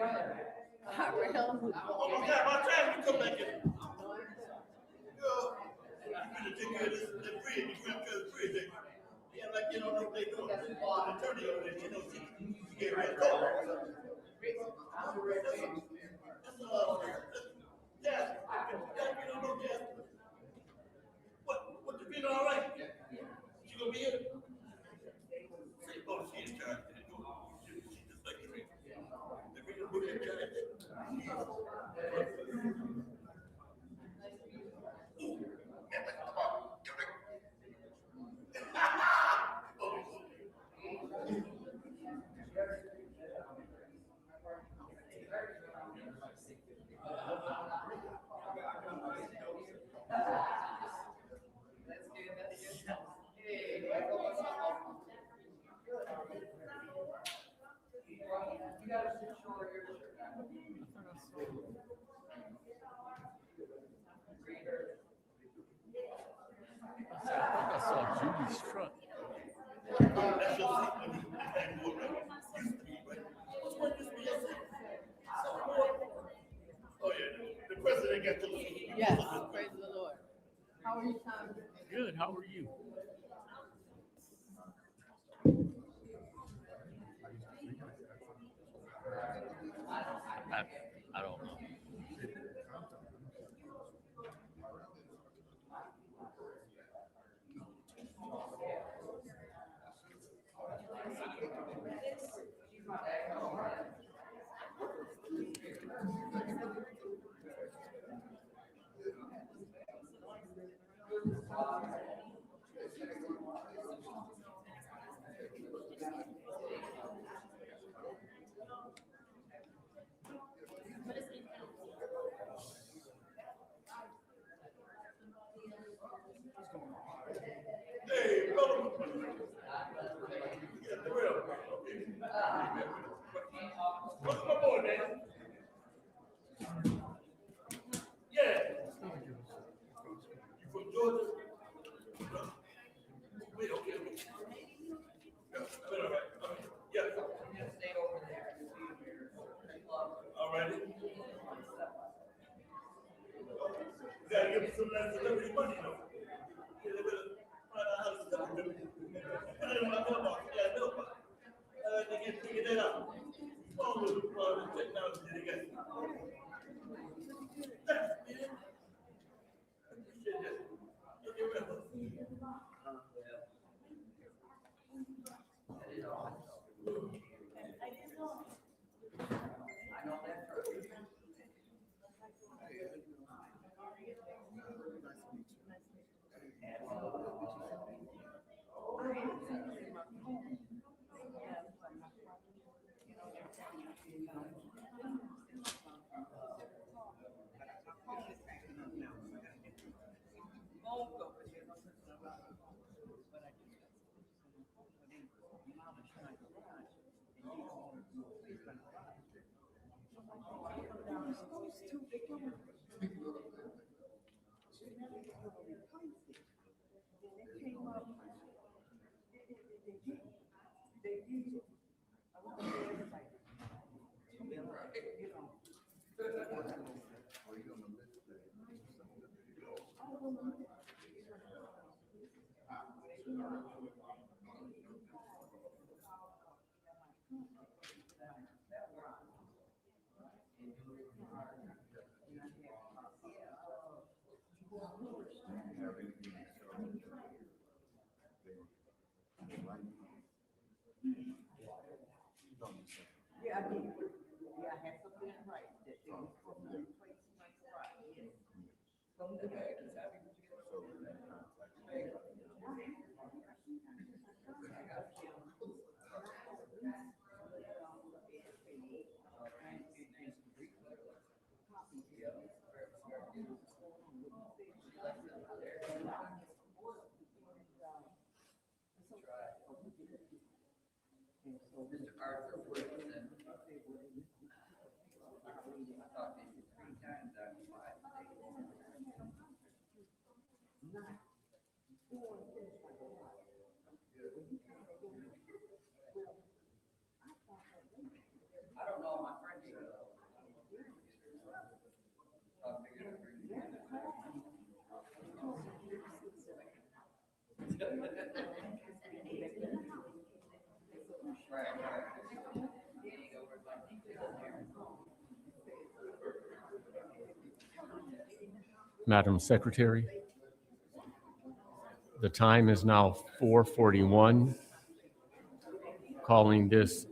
Almost got my time to come back in. You take care of this bridge, you grab the bridge. Yeah, like you don't know what they doing. The attorney over there, you know, she get real cold. That's you don't know Jasper. What the feeling all right? She gonna be here? Say, oh, she in charge. She's just like the real book in charge. I saw Judy's truck. That's your seat. Used to be, but what's one used to be your seat? Something more. Oh yeah, the president got your seat. Yes, praise the Lord. How are you, Tom? Good. How are you? I don't know. Hey, brother. Yeah, the real. What's my boy, man? Yeah. You from Georgia? Wait, okay. All right. Yeah. All righty. You gotta give me some of that celebrity money, though. Yeah, they better find out how to stop it. Put it in my mailbox. Yeah, mailbox. They can figure that out. Small little technology that they got. Thanks, man. Appreciate that. Okay, well. Yeah, I did. Yeah, I had something right that they was from the place my spot. Yes. From the back. Mr. Arthur Woodson. I talked to him 3 times out of 5 I don't know, my friend did. Madam Secretary, the time is now 4:41. Calling this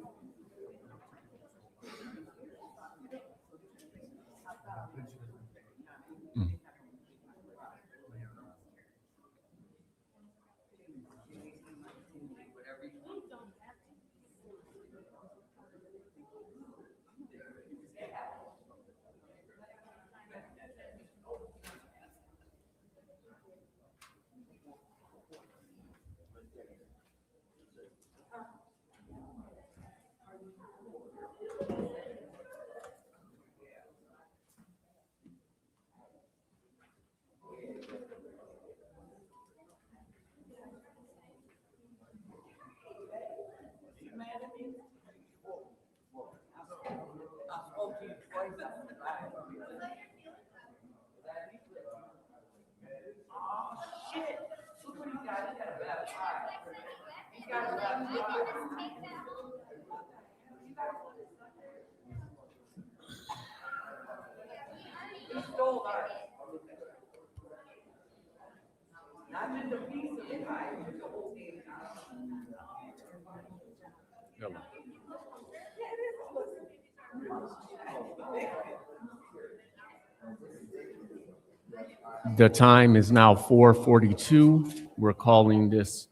The time is now 4:42. We're calling this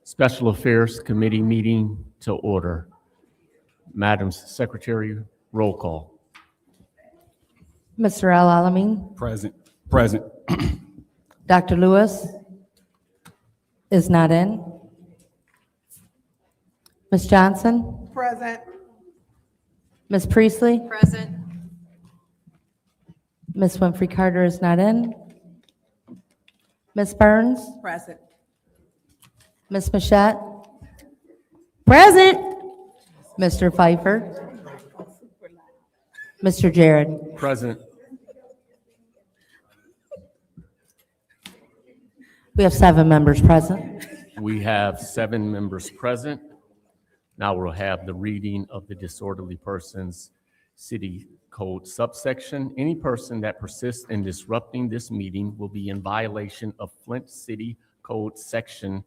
Special Affairs Committee meeting to order. Madam Secretary, roll call. Mr. Alamin, Present. Present. Dr. Lewis is not in. Ms. Johnson, Present. Ms. Priestley, Present. Ms. Winfrey Carter is not in. Ms. Burns, Present. Ms. Mashat, present. Mr. Pfeiffer, Mr. Jared. Present. We have 7 members present. We have 7 members present. Now we'll have the reading of the Disorderly Persons City Code subsection. Any person that persists in disrupting this meeting will be in violation of Flint City Code Section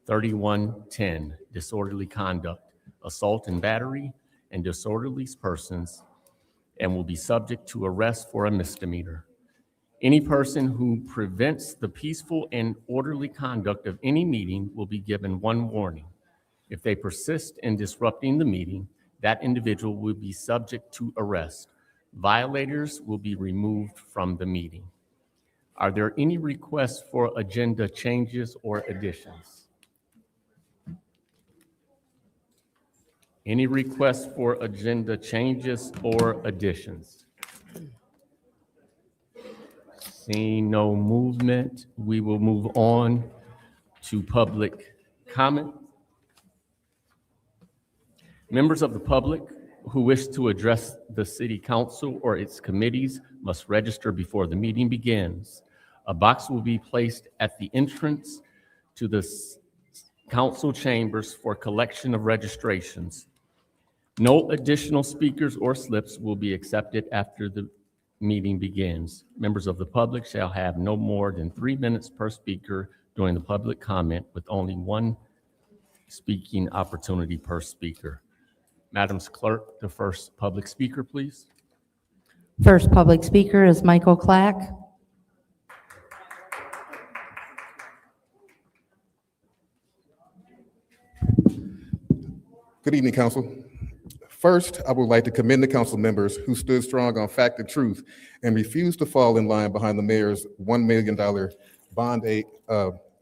3110, disorderly conduct, assault and battery, and disorderly persons, and will be subject to arrest for a misdemeanor. Any person who prevents the peaceful and orderly conduct of any meeting will be given 1 warning. If they persist in disrupting the meeting, that individual will be subject to arrest. Violators will be removed from the meeting. Are there any requests for agenda changes or additions? Any requests for agenda changes or additions? Seeing no movement, we will move on to public comment. Members of the public who wish to address the City Council or its committees must register before the meeting begins. A box will be placed at the entrance to the council chambers for collection of registrations. No additional speakers or slips will be accepted after the meeting begins. Members of the public shall have no more than 3 minutes per speaker during the public comment, with only 1 speaking opportunity per speaker. Madam Clerk, the first public speaker, please. First public speaker is Michael Clack. Good evening, Council. First, I would like to commend the council members who stood strong on fact and truth and refused to fall in line behind the mayor's $1 million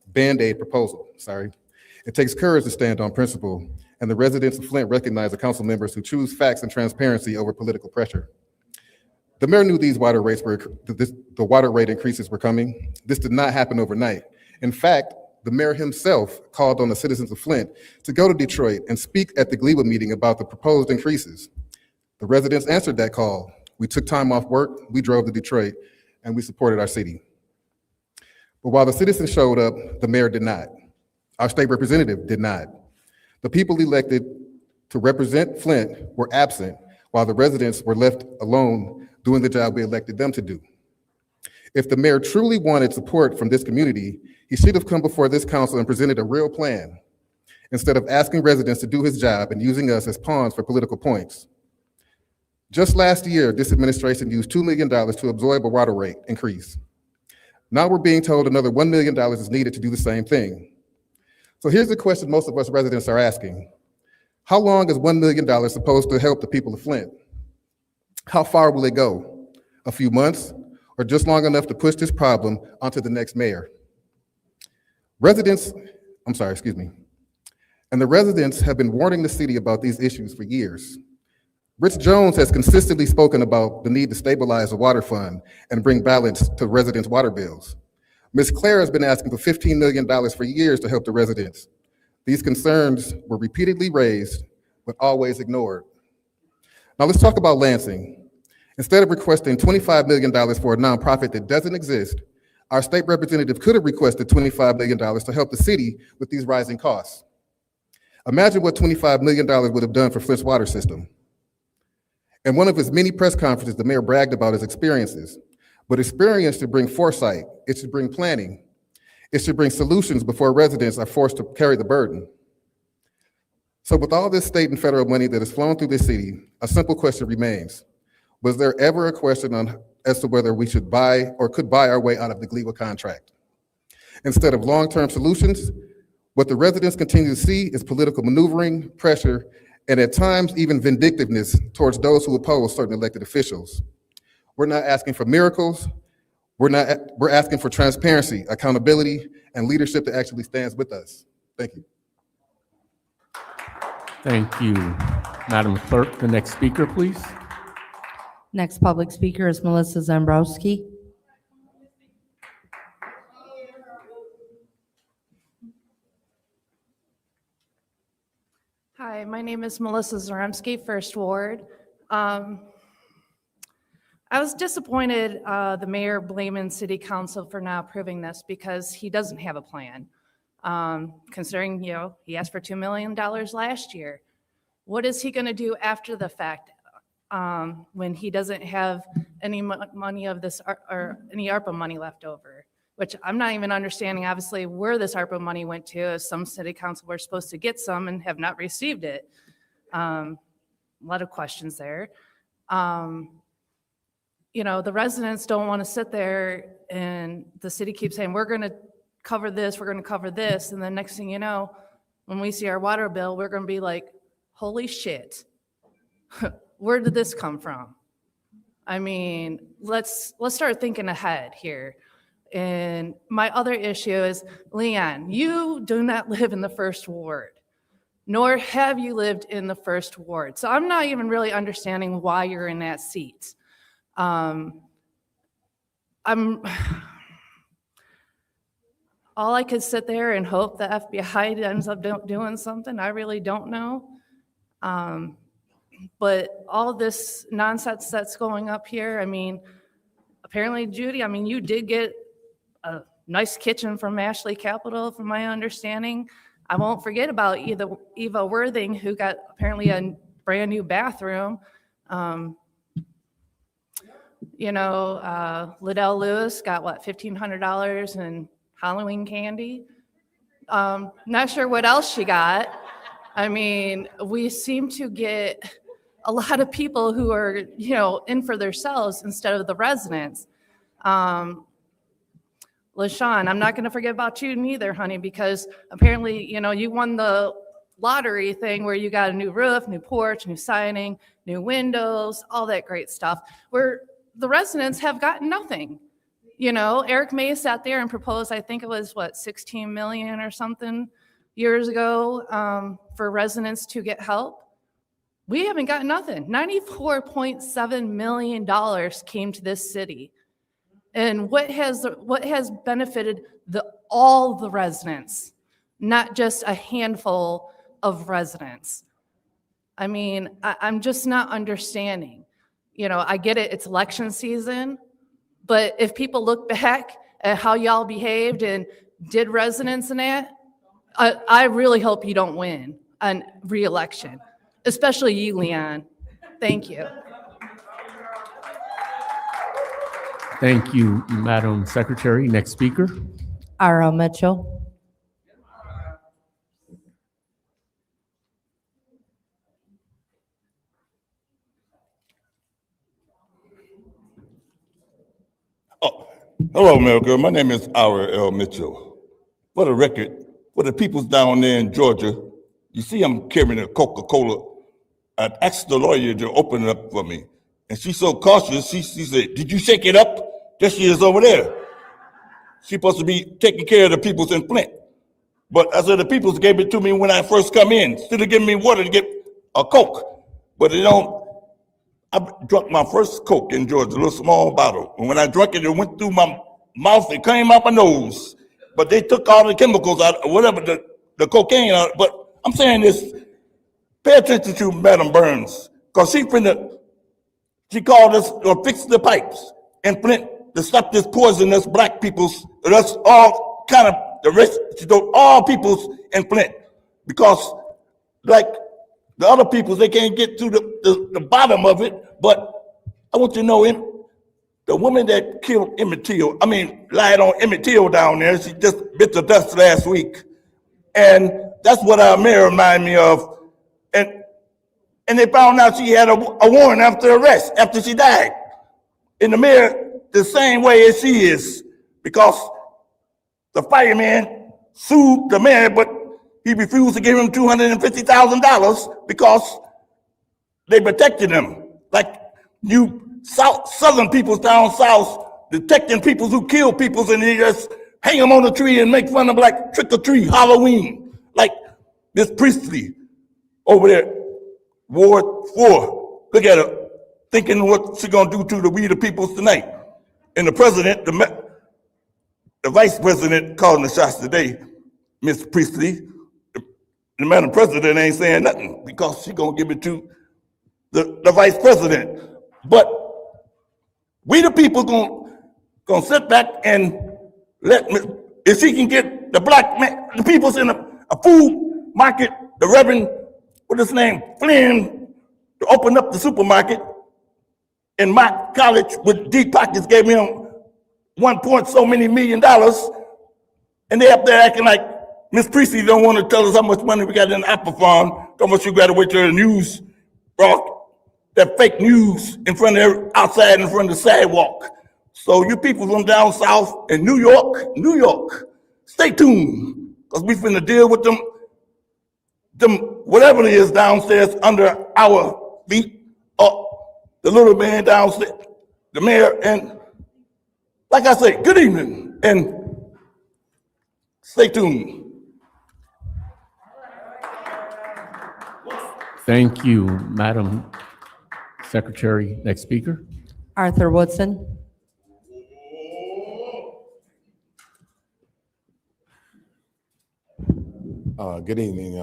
Band-Aid proposal. It takes courage to stand on principle, and the residents of Flint recognize the council members who choose facts and transparency over political pressure. The mayor knew the water rate increases were coming. This did not happen overnight. In fact, the mayor himself called on the citizens of Flint to go to Detroit and speak at the GLEWA meeting about the proposed increases. The residents answered that call. We took time off work, we drove to Detroit, and we supported our city. But while the citizens showed up, the mayor did not. Our state representative did not. The people elected to represent Flint were absent, while the residents were left alone doing the job we elected them to do. If the mayor truly wanted support from this community, he should have come before this council and presented a real plan, instead of asking residents to do his job and using us as pawns for political points. Just last year, this administration used $2 million to absorb a water rate increase. Now we're being told another $1 million is needed to do the same thing. So here's the question most of us residents are asking. How long is $1 million supposed to help the people of Flint? How far will it go? A few months, or just long enough to push this problem onto the next mayor? And the residents have been warning the city about these issues for years. Rich Jones has consistently spoken about the need to stabilize the water fund and bring balance to residents' water bills. Ms. Claire has been asking for $15 million for years to help the residents. These concerns were repeatedly raised, but always ignored. Now let's talk about Lansing. Instead of requesting $25 million for a nonprofit that doesn't exist, our state representative could have requested $25 million to help the city with these rising costs. Imagine what $25 million would have done for Flint's water system. In one of his many press conferences, the mayor bragged about his experiences, but experience should bring foresight, it should bring planning, it should bring solutions before residents are forced to carry the burden. So with all this state and federal money that has flown through this city, a simple question remains. Was there ever a question as to whether we should buy or could buy our way out of the GLEWA contract? Instead of long-term solutions, what the residents continue to see is political maneuvering, pressure, and at times even vindictiveness towards those who oppose certain elected officials. We're not asking for miracles. We're asking for transparency, accountability, and leadership that actually stands with us. Thank you. Thank you. Madam Clerk, the next speaker, please. Next public speaker is Melissa Zambrowski. Hi, my name is Melissa Zaremski, First Ward. I was disappointed the mayor blaming City Council for not approving this because he doesn't have a plan. Considering, he asked for $2 million last year. What is he going to do after the fact when he doesn't have any money of this or any ARPA money left over? Which I'm not even understanding, obviously, where this ARPA money went to, as some city council were supposed to get some and have not received it. A lot of questions there. The residents don't want to sit there and the city keeps saying, we're going to cover this, we're going to cover this. And the next thing you know, when we see our water bill, we're going to be like, holy shit, where did this come from? I mean, let's start thinking ahead here. And my other issue is, Leon, you do not live in the First Ward, nor have you lived in the First Ward. So I'm not even really understanding why you're in that seat. All I could sit there and hope the FBI ends up doing something. I really don't know. But all this nonsense that's going up here, I mean, apparently, Judy, you did get a nice kitchen from Ashley Capital, from my understanding. I won't forget about Eva Worthing, who got apparently a brand new bathroom. Liddell Lewis got $1,500 in Halloween candy. Not sure what else she got. We seem to get a lot of people who are, in for themselves instead of the residents. LaShawn, I'm not going to forget about you neither, honey, because apparently, you won the lottery thing where you got a new roof, new porch, new siding, new windows, all that great stuff, where the residents have gotten nothing. Eric May sat there and proposed, I think it was, 16 million or something years ago for residents to get help. We haven't gotten nothing. $94.7 million came to this city. And what has benefited all the residents, not just a handful of residents? I'm just not understanding. I get it, it's election season, but if people look back at how y'all behaved and did residents and that, I really hope you don't win a re-election. especially you, Leon. Thank you. Thank you, Madam Secretary. Next speaker. Ira Mitchell. Oh, hello, America. My name is Ira L. Mitchell. For the record, for the peoples down there in Georgia, you see I'm carrying a Coca-Cola. I asked the lawyer to open it up for me. And she's so cautious, she said, did you shake it up? There she is over there. She's supposed to be taking care of the peoples in Flint. But I said the peoples gave it to me when I first come in. Instead of giving me water to get a Coke. But you know, I drank my first Coke in Georgia, a little small bottle. And when I drank it, it went through my mouth, it came out my nose. But they took all the chemicals out, or whatever, the cocaine out. But I'm saying this, pay attention to Madam Burns, because she called us to fix the pipes in Flint to stop this poisonous black peoples, that's all kind of, the rest, all peoples in Flint. Because like the other peoples, they can't get to the bottom of it. But I want you to know, the woman that killed Emmett Till, lied on Emmett Till down there, she just bit the dust last week. And that's what our mayor reminded me of. And they found out she had a warrant after arrest, after she died. And the mayor, the same way as she is, because the fireman sued the mayor, but he refused to give him $250,000 because they protected him. Like you Southern peoples down south, detecting people who kill people, and they just hang them on a tree and make fun of like trick or treat, Halloween. Like Miss Priestley over there, Ward 4. Look at her, thinking what she gonna do to we the peoples tonight. And the president, the vice president calling the shots today, Miss Priestley. The Madam President ain't saying nothing because she gonna give it to the vice president. But we the people gonna sit back and if she can get the black man, the people's in a food market, the Reverend, what's his name, Flynn, to open up the supermarket in my college with deep pockets, gave him $1 million, and they up there acting like Miss Priestley don't want to tell us how much money we got in the Apple Farm, how much you got to wait till the news brought that fake news outside in front of the sidewalk. So you people from down south in New York, stay tuned, because we finna deal with them whatever it is downstairs under our feet, the little man downstairs, the mayor, and like I say, good evening, and stay tuned. Thank you, Madam Secretary. Next speaker. Arthur Woodson. Good evening.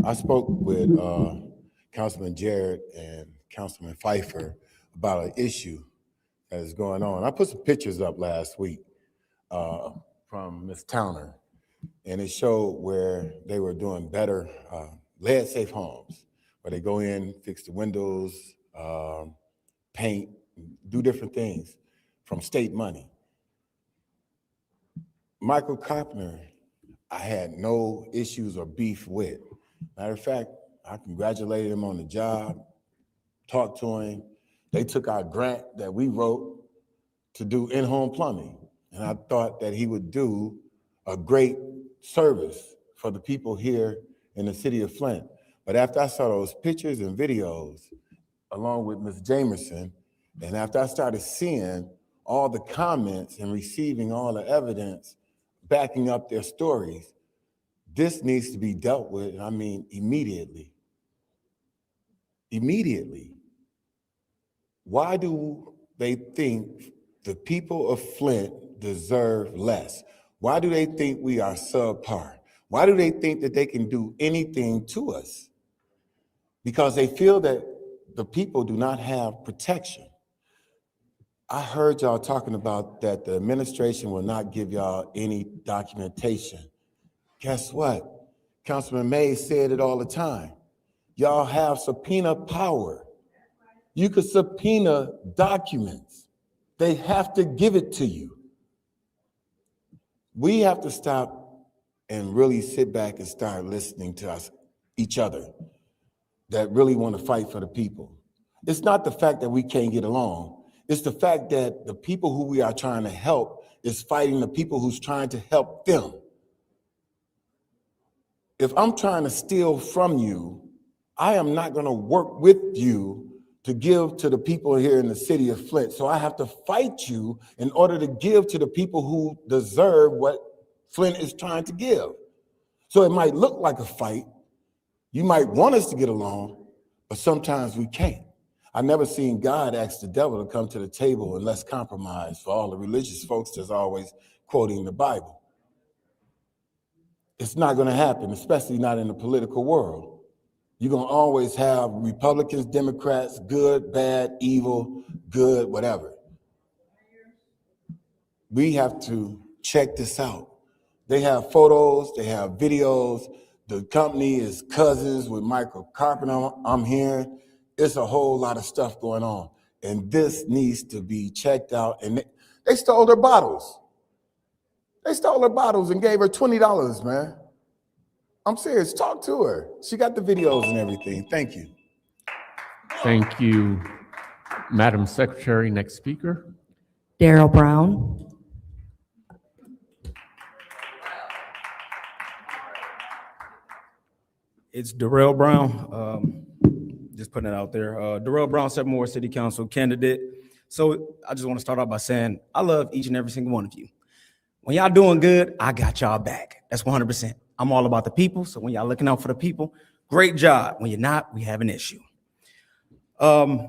I spoke with Councilman Jarrett and Councilman Pfeiffer about an issue that is going on. I put some pictures up last week from Ms. Towner, and it showed where they were doing better lead-safe homes, where they go in, fix the windows, paint, do different things from state money. Michael Kopner, I had no issues or beef with. Matter of fact, I congratulated him on the job, talked to him. They took our grant that we wrote to do in-home plumbing. And I thought that he would do a great service for the people here in the city of Flint. But after I saw those pictures and videos, along with Ms. Jamerson, and after I started seeing all the comments and receiving all the evidence backing up their stories, this needs to be dealt with, and I mean immediately. Immediately. Why do they think the people of Flint deserve less? Why do they think we are subpar? Why do they think that they can do anything to us? Because they feel that the people do not have protection. I heard y'all talking about that the administration will not give y'all any documentation. Guess what? Councilman Mays said it all the time. Y'all have subpoena power. You could subpoena documents. They have to give it to you. We have to stop and really sit back and start listening to each other that really want to fight for the people. It's not the fact that we can't get along. It's the fact that the people who we are trying to help is fighting the people who's trying to help them. If I'm trying to steal from you, I am not going to work with you to give to the people here in the city of Flint. So I have to fight you in order to give to the people who deserve what Flint is trying to give. So it might look like a fight. You might want us to get along, but sometimes we can't. I never seen God ask the devil to come to the table and let's compromise for all the religious folks that's always quoting the Bible. It's not going to happen, especially not in the political world. You're going to always have Republicans, Democrats, good, bad, evil, good, whatever. We have to check this out. They have photos, they have videos. The company is cousins with Michael Carpenter, I'm hearing. It's a whole lot of stuff going on. And this needs to be checked out. And they stole her bottles. They stole her bottles and gave her $20, man. I'm serious. Talk to her. She got the videos and everything. Thank you. Thank you, Madam Secretary. Next speaker. Daryl Brown. It's Darrell Brown. Just putting it out there. Darrell Brown, 7 Ward City Council candidate. So I just want to start off by saying I love each and every single one of you. When y'all doing good, I got y'all back. That's 100%. I'm all about the people. So when y'all looking out for the people, great job. When you're not, we have an issue. I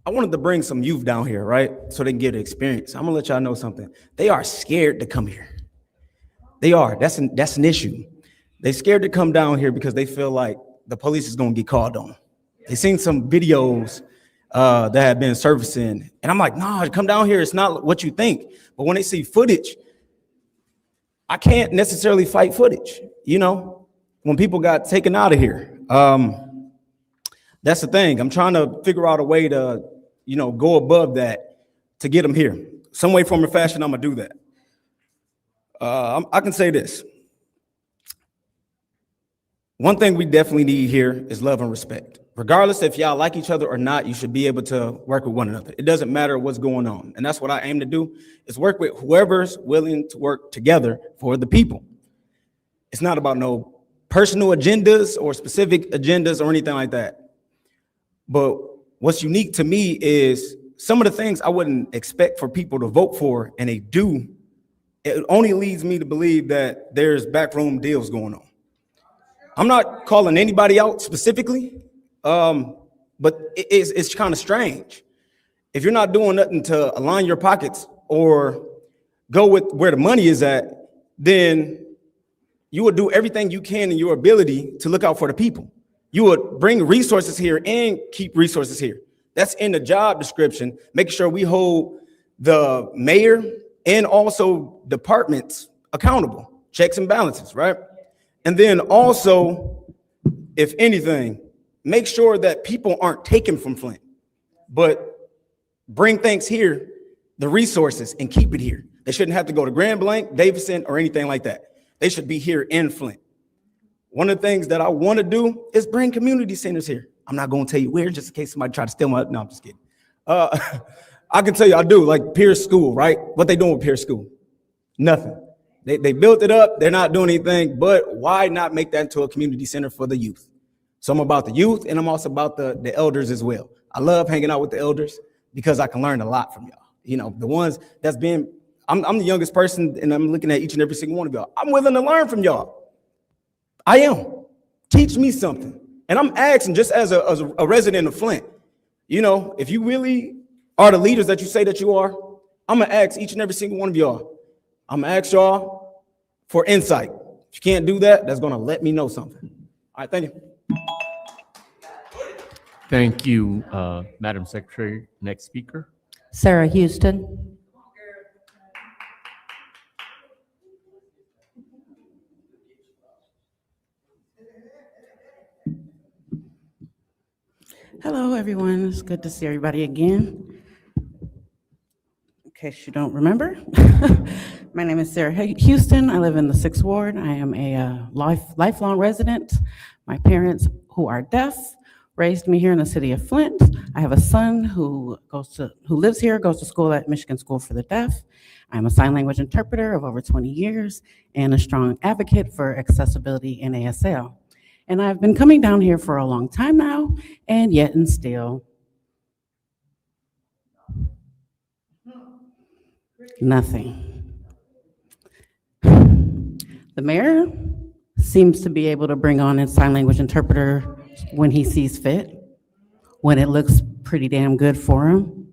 wanted to bring some youth down here, right? So they can get the experience. I'm gonna let y'all know something. They are scared to come here. They are. That's an issue. They scared to come down here because they feel like the police is gonna get called on. They seen some videos that have been surfacing, and I'm like, nah, come down here. It's not what you think. But when they see footage, I can't necessarily fight footage. You know, when people got taken out of here, that's the thing. I'm trying to figure out a way to, go above that to get them here. Some way, form, or fashion, I'm gonna do that. I can say this. One thing we definitely need here is love and respect. Regardless if y'all like each other or not, you should be able to work with one another. It doesn't matter what's going on. And that's what I aim to do, is work with whoever's willing to work together for the people. It's not about no personal agendas or specific agendas or anything like that. But what's unique to me is some of the things I wouldn't expect for people to vote for, and they do. It only leads me to believe that there's backroom deals going on. I'm not calling anybody out specifically, but it's kind of strange. If you're not doing nothing to align your pockets or go with where the money is at, then you would do everything you can in your ability to look out for the people. You would bring resources here and keep resources here. That's in the job description, making sure we hold the mayor and also departments accountable, checks and balances, right? And then also, if anything, make sure that people aren't taken from Flint, but bring things here, the resources, and keep it here. They shouldn't have to go to Grand Blanc, Davidson, or anything like that. They should be here in Flint. One of the things that I want to do is bring community centers here. I'm not going to tell you where, just in case somebody try to steal my, no, I'm just kidding. I can tell you I do, like Pierce School, right? What they doing with Pierce School? Nothing. They built it up. They're not doing anything, but why not make that into a community center for the youth? So I'm about the youth, and I'm also about the elders as well. I love hanging out with the elders because I can learn a lot from y'all. You know, the ones that's been, I'm the youngest person, and I'm looking at each and every single one of y'all. I'm willing to learn from y'all. I am. Teach me something. And I'm asking, just as a resident of Flint, you know, if you really are the leaders that you say that you are, I'm going to ask each and every single one of y'all. I'm going to ask y'all for insight. If you can't do that, that's going to let me know something. All right, thank you. Thank you, Madam Secretary. Next speaker. Sarah Houston. Hello, everyone. It's good to see everybody again. In case you don't remember, my name is Sarah Houston. I live in the 6th Ward. I am a lifelong resident. My parents, who are deaf, raised me here in the city of Flint. I have a son who lives here, goes to school at Michigan School for the Deaf. I'm a sign language interpreter of over 20 years and a strong advocate for accessibility in ASL. And I've been coming down here for a long time now, and yet and still, nothing. The mayor seems to be able to bring on a sign language interpreter when he sees fit, when it looks pretty damn good for him.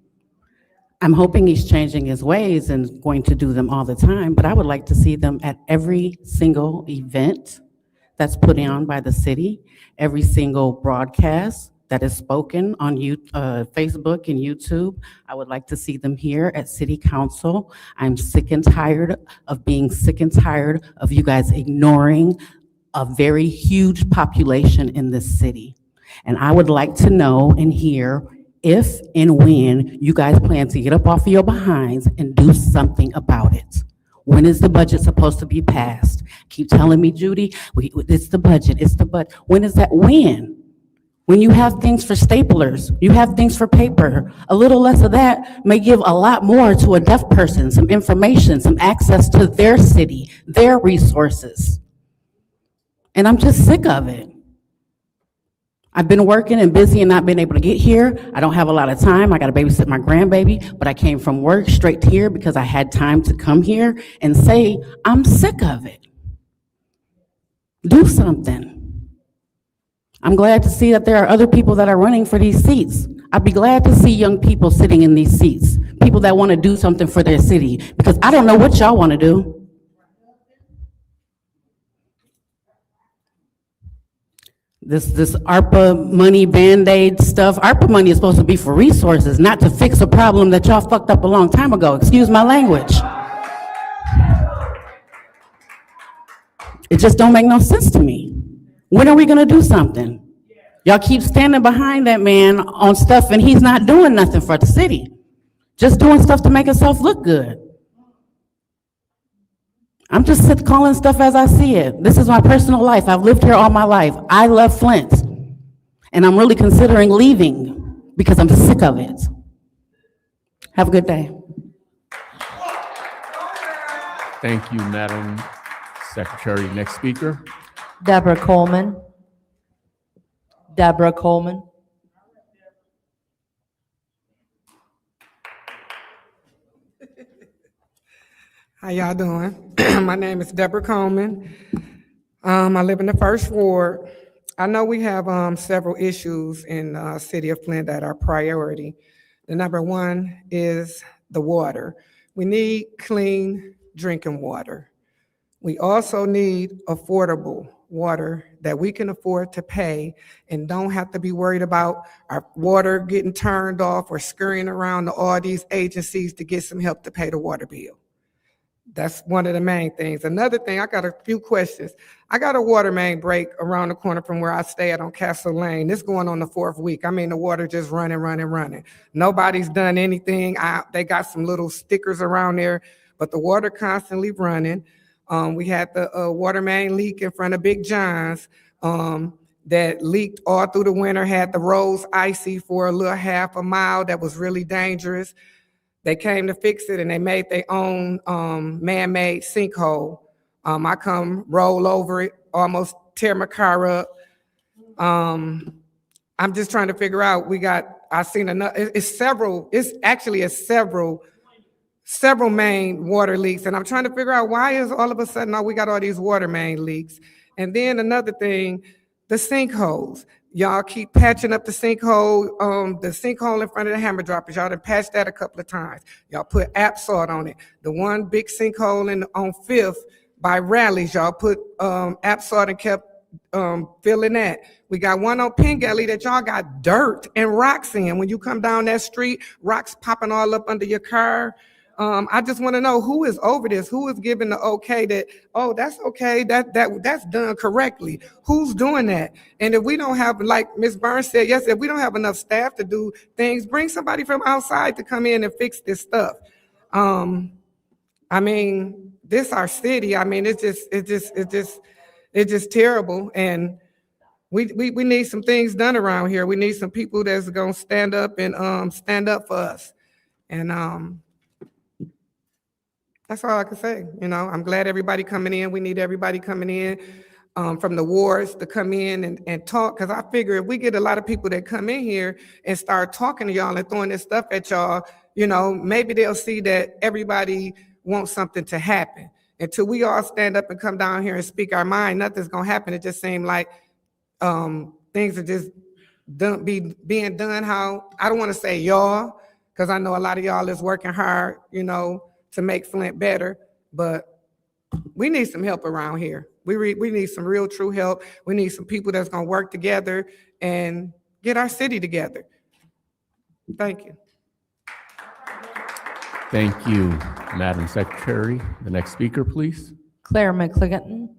I'm hoping he's changing his ways and going to do them all the time, but I would like to see them at every single event that's put on by the city, every single broadcast that is spoken on Facebook and YouTube. I would like to see them here at City Council. I'm sick and tired of being sick and tired of you guys ignoring a very huge population in this city. And I would like to know and hear if and when you guys plan to get up off of your behinds and do something about it. When is the budget supposed to be passed? Keep telling me, Judy, it's the budget, it's the budget. When is that? When? When you have things for staplers, you have things for paper. A little less of that may give a lot more to a deaf person, some information, some access to their city, their resources. And I'm just sick of it. I've been working and busy and not been able to get here. I don't have a lot of time. I got to babysit my grandbaby, but I came from work straight to here because I had time to come here and say, I'm sick of it. Do something. I'm glad to see that there are other people that are running for these seats. I'd be glad to see young people sitting in these seats, people that want to do something for their city, because I don't know what y'all want to do. This ARPA money, Band-Aid stuff, ARPA money is supposed to be for resources, not to fix a problem that y'all fucked up a long time ago. Excuse my language. It just don't make no sense to me. When are we gonna do something? Y'all keep standing behind that man on stuff and he's not doing nothing for the city. Just doing stuff to make himself look good. I'm just calling stuff as I see it. This is my personal life. I've lived here all my life. I love Flint. And I'm really considering leaving because I'm sick of it. Have a good day. Thank you, Madam Secretary. Next speaker. Deborah Coleman. Deborah Coleman. How y'all doing? My name is Deborah Coleman. I live in the 1st Ward. I know we have several issues in the city of Flint that are priority. The number one is the water. We need clean drinking water. We also need affordable water that we can afford to pay and don't have to be worried about our water getting turned off or scurrying around to all these agencies to get some help to pay the water bill. That's one of the main things. Another thing, I got a few questions. I got a water main break around the corner from where I stay at on Castle Lane. This going on the 4th week. I mean, the water just running. Nobody's done anything. They got some little stickers around there, but the water constantly running. We had the water main leak in front of Big John's that leaked all through the winter, had the roads icy for a little half a mile. That was really dangerous. They came to fix it and they made their own man-made sinkhole. I come roll over it, almost tear my car up. I'm just trying to figure out, I seen another, it's actually several main water leaks. And I'm trying to figure out why is all of a sudden, we got all these water main leaks. And then another thing, the sinkholes. Y'all keep patching up the sinkhole in front of the hammer droppers. Y'all done patched that a couple of times. Y'all put Apsalt on it. The one big sinkhole on 5th by Rallies, y'all put Apsalt and kept filling that. We got one on Pengelly that y'all got dirt and rocks in. When you come down that street, rocks popping all up under your car. I just want to know who is over this, who is giving the okay that, oh, that's okay, that's done correctly. Who's doing that? And if we don't have, like Ms. Burns said yesterday, if we don't have enough staff to do things, bring somebody from outside to come in and fix this stuff. I mean, this our city. I mean, it's just terrible. And we need some things done around here. We need some people that's gonna stand up and stand up for us. And that's all I can say. You know, I'm glad everybody coming in. We need everybody coming in from the wards to come in and talk. Because I figure if we get a lot of people that come in here and start talking to y'all and throwing this stuff at y'all, you know, maybe they'll see that everybody wants something to happen. Until we all stand up and come down here and speak our mind, nothing's gonna happen. It just seems like things are just being done how, I don't want to say y'all, because I know a lot of y'all is working hard, you know, to make Flint better, but we need some help around here. We need some real true help. We need some people that's gonna work together and get our city together. Thank you. Thank you, Madam Secretary. The next speaker, please. Claire McClinton.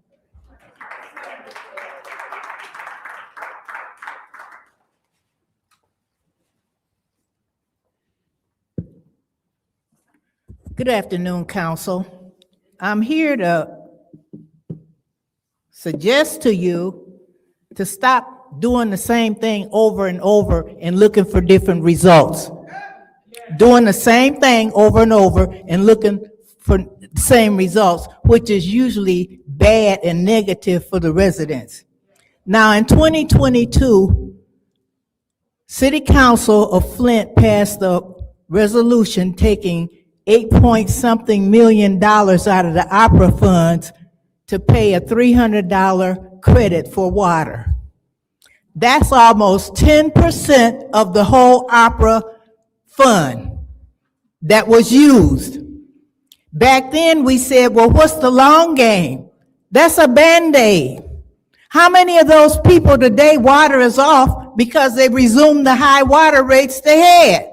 Good afternoon, Council. I'm here to suggest to you to stop doing the same thing over and over and looking for different results. Doing the same thing over and over and looking for the same results, which is usually bad and negative for the residents. Now, in 2022, City Council of Flint passed a resolution taking $8-point-something million out of the opera funds to pay a $300 credit for water. That's almost 10% of the whole opera fund that was used. Back then we said, well, what's the long game? That's a Band-Aid. How many of those people today water is off because they resumed the high water rates they had?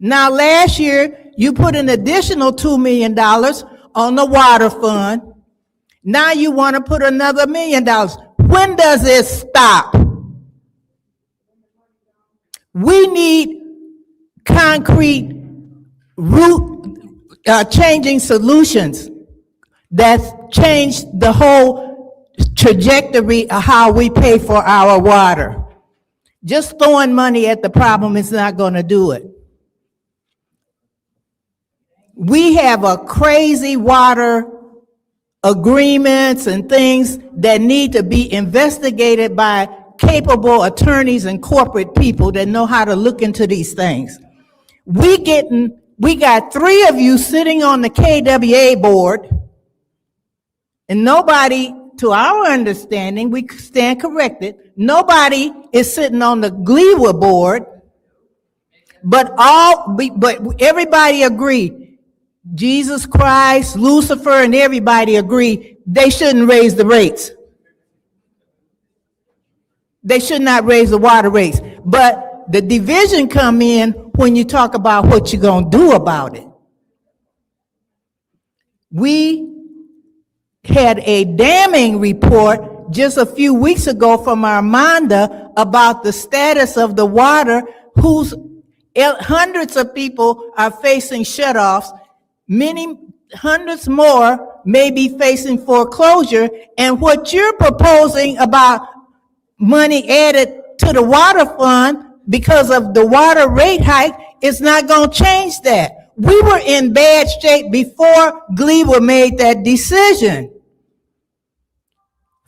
Now, last year, you put an additional $2 million on the water fund. Now you want to put another $1 million. When does it stop? We need concrete changing solutions that change the whole trajectory of how we pay for our water. Just throwing money at the problem is not going to do it. We have a crazy water agreements and things that need to be investigated by capable attorneys and corporate people that know how to look into these things. We got 3 of you sitting on the KWA board, and nobody, to our understanding, we stand corrected, nobody is sitting on the GLEWA board, but everybody agree. Jesus Christ, Lucifer, and everybody agree they shouldn't raise the rates. They should not raise the water rates. But the division come in when you talk about what you're going to do about it. We had a damning report just a few weeks ago from Armanda about the status of the water, whose hundreds of people are facing shutoffs. Many hundreds more may be facing foreclosure, and what you're proposing about money added to the water fund because of the water rate hike is not going to change that. We were in bad shape before GLEWA made that decision.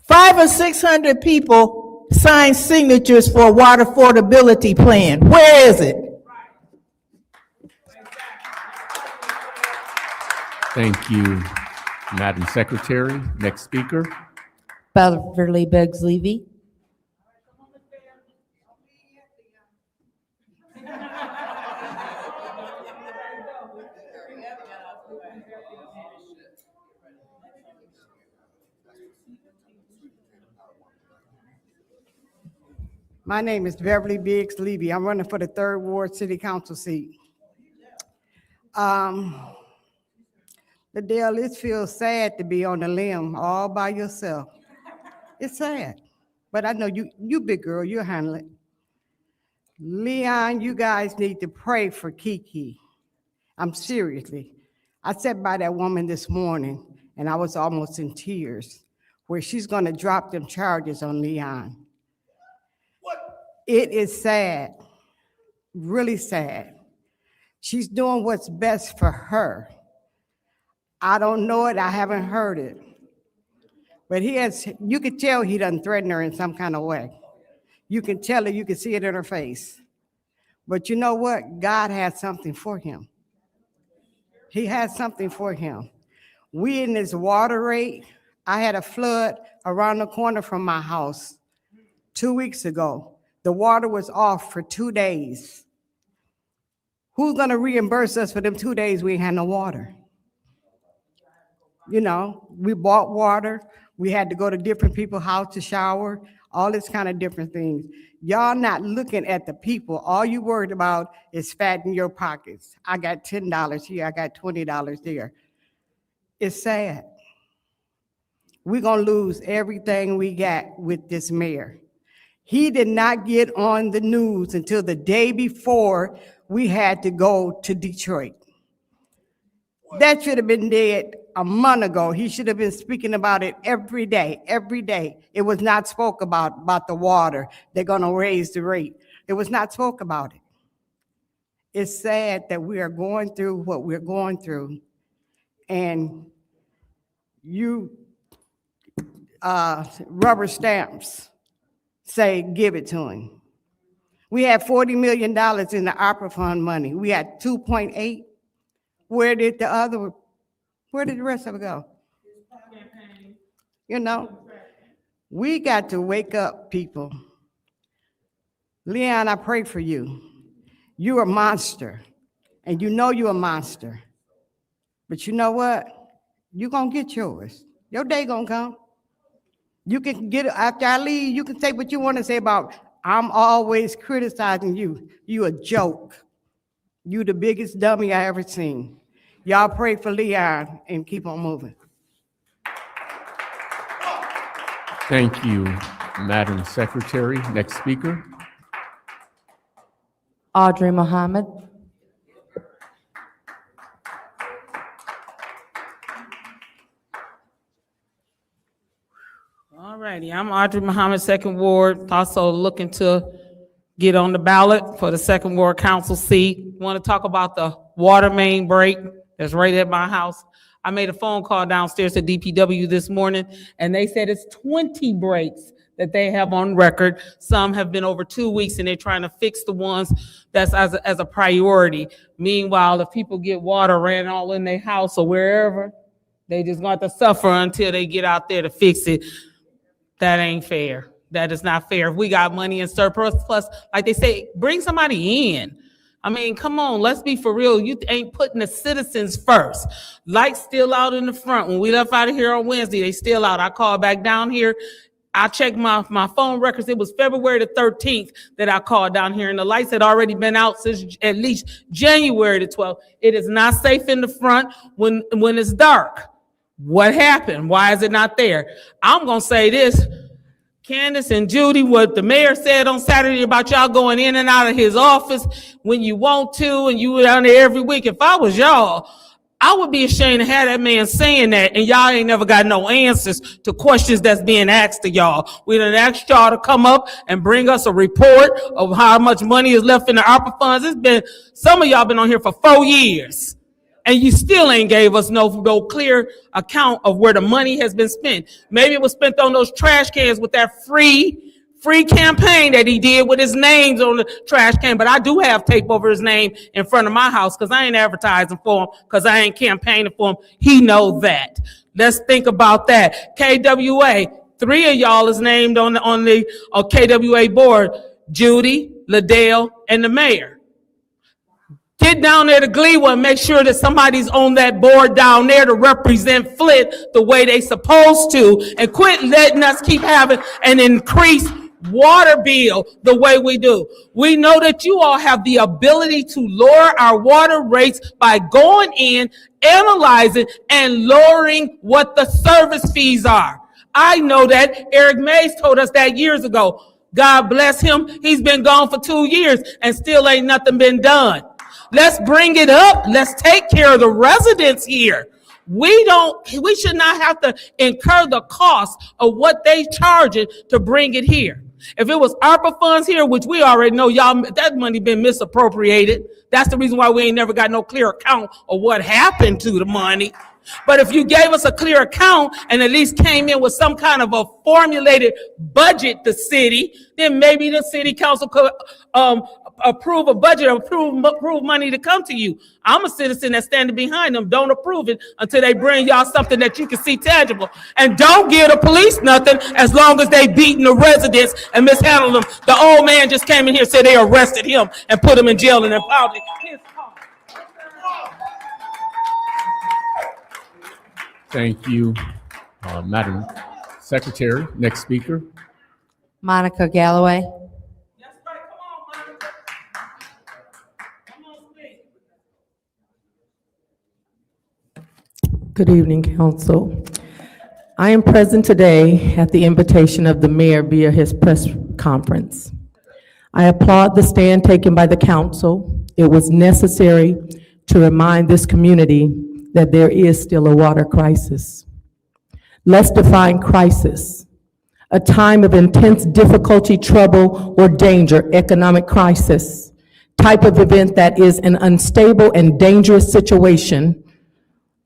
500 or 600 people signed signatures for a water affordability plan. Where is it? Thank you, Madam Secretary. Next speaker. Beverly Beggs Levy. My name is Beverly Biggs Levy. I'm running for the 3rd Ward City Council seat. The deal is feels sad to be on the limb all by yourself. It's sad. But I know you big girl, you'll handle it. Leon, you guys need to pray for Kiki. I'm seriously. I sat by that woman this morning and I was almost in tears where she's gonna drop them charges on Leon. It is sad, really sad. She's doing what's best for her. I don't know it, I haven't heard it. But you could tell he done threatened her in some kind of way. You can tell it, you can see it in her face. But you know what? God has something for him. He has something for him. We in this water rate, I had a flood around the corner from my house 2 weeks ago. The water was off for 2 days. Who's gonna reimburse us for them 2 days we ain't had no water? You know, we bought water. We had to go to different people's house to shower, all this kind of different things. Y'all not looking at the people. All you worried about is fattening your pockets. I got $10 here, I got $20 there. It's sad. We're gonna lose everything we got with this mayor. He did not get on the news until the day before we had to go to Detroit. That should have been dead a month ago. He should have been speaking about it every day, every day. It was not spoke about the water. They're gonna raise the rate. It was not spoke about it. It's sad that we are going through what we're going through. And you, rubber stamps say, give it to him. We had $40 million in the ARPA fund money. We had 2.8. Where did the rest of it go? You know, we got to wake up, people. Leon, I pray for you. You're a monster, and you know you're a monster. But you know what? You're gonna get yours. Your day gonna come. You can get it after I leave. You can say what you want to say about, I'm always criticizing you. You a joke. You the biggest dummy I ever seen. Y'all pray for Leon and keep on moving. Thank you, Madam Secretary. Next speaker. Audrey Muhammad. All righty, I'm Audrey Muhammad, Second Ward, also looking to get on the ballot for the Second Ward Council seat. Want to talk about the water main break that's right at my house. I made a phone call downstairs to DPW this morning, and they said it's 20 breaks that they have on record. Some have been over 2 weeks, and they're trying to fix the ones that's as a priority. Meanwhile, if people get water ran all in their house or wherever, they just going to suffer until they get out there to fix it. That ain't fair. That is not fair. If we got money in surplus, plus, like they say, bring somebody in. I mean, come on, let's be for real. You ain't putting the citizens first. Lights still out in the front. When we left out of here on Wednesday, they still out. I called back down here. I checked my phone records. It was February the 13th that I called down here, and the lights had already been out since at least January the 12th. It is not safe in the front when it's dark. What happened? Why is it not there? I'm going to say this. Candace and Judy, what the mayor said on Saturday about y'all going in and out of his office when you want to, and you were down there every week. If I was y'all, I would be ashamed to have that man saying that, and y'all ain't never got no answers to questions that's being asked of y'all. We done asked y'all to come up and bring us a report of how much money is left in the ARPA funds. It's been, some of y'all been on here for 4 years. And you still ain't gave us no clear account of where the money has been spent. Maybe it was spent on those trash cans with that free campaign that he did with his names on the trash can. But I do have tape over his name in front of my house because I ain't advertising for him, because I ain't campaigning for him. He knows that. Let's think about that. KWA, 3 of y'all is named on the KWA board: Judy, Liddell, and the mayor. Get down there to Gleewa and make sure that somebody's on that board down there to represent Flint the way they supposed to, and quit letting us keep having an increased water bill the way we do. We know that you all have the ability to lower our water rates by going in, analyzing, and lowering what the service fees are. I know that. Eric Mays told us that years ago. God bless him. He's been gone for 2 years and still ain't nothing been done. Let's bring it up. Let's take care of the residents here. We should not have to incur the cost of what they charging to bring it here. If it was ARPA funds here, which we already know, y'all, that money been misappropriated. That's the reason why we ain't never got no clear account of what happened to the money. But if you gave us a clear account and at least came in with some kind of a formulated budget, the city, then maybe the city council could approve a budget, approve money to come to you. I'm a citizen that's standing behind them. Don't approve it until they bring y'all something that you can see tangible. And don't give the police nothing as long as they beating the residents and mishandling them. The old man just came in here, said they arrested him and put him in jail and impounded his car. Thank you, Madam Secretary. Next speaker. Monica Galloway. That's right, come on, Monica. Come on, speak. Good evening, Council. I am present today at the invitation of the mayor via his press conference. I applaud the stand taken by the council. It was necessary to remind this community that there is still a water crisis. Let's define crisis: a time of intense difficulty, trouble, or danger, economic crisis, type of event that is an unstable and dangerous situation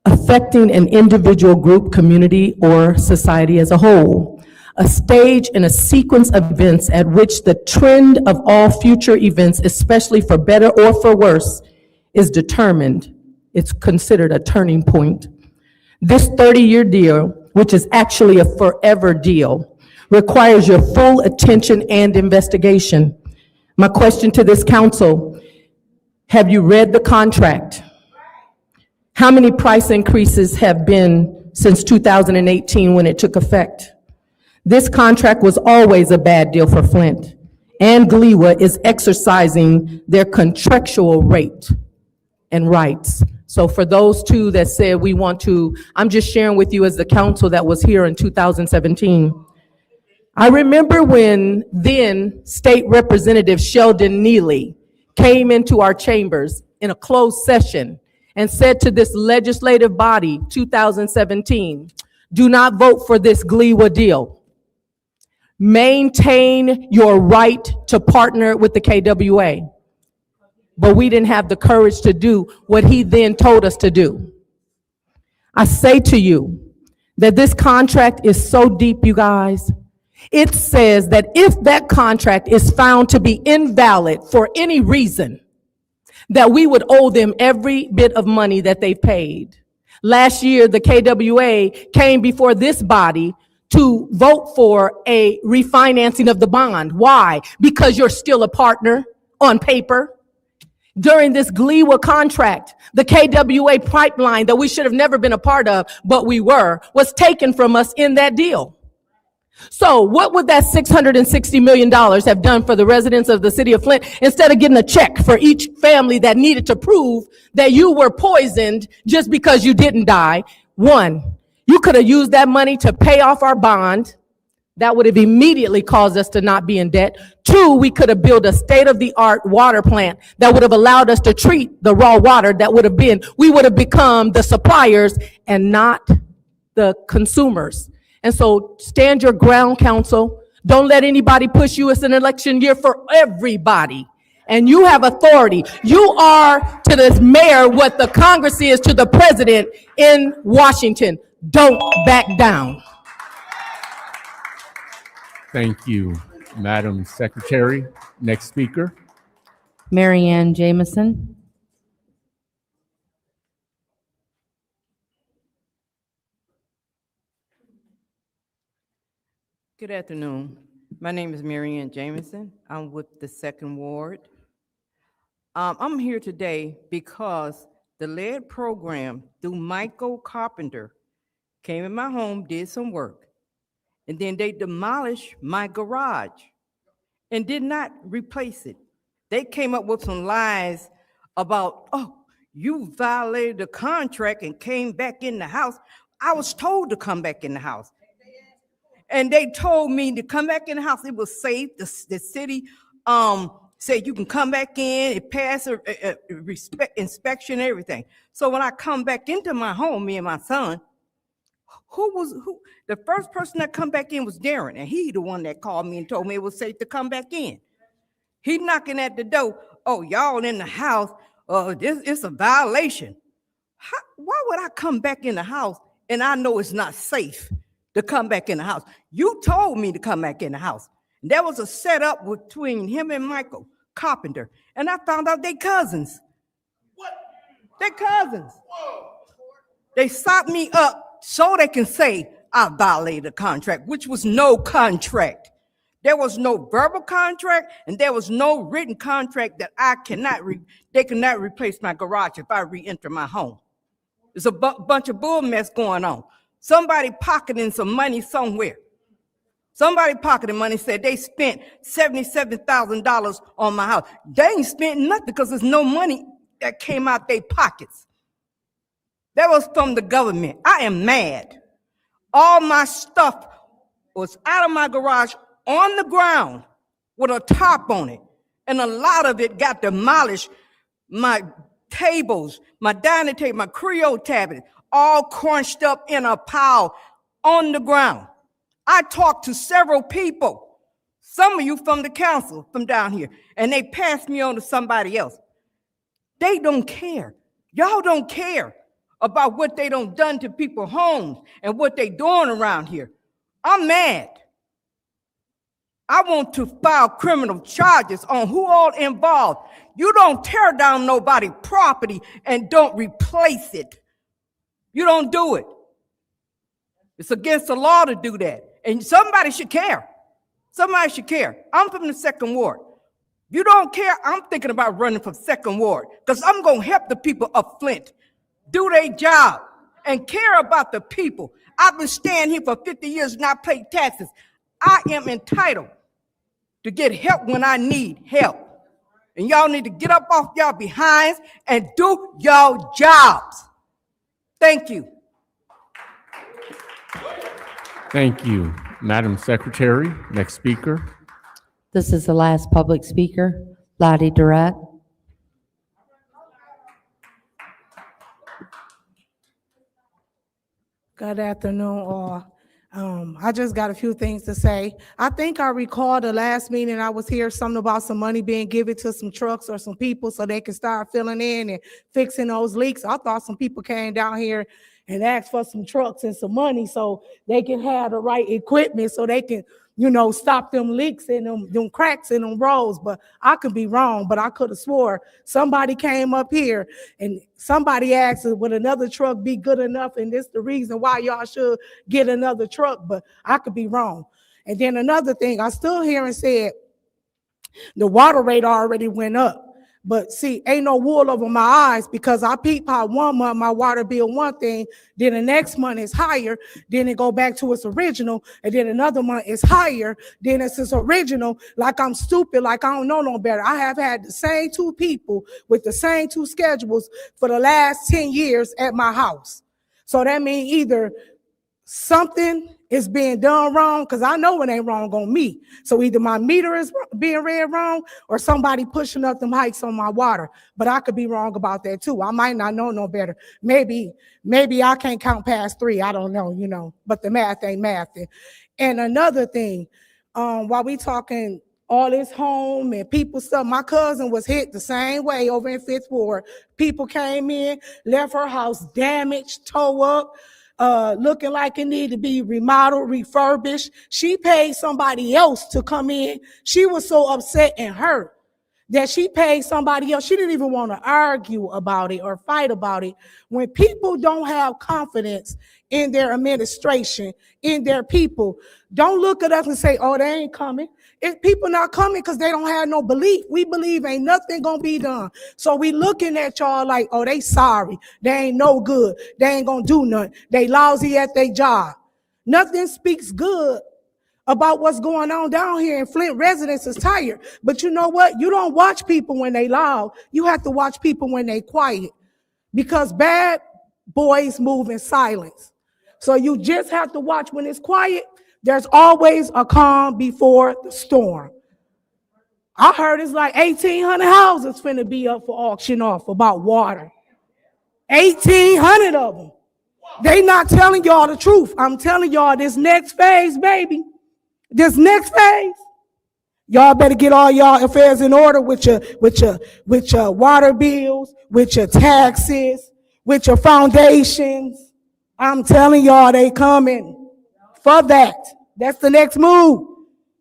affecting an individual, group, community, or society as a whole. A stage in a sequence of events at which the trend of all future events, especially for better or for worse, is determined. It's considered a turning point. This 30-year deal, which is actually a forever deal, requires your full attention and investigation. My question to this council: have you read the contract? How many price increases have been since 2018 when it took effect? This contract was always a bad deal for Flint, and GLEWA is exercising their contractual rate and rights. So for those two that said we want to, I'm just sharing with you as the council that was here in 2017. I remember when then State Representative Sheldon Neely came into our chambers in a closed session and said to this legislative body, 2017, do not vote for this GLEWA deal. Maintain your right to partner with the KWA. But we didn't have the courage to do what he then told us to do. I say to you that this contract is so deep, you guys. It says that if that contract is found to be invalid for any reason, that we would owe them every bit of money that they've paid. Last year, the KWA came before this body to vote for a refinancing of the bond. Why? Because you're still a partner on paper. During this GLEWA contract, the KWA pipeline that we should have never been a part of, but we were, was taken from us in that deal. So what would that $660 million have done for the residents of the city of Flint instead of getting a check for each family that needed to prove that you were poisoned just because you didn't die? One, you could have used that money to pay off our bond. That would have immediately caused us to not be in debt. Two, we could have built a state-of-the-art water plant that would have allowed us to treat the raw water that would have been, we would have become the suppliers and not the consumers. And so stand your ground, council. Don't let anybody push you. It's an election year for everybody. And you have authority. You are to this mayor what the Congress is to the president in Washington. Don't back down. Thank you, Madam Secretary. Next speaker. Mary Ann Jamison. Good afternoon. My name is Mary Ann Jamison. I'm with the 2nd Ward. I'm here today because the lead program through Michael Carpenter came in my home, did some work, and then they demolished my garage. and did not replace it. They came up with some lies about, oh, you violated the contract and came back in the house. I was told to come back in the house. And they told me to come back in the house. It was safe. The city said you can come back in. It passed a inspection, everything. So when I come back into my home, me and my son, who the first person that come back in was Darren, and he the one that called me and told me it was safe to come back in. He knocking at the door. Oh, y'all in the house. It's a violation. Why would I come back in the house and I know it's not safe to come back in the house? You told me to come back in the house. There was a setup between him and Michael Carpenter, and I found out they cousins. What? They cousins. Whoa. They stopped me up so they can say I violated a contract, which was no contract. There was no verbal contract, and there was no written contract that they cannot replace my garage if I re-enter my home. There's a bunch of bull mess going on. Somebody pocketing some money somewhere. Somebody pocketing money, said they spent $77,000 on my house. They ain't spent nothing because there's no money that came out their pockets. That was from the government. I am mad. All my stuff was out of my garage on the ground with a top on it. And a lot of it got demolished. My tables, my dining table, my Creole tablet, all crunched up in a pile on the ground. I talked to several people, some of you from the council, from down here, and they passed me on to somebody else. They don't care. Y'all don't care about what they done to people's homes and what they doing around here. I'm mad. I want to file criminal charges on who all involved. You don't tear down nobody's property and don't replace it. You don't do it. It's against the law to do that. And somebody should care. Somebody should care. I'm from the 2nd Ward. You don't care, I'm thinking about running for 2nd Ward because I'm going to help the people of Flint do their job and care about the people. I've been staying here for 50 years and I pay taxes. I am entitled to get help when I need help. And y'all need to get up off y'all behinds and do y'all jobs. Thank you. Thank you, Madam Secretary. Next speaker. This is the last public speaker, Lottie Durrett. Good afternoon, all. I just got a few things to say. I think I recall the last meeting I was here, something about some money being given to some trucks or some people so they can start filling in and fixing those leaks. I thought some people came down here and asked for some trucks and some money so they can have the right equipment so they can, stop them leaks and them cracks in them roads. But I could be wrong, but I could have swore somebody came up here and somebody asked, would another truck be good enough? And this is the reason why y'all should get another truck, but I could be wrong. And then another thing, I still hear and said the water rate already went up. But see, ain't no wool over my eyes because I peep how 1 month my water bill one thing, then the next month is higher, then it go back to its original, and then another month is higher, then it's its original, like I'm stupid, like I don't know no better. I have had the same 2 people with the same 2 schedules for the last 10 years at my house. So that means either something is being done wrong, because I know it ain't wrong on me. So either my meter is being read wrong or somebody pushing up them hikes on my water. But I could be wrong about that too. I might not know no better. Maybe I can't count past 3. I don't know, but the math ain't mathing. And another thing, while we talking all this home and people stuff, my cousin was hit the same way over in 5th Ward. People came in, left her house damaged, tore up, looking like it needed to be remodeled, refurbished. She paid somebody else to come in. She was so upset and hurt that she paid somebody else. She didn't even want to argue about it or fight about it. When people don't have confidence in their administration, in their people, don't look at us and say, oh, they ain't coming. If people not coming because they don't have no belief. We believe ain't nothing gonna be done. So we looking at y'all like, oh, they sorry. They ain't no good. They ain't gonna do nothing. They lousy at their job. Nothing speaks good about what's going on down here, and Flint residents is tired. But you know what? You don't watch people when they loud. You have to watch people when they quiet, because bad boys move in silence. So you just have to watch when it's quiet. There's always a calm before the storm. I heard it's like 1,800 houses finna be up for auction off about water. 1,800 of them. They not telling y'all the truth. I'm telling y'all this next phase, baby. This next phase, y'all better get all y'all affairs in order with your water bills, with your taxes, with your foundations. I'm telling y'all they coming for that. That's the next move.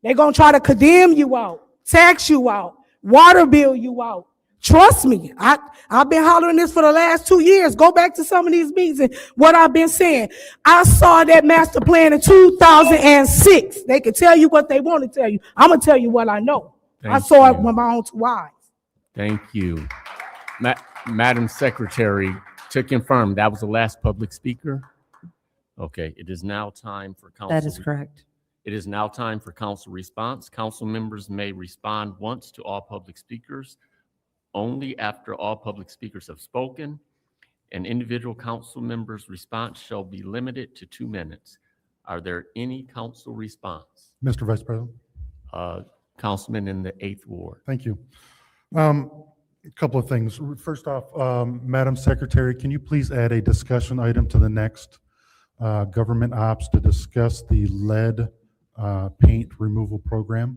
They're gonna try to condemn you out, tax you out, water bill you out. Trust me, I've been hollering this for the last 2 years. Go back to some of these meetings and what I've been saying. I saw that master plan in 2006. They can tell you what they want to tell you. I'm going to tell you what I know. I saw it with my own 2 eyes. Thank you. Madam Secretary, to confirm, that was the last public speaker? Okay, it is now time for council. That is correct. It is now time for council response. Council members may respond once to all public speakers, only after all public speakers have spoken. An individual council member's response shall be limited to 2 minutes. Are there any council response? Mr. Vice President. Councilman in the 8th Ward. Thank you. A couple of things. First off, Madam Secretary, can you please add a discussion item to the next government ops to discuss the lead paint removal program?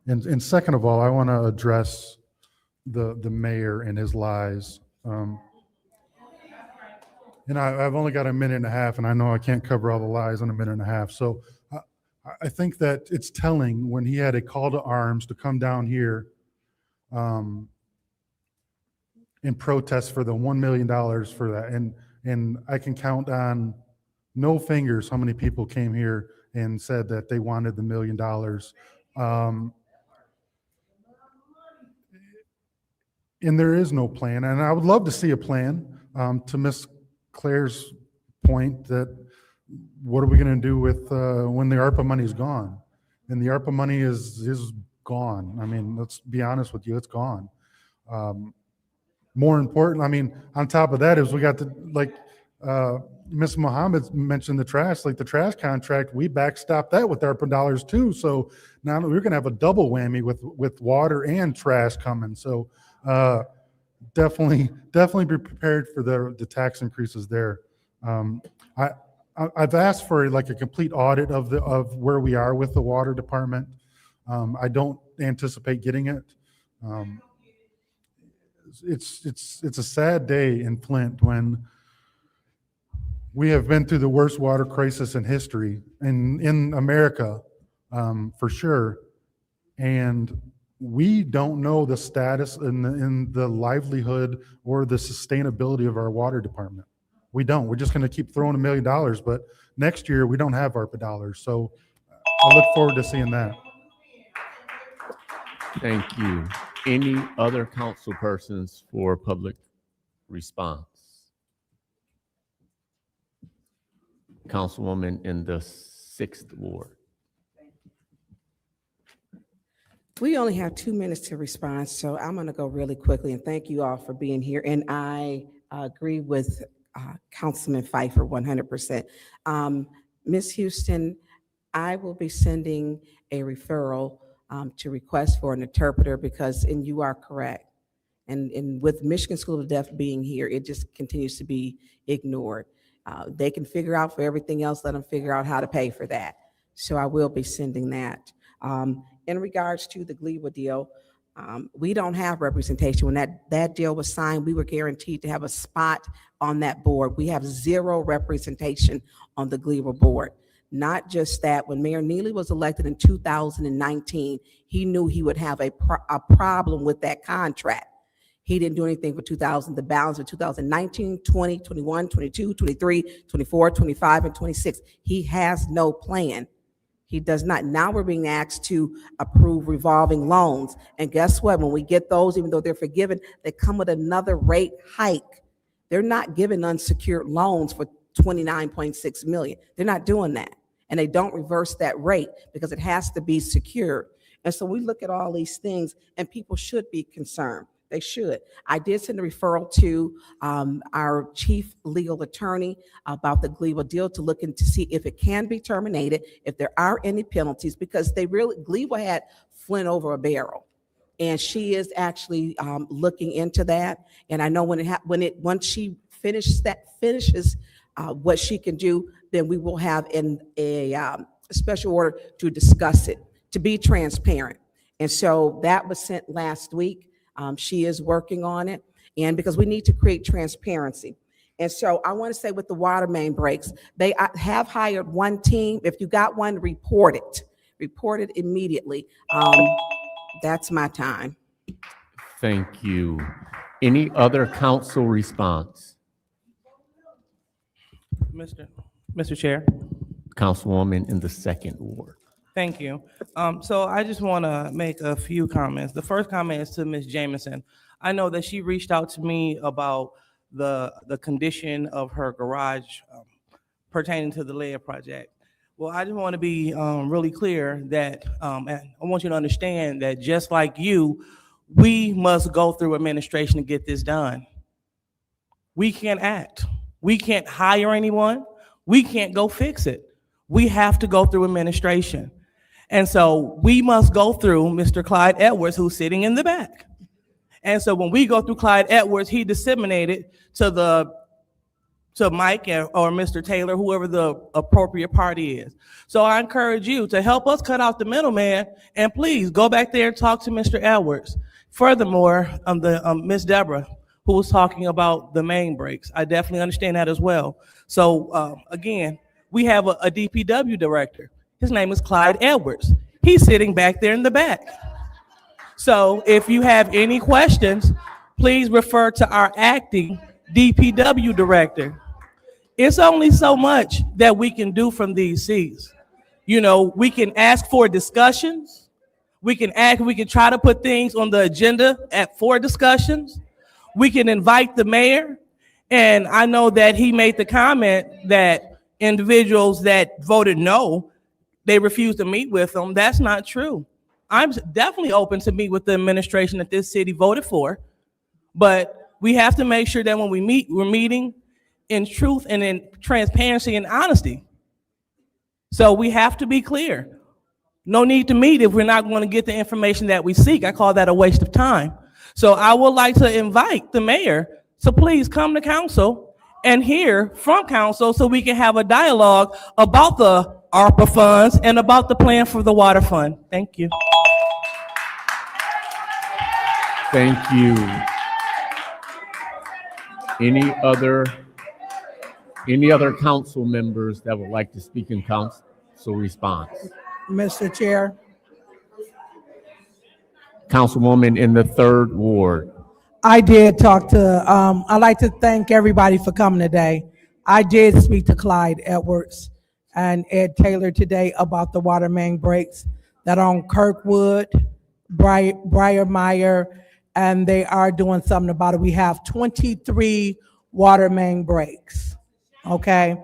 And second of all, I want to address the mayor and his lies. And I've only got a minute and a half, and I know I can't cover all the lies in a minute and a half. So I think that it's telling when he had a call to arms to come down here in protest for the $1 million for that. And I can count on no fingers how many people came here and said that they wanted the $1 million. And there is no plan. And I would love to see a plan. To Ms. Claire's point, that what are we going to do with when the ARPA money is gone? And the ARPA money is gone. I mean, let's be honest with you, it's gone. More important, I mean, on top of that is we got Ms. Mohammed mentioned the trash contract, we backstopped that with ARPA dollars too. So now we're going to have a double whammy with water and trash coming. So definitely be prepared for the tax increases there. I've asked for like a complete audit of where we are with the water department. I don't anticipate getting it. It's a sad day in Flint when we have been through the worst water crisis in history in America, for sure. And we don't know the status in the livelihood or the sustainability of our water department. We don't. We're just going to keep throwing $1 million, but next year we don't have ARPA dollars. So I look forward to seeing that. Thank you. Any other council persons for public response? Councilwoman in the 6th Ward. We only have 2 minutes to respond, so I'm going to go really quickly, and thank you all for being here. And I agree with Councilman Pfeiffer 100%. Ms. Houston, I will be sending a referral to request for an interpreter because, and you are correct, and with Michigan School of Deaf being here, it just continues to be ignored. They can figure out for everything else, let them figure out how to pay for that. So I will be sending that. In regards to the GLEWA deal, we don't have representation. When that deal was signed, we were guaranteed to have a spot on that board. We have 0 representation on the GLEWA board. Not just that, when Mayor Neely was elected in 2019, he knew he would have a problem with that contract. He didn't do anything for the balance of 2019, 20, 21, 22, 23, 24, 25, and 26. He has no plan. He does not. Now we're being asked to approve revolving loans. And guess what? When we get those, even though they're forgiven, they come with another rate hike. They're not giving unsecured loans for 29.6 million. They're not doing that. And they don't reverse that rate because it has to be secured. And so we look at all these things and people should be concerned. They should. I did send a referral to our chief legal attorney about the Gleeville deal to look into see if it can be terminated, if there are any penalties, because Gleeville had Flint over a barrel. And she is actually looking into that. And I know once she finishes what she can do, then we will have a special order to discuss it, to be transparent. And so that was sent last week. She is working on it, and because we need to create transparency. And so I want to say with the water main breaks, they have hired one team. If you got one, report it immediately. That's my time. Thank you. Any other council response? Mr. Chair. Councilwoman in the second ward. Thank you. So I just want to make a few comments. The first comment is to Ms. Jamison. I know that she reached out to me about the condition of her garage pertaining to the lead project. Well, I just want to be really clear that and I want you to understand that just like you, we must go through administration to get this done. We can't act. We can't hire anyone. We can't go fix it. We have to go through administration. And so we must go through Mr. Clyde Edwards, who's sitting in the back. And so when we go through Clyde Edwards, he disseminated to Mike or Mr. Taylor, whoever the appropriate party is. So I encourage you to help us cut out the middleman, and please go back there and talk to Mr. Edwards. Furthermore, Ms. Deborah, who was talking about the main breaks, I definitely understand that as well. So again, we have a DPW director. His name is Clyde Edwards. He's sitting back there in the back. So if you have any questions, please refer to our acting DPW director. It's only so much that we can do from these seats. You know, we can ask for discussions. We can try to put things on the agenda for discussions. We can invite the mayor. And I know that he made the comment that individuals that voted no, they refused to meet with them. That's not true. I'm definitely open to meet with the administration that this city voted for, but we have to make sure that when we meet, we're meeting in truth and in transparency and honesty. So we have to be clear. No need to meet if we're not going to get the information that we seek. I call that a waste of time. So I would like to invite the mayor to please come to council and hear from council so we can have a dialogue about the ARPA funds and about the plan for the water fund. Thank you. Thank you. Any other council members that would like to speak in council response? Mr. Chair. Councilwoman in the third ward. I did talk to, I'd like to thank everybody for coming today. I did speak to Clyde Edwards and Ed Taylor today about the water main breaks that are on Kirkwood, Briarmeyer, and they are doing something about it. We have 23 water main breaks, okay?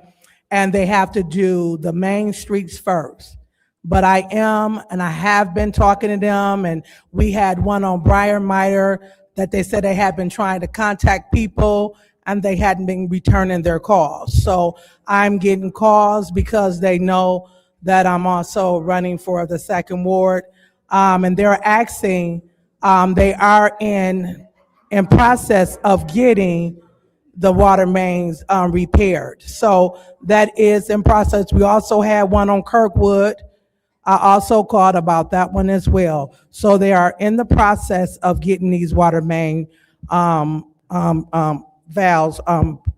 And they have to do the main streets first. But I have been talking to them, and we had one on Briarmeyer that they said they had been trying to contact people and they hadn't been returning their calls. So I'm getting calls because they know that I'm also running for the second ward. And they're asking, they are in process of getting the water mains repaired. So that is in process. We also had one on Kirkwood. I also called about that one as well. So they are in the process of getting these water main valves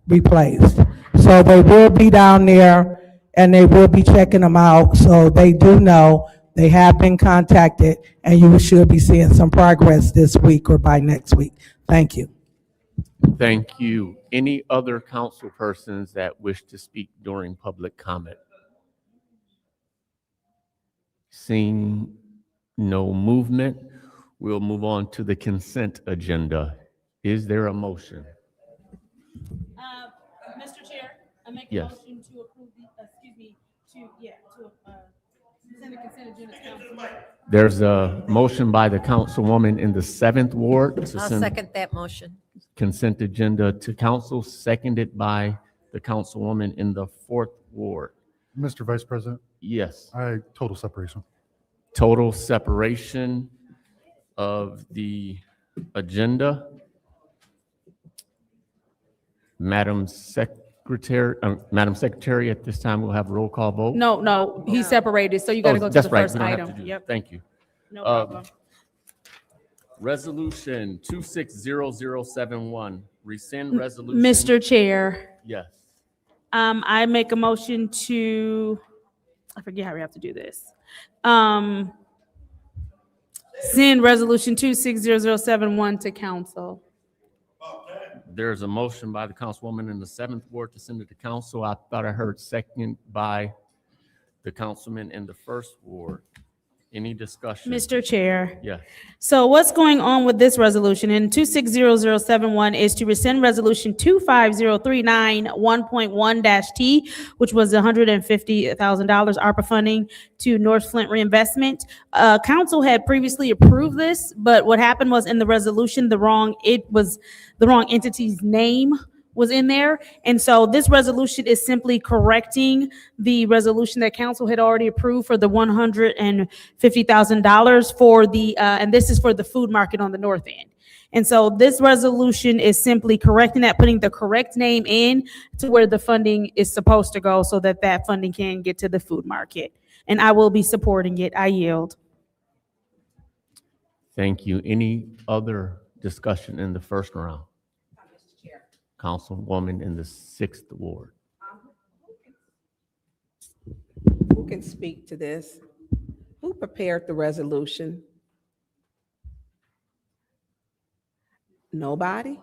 replaced. So they will be down there and they will be checking them out. So they do know, they have been contacted, and you should be seeing some progress this week or by next week. Thank you. Thank you. Any other council persons that wish to speak during public comment? Seeing no movement, we'll move on to the consent agenda. Is there a motion? Mr. Chair, I make a Yes. motion to approve the, send the consent agenda to council. There's a motion by the councilwoman in the 7th Ward to I'll send second that motion. consent agenda to council, seconded by the councilwoman in the 4th Ward. Mr. Vice President, Yes. total separation. Total separation of the agenda. Madam Secretary, at this time, we'll have a roll call vote. No, he's separated, so you gotta go to the That's right. first We don't have item. to do- Yep. Thank you. No problem. Resolution 260071, rescind resolution. Mr. Chair, Yes. I make a motion to, I forget how we have to do this. Send resolution 260071 to council. There's a motion by the councilwoman in the 7th Ward to send it to council. I thought I heard second by the councilman in the 1st Ward. Any discussion? Mr. Chair. Yes. So what's going on with this resolution? In 260071 is to rescind resolution 25039 1.1-T, which was $150,000 ARPA funding to North Flint reinvestment. Council had previously approved this, but what happened was in the resolution, the wrong entity's name was in there. And so this resolution is simply correcting the resolution that council had already approved for the $150,000 for the, and this is for the food market on the north end. And so this resolution is simply correcting that, putting the correct name in to where the funding is supposed to go so that that funding can get to the food market. And I will be supporting it. I yield. Thank you. Any other discussion in the first round? Councilwoman in the 6th Ward. Who can speak to this? Who prepared the resolution? Nobody?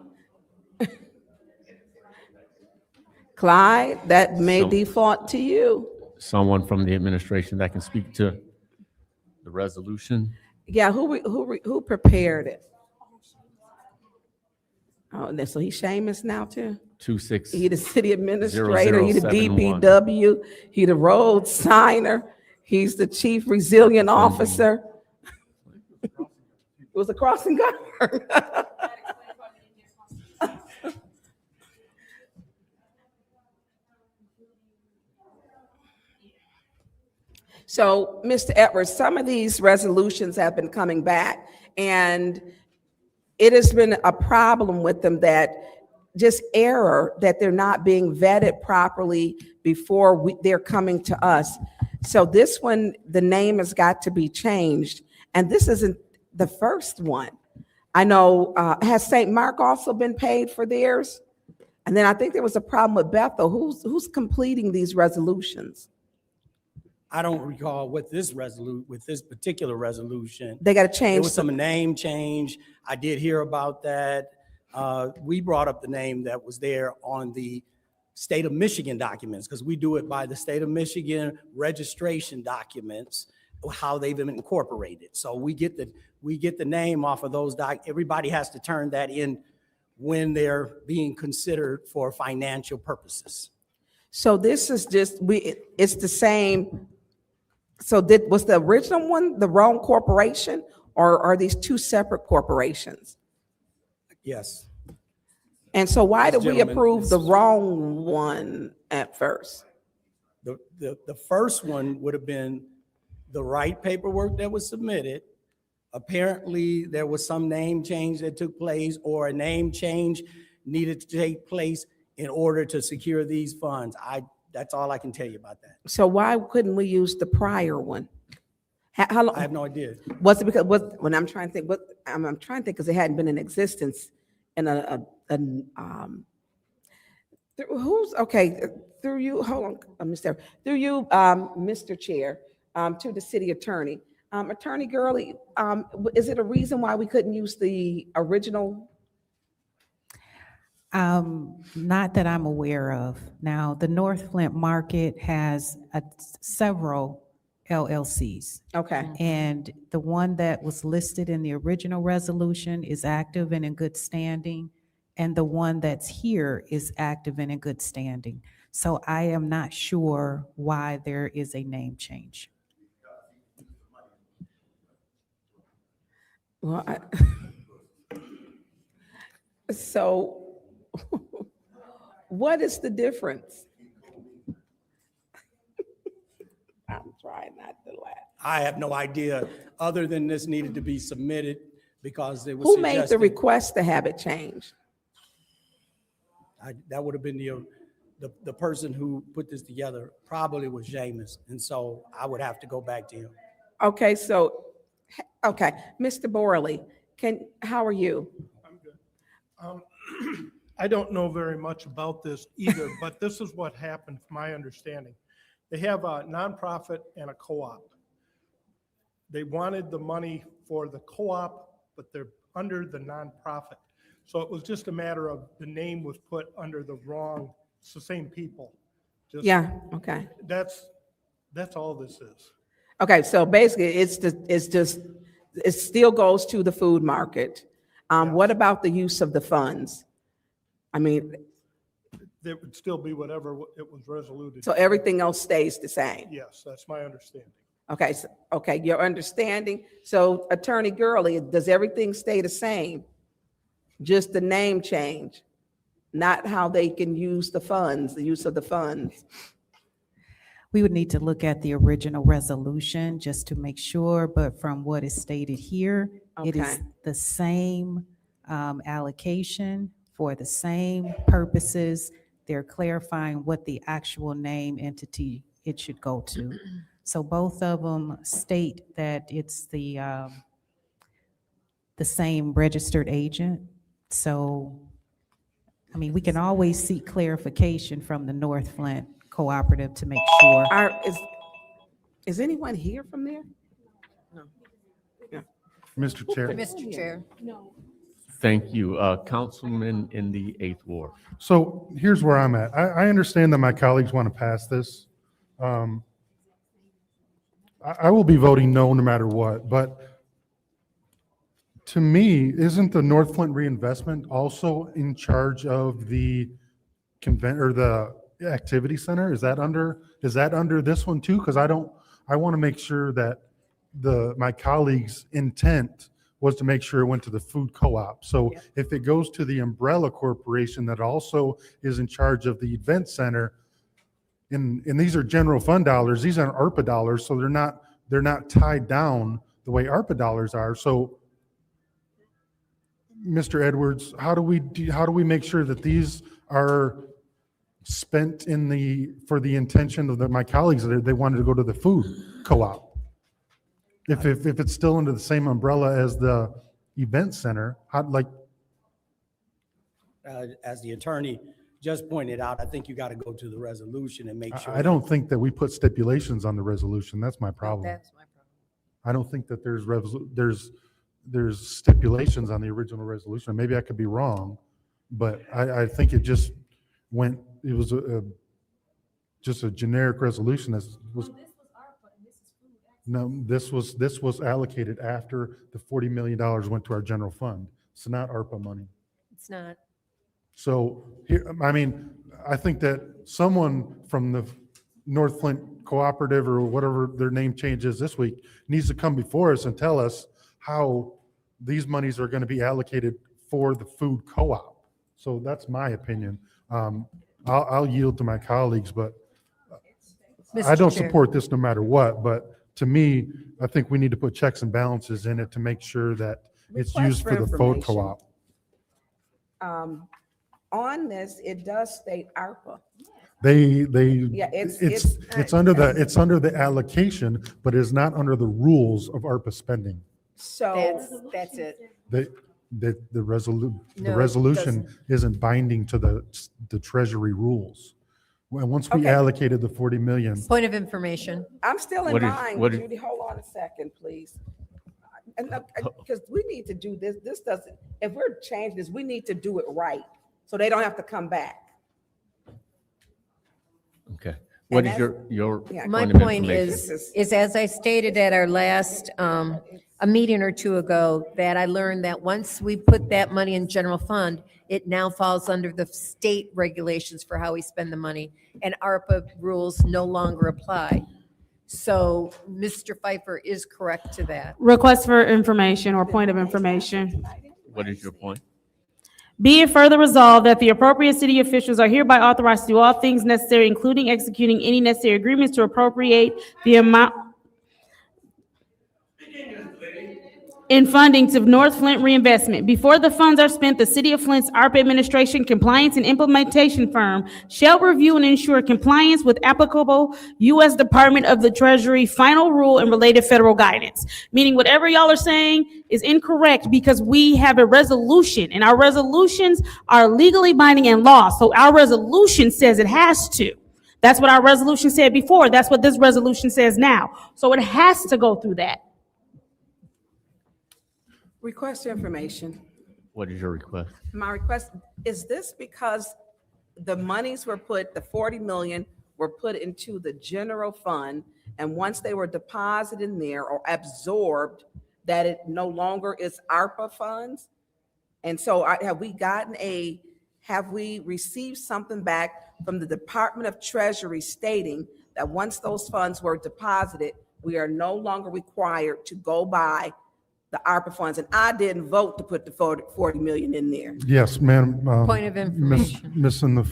Clyde, that may default to you. Someone from the administration that can speak to the resolution? Yeah, who prepared it? Oh, so he's Seamus now too? 26. He the city administrator, he the 0071. DPW, he the road signer, he's the chief resilient officer. It was a crossing guard. So, Mr. Edwards, some of these resolutions have been coming back, and it has been a problem with them that just error, that they're not being vetted properly before they're coming to us. So this one, the name has got to be changed, and this isn't the first one. I know, has St. Mark also been paid for theirs? And then I think there was a problem with Bethel. Who's completing these resolutions? I don't recall what this particular resolution. They got to change. There was some name change. I did hear about that. We brought up the name that was there on the state of Michigan documents, because we do it by the state of Michigan registration documents, how they've been incorporated. So we get the name off of those everybody has to turn that in when they're being considered for financial purposes. So this is just, it's the same. So was the original one the wrong corporation, or are these two separate corporations? Yes. And so why did we gentleman approve is- the wrong one at first? The first one would have been the right paperwork that was submitted. Apparently, there was some name change that took place, or a name change needed to take place in order to secure these funds. That's all I can tell you about that. So why couldn't we use the prior one? How long? I have no idea. Was it because, when I'm trying to think, I'm trying to think, because it hadn't been in existence in through you, hold on, Mr. Chair, to the city attorney. Attorney Gurley, is it a reason why we couldn't use the original? Not that I'm aware of. Now, the North Flint market has several LLCs. Okay. And the one that was listed in the original resolution is active and in good standing and the one that's here is active and in good standing. So I am not sure why there is a name change. Well, so what is the difference? I'm trying not to laugh. I have no idea, other than this needed to be submitted because it was Who made the suggested. request to have it changed? That would have been the person who put this together, probably was Jameis, and so I would have to go back to him. Okay, so, okay, Mr. Borley, how are you? I don't know very much about this either, but this is what happened, from my understanding. They have a nonprofit and a co-op. They wanted the money for the co-op, but they're under the nonprofit. So it was just a matter of the name was put under the wrong, it's the same people. Yeah, okay. That's all this is. Okay, so basically, it still goes to the food market. What about the use of the funds? I mean, It would still be whatever it was resoluted. so everything else stays the same? Yes, that's my understanding. Okay, okay, your understanding. So Attorney Gurley, does everything stay the same? Just the name change, not how they can use the funds, the use of the funds? We would need to look at the original resolution just to make sure, but from what is stated here, it is Okay. the same allocation for the same purposes. They're clarifying what the actual name entity it should go to. So both of them state that it's the same registered agent. So, I mean, we can always seek clarification from the North Flint Cooperative to make sure. Is anyone here from there? No. Yeah. Mr. Chair. Mr. Chair. Thank you. Councilman in the 8th Ward. So here's where I'm at. I understand that my colleagues want to pass this. I will be voting no matter what, but to me, isn't the North Flint Reinvestment also in charge of the the activity center? Is that under this one too? Because I want to make sure that my colleagues' intent was to make sure it went to the food co-op. So if it goes to the umbrella corporation that also is in charge of the event center, and these are general fund dollars, these aren't ARPA dollars, so they're not tied down the way ARPA dollars are. So Mr. Edwards, how do we make sure that these are spent for the intention of my colleagues that they wanted to go to the food co-op? If it's still under the same umbrella as the event center, As the attorney just pointed out, I think you got to go to the resolution and make sure. I don't think that we put stipulations on the resolution. That's my problem. That's my problem. I don't think that there's stipulations on the original resolution. Maybe I could be wrong, but I think it just it was just a generic resolution that was. No, this was allocated after the $40 million went to our general fund. It's not ARPA money. It's not. So here, I mean, I think that someone from the North Flint Cooperative or whatever their name change is this week needs to come before us and tell us how these monies are going to be allocated for the food co-op. So that's my opinion. I'll yield to my colleagues, but I don't support this no matter what. But to me, I think we need to put checks and balances in it to make sure that it's used for the food co-op. On this, it does state ARPA. Yeah, it's under the allocation, but it's not under the rules of ARPA spending. So That's it. The resolution doesn't. isn't binding to the treasury rules. Well, once we Okay. allocated the 40 million, Point of information. I'm still in What is- line, what is- Judy, hold on a second, please. And because we need to do this, if we're changing this, we need to do it right, so they don't have to come back. Okay. What And is your Yeah. My point of point information? is as I stated at our last, a meeting or two ago, that I learned that once we put that money in general fund, it now falls under the state regulations for how we spend the money, and ARPA rules no longer apply. So Mr. Pfeiffer is correct to that. Request for information or point of information. What is your point? Be it further resolved that the appropriate city officials are hereby authorized to do all things necessary, including executing any necessary agreements to appropriate the amount in funding to North Flint reinvestment. Before the funds are spent, the City of Flint's ARPA administration, compliance, and implementation firm shall review and ensure compliance with applicable U.S. Department of the Treasury final rule and related federal guidance. Meaning whatever y'all are saying is incorrect because we have a resolution, and our resolutions are legally binding in law. So our resolution says it has to. That's what our resolution said before. That's what this resolution says now. So it has to go through that. Request information. What is your request? My request, is this because the monies were put, the 40 million were put into the general fund, and once they were deposited in there or absorbed, that it no longer is ARPA funds? And so have we received something back from the Department of Treasury stating that once those funds were deposited, we are no longer required to go by the ARPA funds? And I didn't vote to put the 40 million in there. Yes, ma'am. Point of information. Miss in the,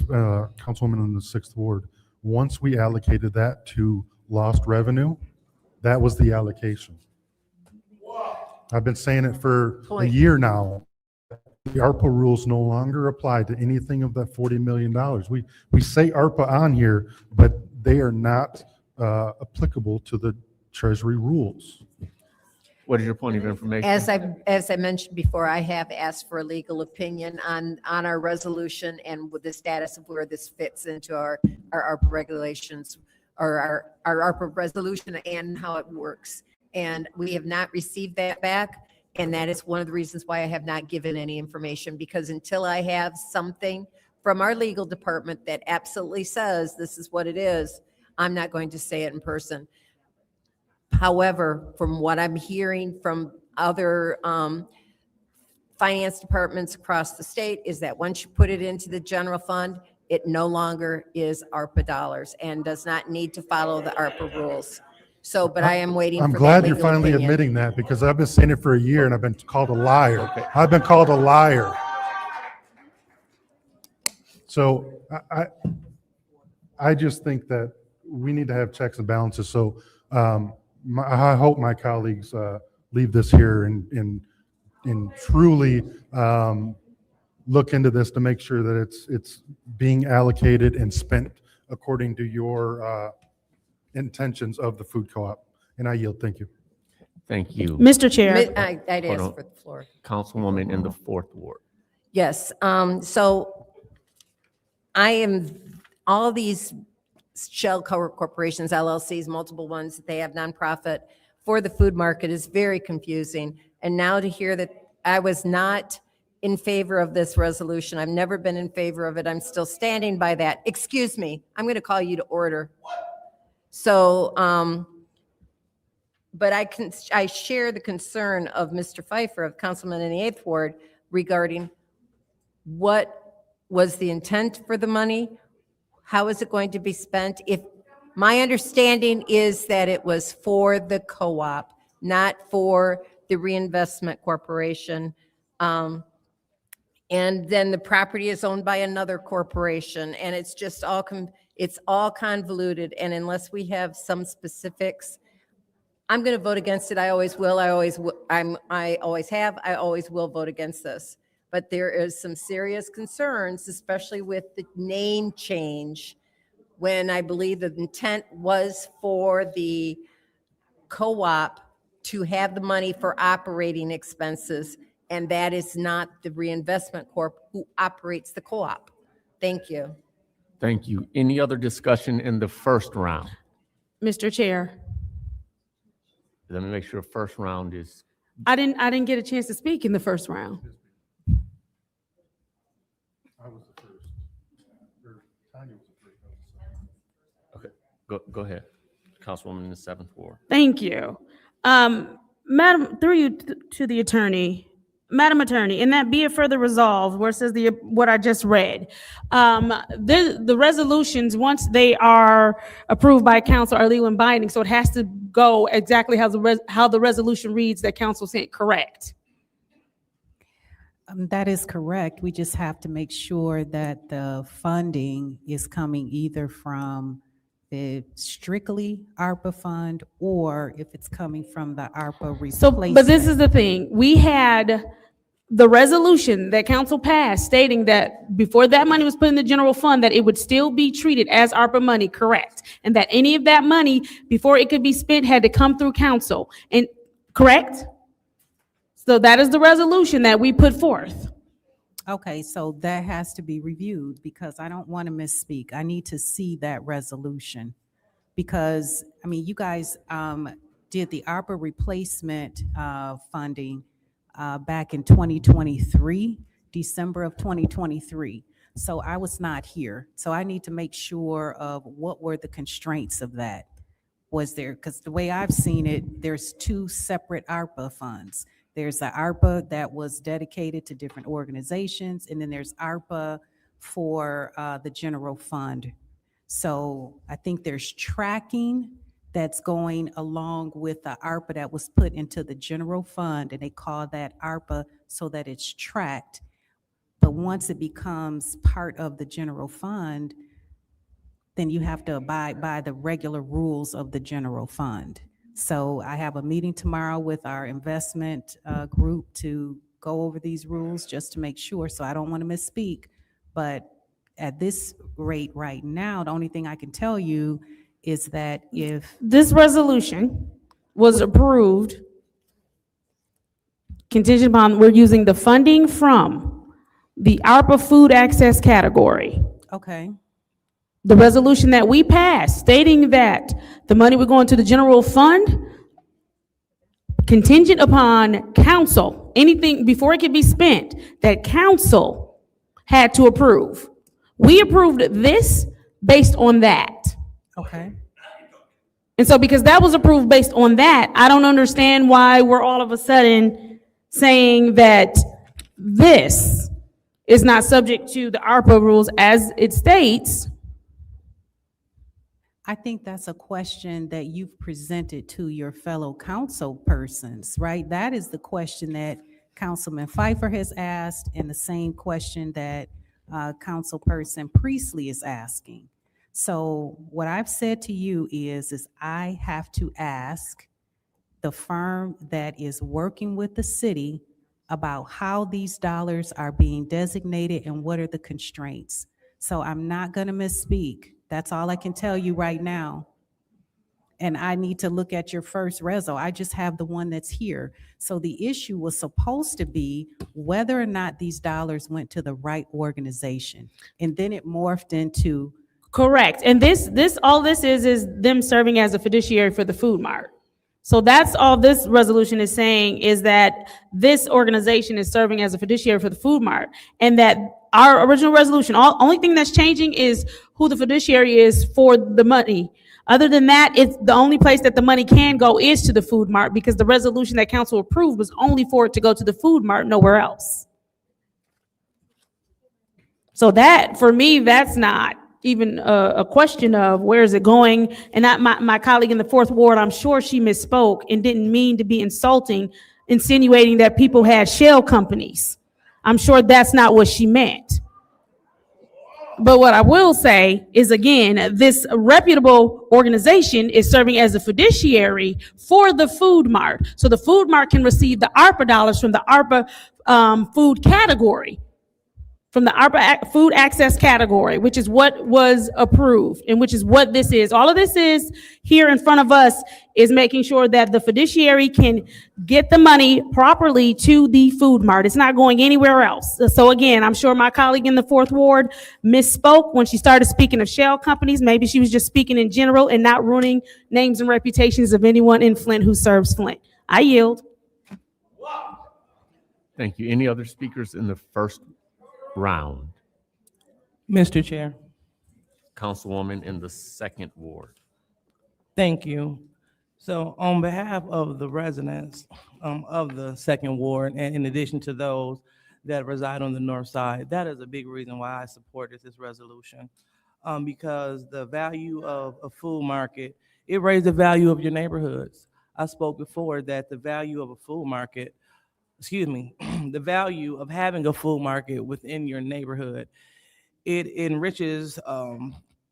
Councilwoman in the 6th Ward, once we allocated that to lost revenue, that was the allocation. I've been saying it for a year now. The ARPA rules no longer apply to anything of that $40 million. We say ARPA on here, but they are not applicable to the Treasury rules. What is your point of information? As I mentioned before, I have asked for a legal opinion on our resolution and with the status of where this fits into our ARPA regulations, or our ARPA resolution and how it works. And we have not received that back. And that is one of the reasons why I have not given any information, because until I have something from our legal department that absolutely says this is what it is, I'm not going to say it in person. However, from what I'm hearing from other finance departments across the state is that once you put it into the general fund, it no longer is ARPA dollars and does not need to follow the ARPA rules. So, but I am waiting I'm for glad that you're legal finally opinion. admitting that, because I've been saying it for a year and I've been called a liar. I've been called a liar. So I just think that we need to have checks and balances. So I hope my colleagues leave this here and truly look into this to make sure that it's being allocated and spent according to your intentions of the food co-op. And I yield. Thank you. Thank you. Mr. Chair. I'd Hold ask on. for the floor. Councilwoman in the 4th Ward. Yes, so I am, all these shell corporations, LLCs, multiple ones, they have nonprofit for the food market is very confusing. And now to hear that I was not in favor of this resolution, I've never been in favor of it, I'm still standing by that. Excuse me, I'm going to call you to order. So, but I share the concern of Mr. Pfeiffer, of Councilman in the 8th Ward, regarding what was the intent for the money? How is it going to be spent? If my understanding is that it was for the co-op, not for the reinvestment corporation. And then the property is owned by another corporation, and it's just it's all convoluted. And unless we have some specifics, I'm going to vote against it. I always will. I always have. I always will vote against this. But there is some serious concerns, especially with the name change, when I believe the intent was for the co-op to have the money for operating expenses, and that is not the reinvestment corp who operates the co-op. Thank you. Thank you. Any other discussion in the first round? Mr. Chair. Let me make sure first round is. I didn't get a chance to speak in the first round. I was the first. Or Tanya was the first. Okay. Go ahead, Councilwoman in the 7th Ward. Thank you. Madam, through you to the attorney, Madam Attorney, and that be it further resolved, where it says what I just read. The resolutions, once they are approved by council, are legal and binding, so it has to go exactly how the resolution reads that council sent, correct? That is correct. We just have to make sure that the funding is coming either from the strictly ARPA fund or if it's coming from the ARPA replacement. So, but this is the thing, we had the resolution that council passed stating that before that money was put in the general fund, that it would still be treated as ARPA money, correct? And that any of that money, before it could be spent, had to come through council, and correct? So that is the resolution that we put forth. Okay, so that has to be reviewed because I don't want to misspeak. I need to see that resolution. Because, I mean, you guys did the ARPA replacement funding back in 2023, December of 2023. So I was not here. So I need to make sure of what were the constraints of that. Was there, because the way I've seen it, there's two separate ARPA funds. There's the ARPA that was dedicated to different organizations, and then there's ARPA for the general fund. So I think there's tracking that's going along with the ARPA that was put into the general fund, and they call that ARPA so that it's tracked. But once it becomes part of the general fund, then you have to abide by the regular rules of the general fund. So I have a meeting tomorrow with our investment group to go over these rules just to make sure, so I don't want to misspeak. But at this rate right now, the only thing I can tell you is that if This resolution was approved contingent upon we're using the funding from the ARPA food access category. okay, The resolution that we passed stating that the money would go into the general fund contingent upon council, anything before it could be spent, that council had to approve. We approved this based on that. okay. And so because that was approved based on that, I don't understand why we're all of a sudden saying that this is not subject to the ARPA rules as it states. I think that's a question that you've presented to your fellow council persons, right? That is the question that Councilman Pfeiffer has asked and the same question that Councilperson Priestley is asking. So what I've said to you is I have to ask the firm that is working with the city about how these dollars are being designated and what are the constraints. So I'm not going to misspeak. That's all I can tell you right now. And I need to look at your first reso. I just have the one that's here. So the issue was supposed to be whether or not these dollars went to the right organization. And then it morphed into. Correct. And all this is them serving as a fiduciary for the food mart. So that's all this resolution is saying, is that this organization is serving as a fiduciary for the food mart, and that our original resolution, only thing that's changing is who the fiduciary is for the money. Other than that, it's the only place that the money can go is to the food mart, because the resolution that council approved was only for it to go to the food mart, nowhere else. So that, for me, that's not even a question of where is it going. And that my colleague in the 4th Ward, I'm sure she misspoke and didn't mean to be insulting, insinuating that people had shell companies. I'm sure that's not what she meant. But what I will say is, again, this reputable organization is serving as a fiduciary for the food mart. So the food mart can receive the ARPA dollars from the ARPA food category, from the ARPA food access category, which is what was approved and which is what this is. All of this is here in front of us is making sure that the fiduciary can get the money properly to the food mart. It's not going anywhere else. So again, I'm sure my colleague in the 4th Ward misspoke when she started speaking of shell companies. Maybe she was just speaking in general and not ruining names and reputations of anyone in Flint who serves Flint. I yield. Thank you. Any other speakers in the first round? Mr. Chair. Councilwoman in the 2nd Ward. Thank you. So on behalf of the residents of the second ward, and in addition to those that reside on the north side, that is a big reason why I supported this resolution. Because the value of a food market, it raised the value of your neighborhoods. I spoke before that the value of a food market, the value of having a food market within your neighborhood, it enriches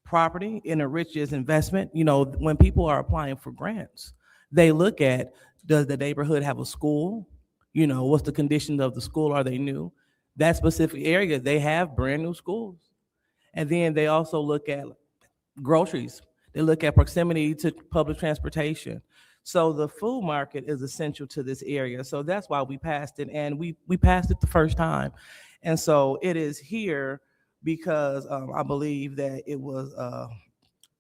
property, it enriches investment. You know, when people are applying for grants, they look at, does the neighborhood have a school? You know, what's the condition of the school? Are they new? That specific area, they have brand new schools. And then they also look at groceries. They look at proximity to public transportation. So the food market is essential to this area. So that's why we passed it, and we passed it the first time. And so it is here because I believe that it was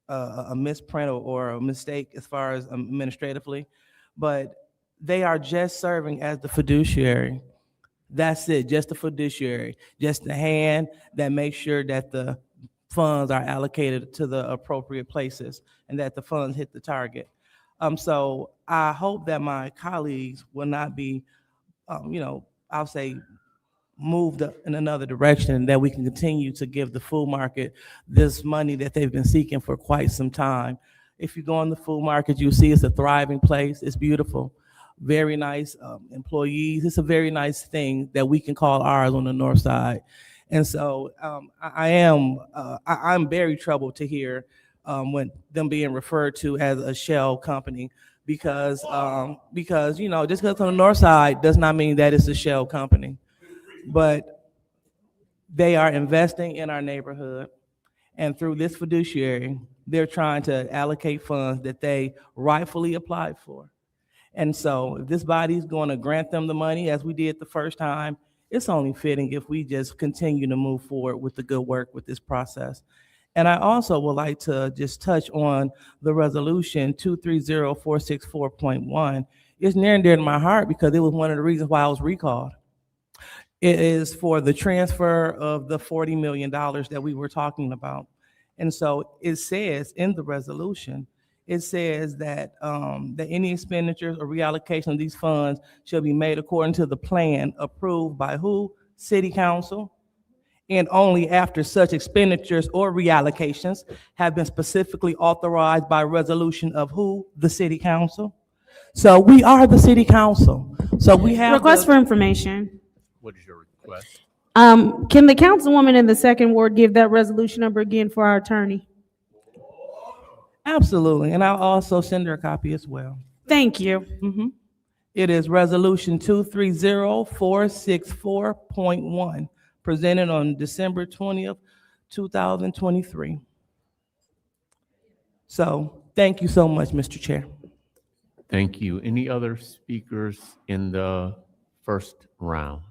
a misprint or a mistake as far as administratively, but they are just serving as the fiduciary. That's it, just the fiduciary, just the hand that makes sure that the funds are allocated to the appropriate places and that the funds hit the target. So I hope that my colleagues will not be, I'll say, moved in another direction, that we can continue to give the food market this money that they've been seeking for quite some time. If you go on the food market, you'll see it's a thriving place. It's beautiful. Very nice employees. It's a very nice thing that we can call ours on the north side. And so I'm very troubled to hear when them being referred to as a shell company, because just because it's on the north side does not mean that it's a shell company. But they are investing in our neighborhood, and through this fiduciary, they're trying to allocate funds that they rightfully applied for. And so if this body's going to grant them the money as we did the first time, it's only fitting if we just continue to move forward with the good work with this process. And I also would like to just touch on the resolution 230464.1. It's near and dear to my heart because it was one of the reasons why I was recalled. It is for the transfer of the $40 million that we were talking about. And so it says in the resolution, it says that that any expenditures or reallocation of these funds shall be made according to the plan approved by who? City Council, and only after such expenditures or reallocations have been specifically authorized by resolution of who? The City Council. So we are the City Council. So we have Request for information. What is your request? Can the councilwoman in the second ward give that resolution number again for our attorney? Absolutely, and I'll also send her a copy as well. Thank you. It is resolution 230464.1, presented on December 20th, 2023. So thank you so much, Mr. Chair. Thank you. Any other speakers in the first round?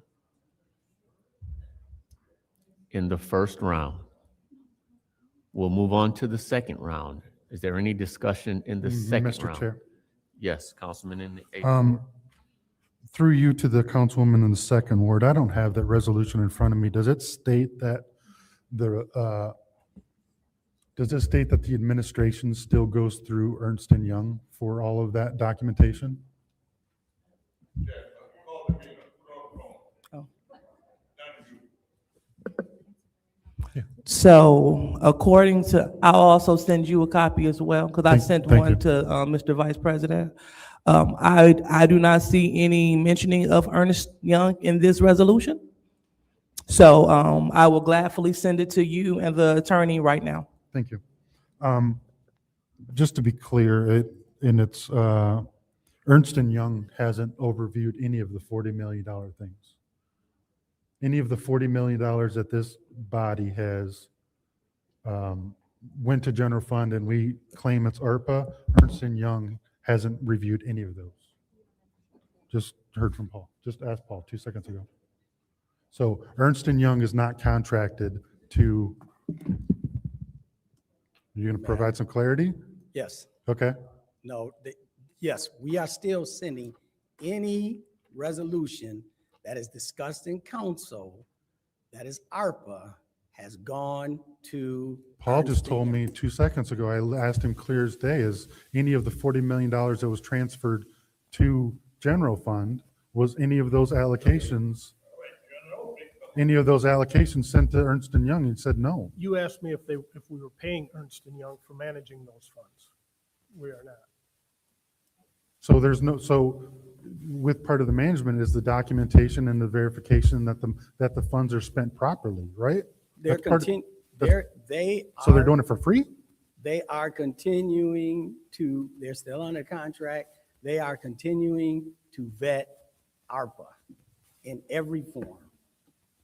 In the first round. We'll move on to the second round. Is there any discussion in the second Mr. round? Chair. Yes, Councilman in the eighth. Through you to the councilwoman in the second ward, I don't have that resolution in front of me. Does it state that the administration still goes through Ernst & Young for all of that documentation? So according to, I'll also send you a copy as well, because I sent thank one you. to Mr. Vice President. I do not see any mentioning of Ernest Young in this resolution. So I will gladly send it to you and the attorney right now. Thank you. Just to be clear, Ernst & Young hasn't overviewed any of the $40 million things. Any of the $40 million that this body has went to general fund and we claim it's ARPA, Ernst & Young hasn't reviewed any of those. Just heard from Paul. Just asked Paul 2 seconds ago. So Ernst & Young is not contracted to, you're going to provide some clarity? Yes. Okay. No, yes, we are still sending any resolution that is discussed in council, that is ARPA, has gone to. Paul just Ernst & told Young. me 2 seconds ago, I asked him clear as day, is any of the $40 million that was transferred to general fund, was any of those allocations sent to Ernst & Young? He said no. You asked me if we were paying Ernst & Young for managing those funds. We are not. So so with part of the management is the documentation and the verification that the funds are spent properly, right? They're That's part of- So they're doing it for free? They are continuing to, they're still under contract. They are continuing to vet ARPA in every form.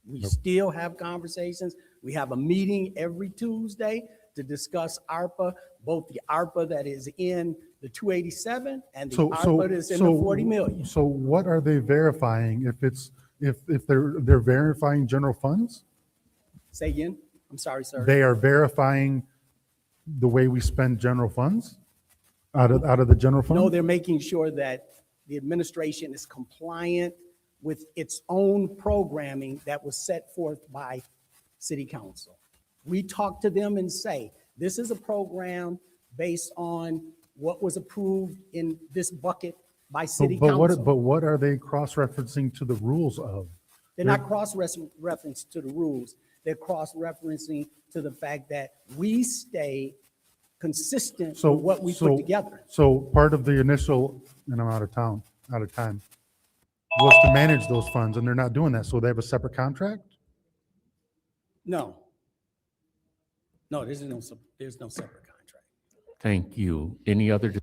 We still have conversations. We have a meeting every Tuesday to discuss ARPA, both the ARPA that is in the 287 and the ARPA that's in the 40 million. So what are they verifying if they're verifying general funds? Say again? I'm sorry, sir. They are verifying the way we spend general funds out of the general fund? No, they're making sure that the administration is compliant with its own programming that was set forth by City Council. We talk to them and say, this is a program based on what was approved in this bucket by City Council. But what are they cross-referencing to the rules of? They're not cross-referenced to the rules. They're cross-referencing to the fact that we stay consistent with what we put together. So part of the initial, and I'm out of time, was to manage those funds, and they're not doing that. So they have a separate contract? No. No, there's no separate contract. Thank you. Any other?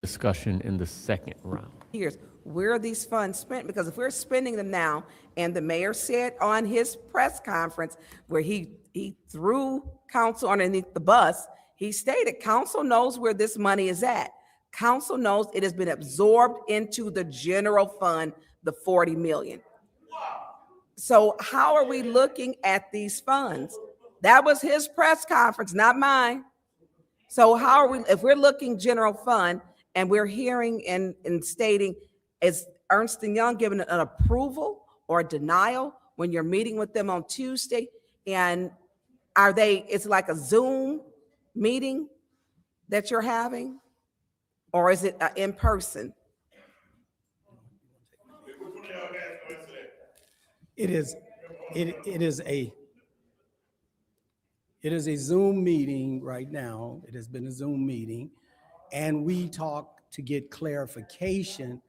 Discussion in the second round. Here's where are these funds spent? Because if we're spending them now, and the mayor said on his press conference where he threw council underneath the bus, he stated council knows where this money is at. Council knows it has been absorbed into the general fund, the 40 million. So how are we looking at these funds? That was his press conference, not mine. So how are we, if we're looking general fund and we're hearing and stating, is Ernst & Young giving an approval or a denial when you're meeting with them on Tuesday? And are they, it's like a Zoom meeting that you're having? Or is it in person? It is a Zoom meeting right now. It has been a Zoom meeting, and we talk to get clarification.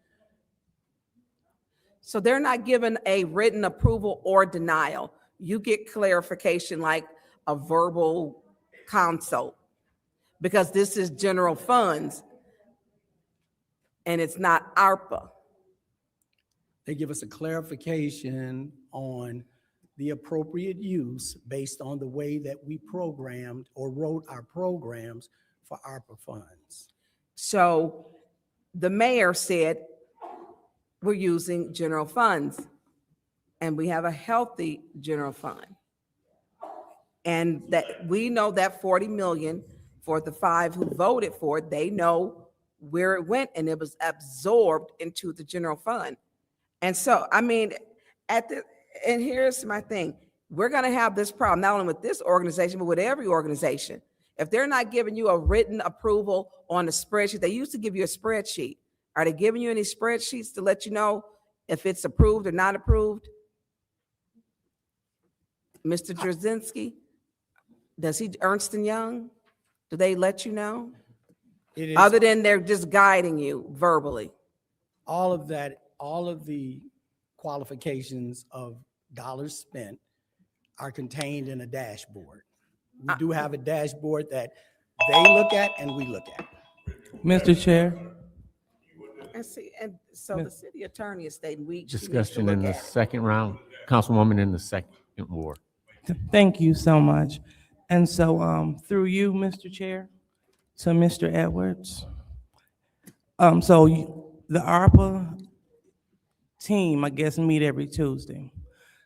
So they're not given a written approval or denial. You get clarification like a verbal consult, because this is general funds and it's not ARPA. They give us a clarification on the appropriate use based on the way that we programmed or wrote our programs for ARPA funds. So the mayor said we're using general funds and we have a healthy general fund. And that we know that 40 million for the 5 who voted for it, they know where it went and it was absorbed into the general fund. And so, I mean, and here's my thing. We're going to have this problem, not only with this organization, but with every organization. If they're not giving you a written approval on a spreadsheet, they used to give you a spreadsheet. Are they giving you any spreadsheets to let you know if it's approved or not approved? Mr. Drzezinski, does he, Ernst & Young, do they let you know? It is, Other than they're just guiding you verbally? all of that, all of the qualifications of dollars spent are contained in a dashboard. We do have a dashboard that they look at and we look at. Mr. Chair. And see, and so the city attorney is stating she needs to Discussion in look the at it. second round. Councilwoman in the second ward. Thank you so much. And so, through you, Mr. Chair, to Mr. Edwards. The ARPA team, I guess, meet every Tuesday.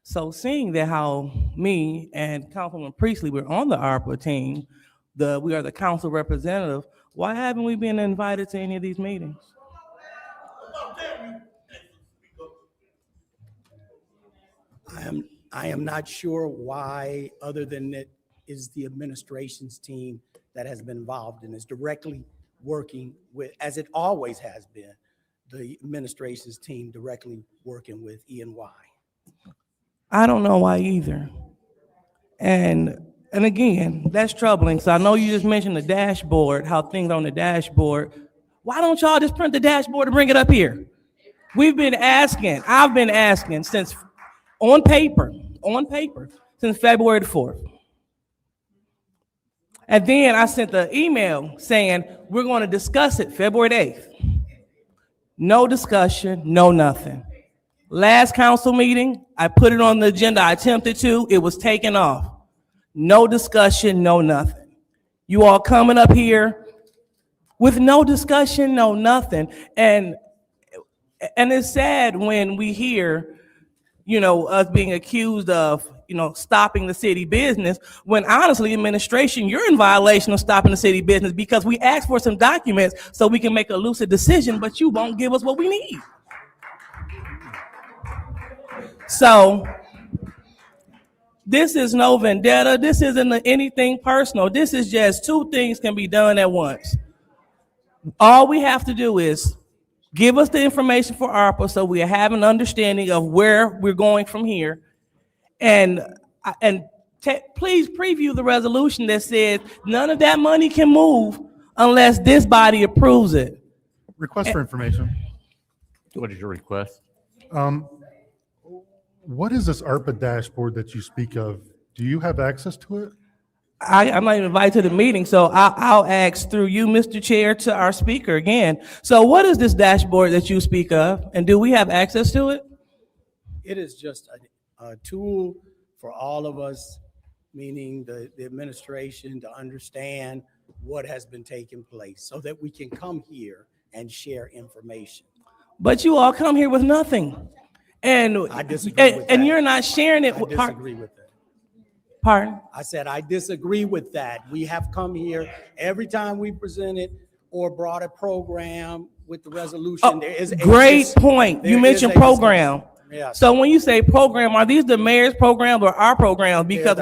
So seeing that how me and Councilwoman Priestley were on the ARPA team, we are the council representative, why haven't we been invited to any of these meetings? I am not sure why, other than it is the administration's team that has been involved and is directly working with, as it always has been, the administration's team directly working with E&Y. I don't know why either. And again, that's troubling. So I know you just mentioned the dashboard, how things on the dashboard. Why don't y'all just print the dashboard and bring it up here? I've been asking since on paper, since February the 4th. And then I sent the email saying, we're going to discuss it February 8th. No discussion, no nothing. Last council meeting, I put it on the agenda. I attempted to, it was taken off. No discussion, no nothing. You all coming up here with no discussion, no nothing. And it's sad when we hear, us being accused of, stopping the city business, when honestly, administration, you're in violation of stopping the city business because we asked for some documents so we can make a lucid decision, but you won't give us what we need. So this is no vendetta. This isn't anything personal. This is just two things can be done at once. All we have to do is give us the information for ARPA so we have an understanding of where we're going from here. And please preview the resolution that says none of that money can move unless this body approves it. Request for information. What is your request? What is this ARPA dashboard that you speak of? Do you have access to it? I'm not even invited to the meeting, so I'll ask through you, Mr. Chair, to our speaker again. So what is this dashboard that you speak of, and do we have access to it? It is just a tool for all of us, meaning the administration, to understand what has been taking place so that we can come here and share information. But you all come here with nothing. And I disagree with that. And you're not sharing it. I disagree with that. Pardon? I said, I disagree with that. We have come here every time we presented or brought a program with the resolution. There is a great point. You mentioned program. Yes. So when you say program, are these the mayor's programs or our programs? Because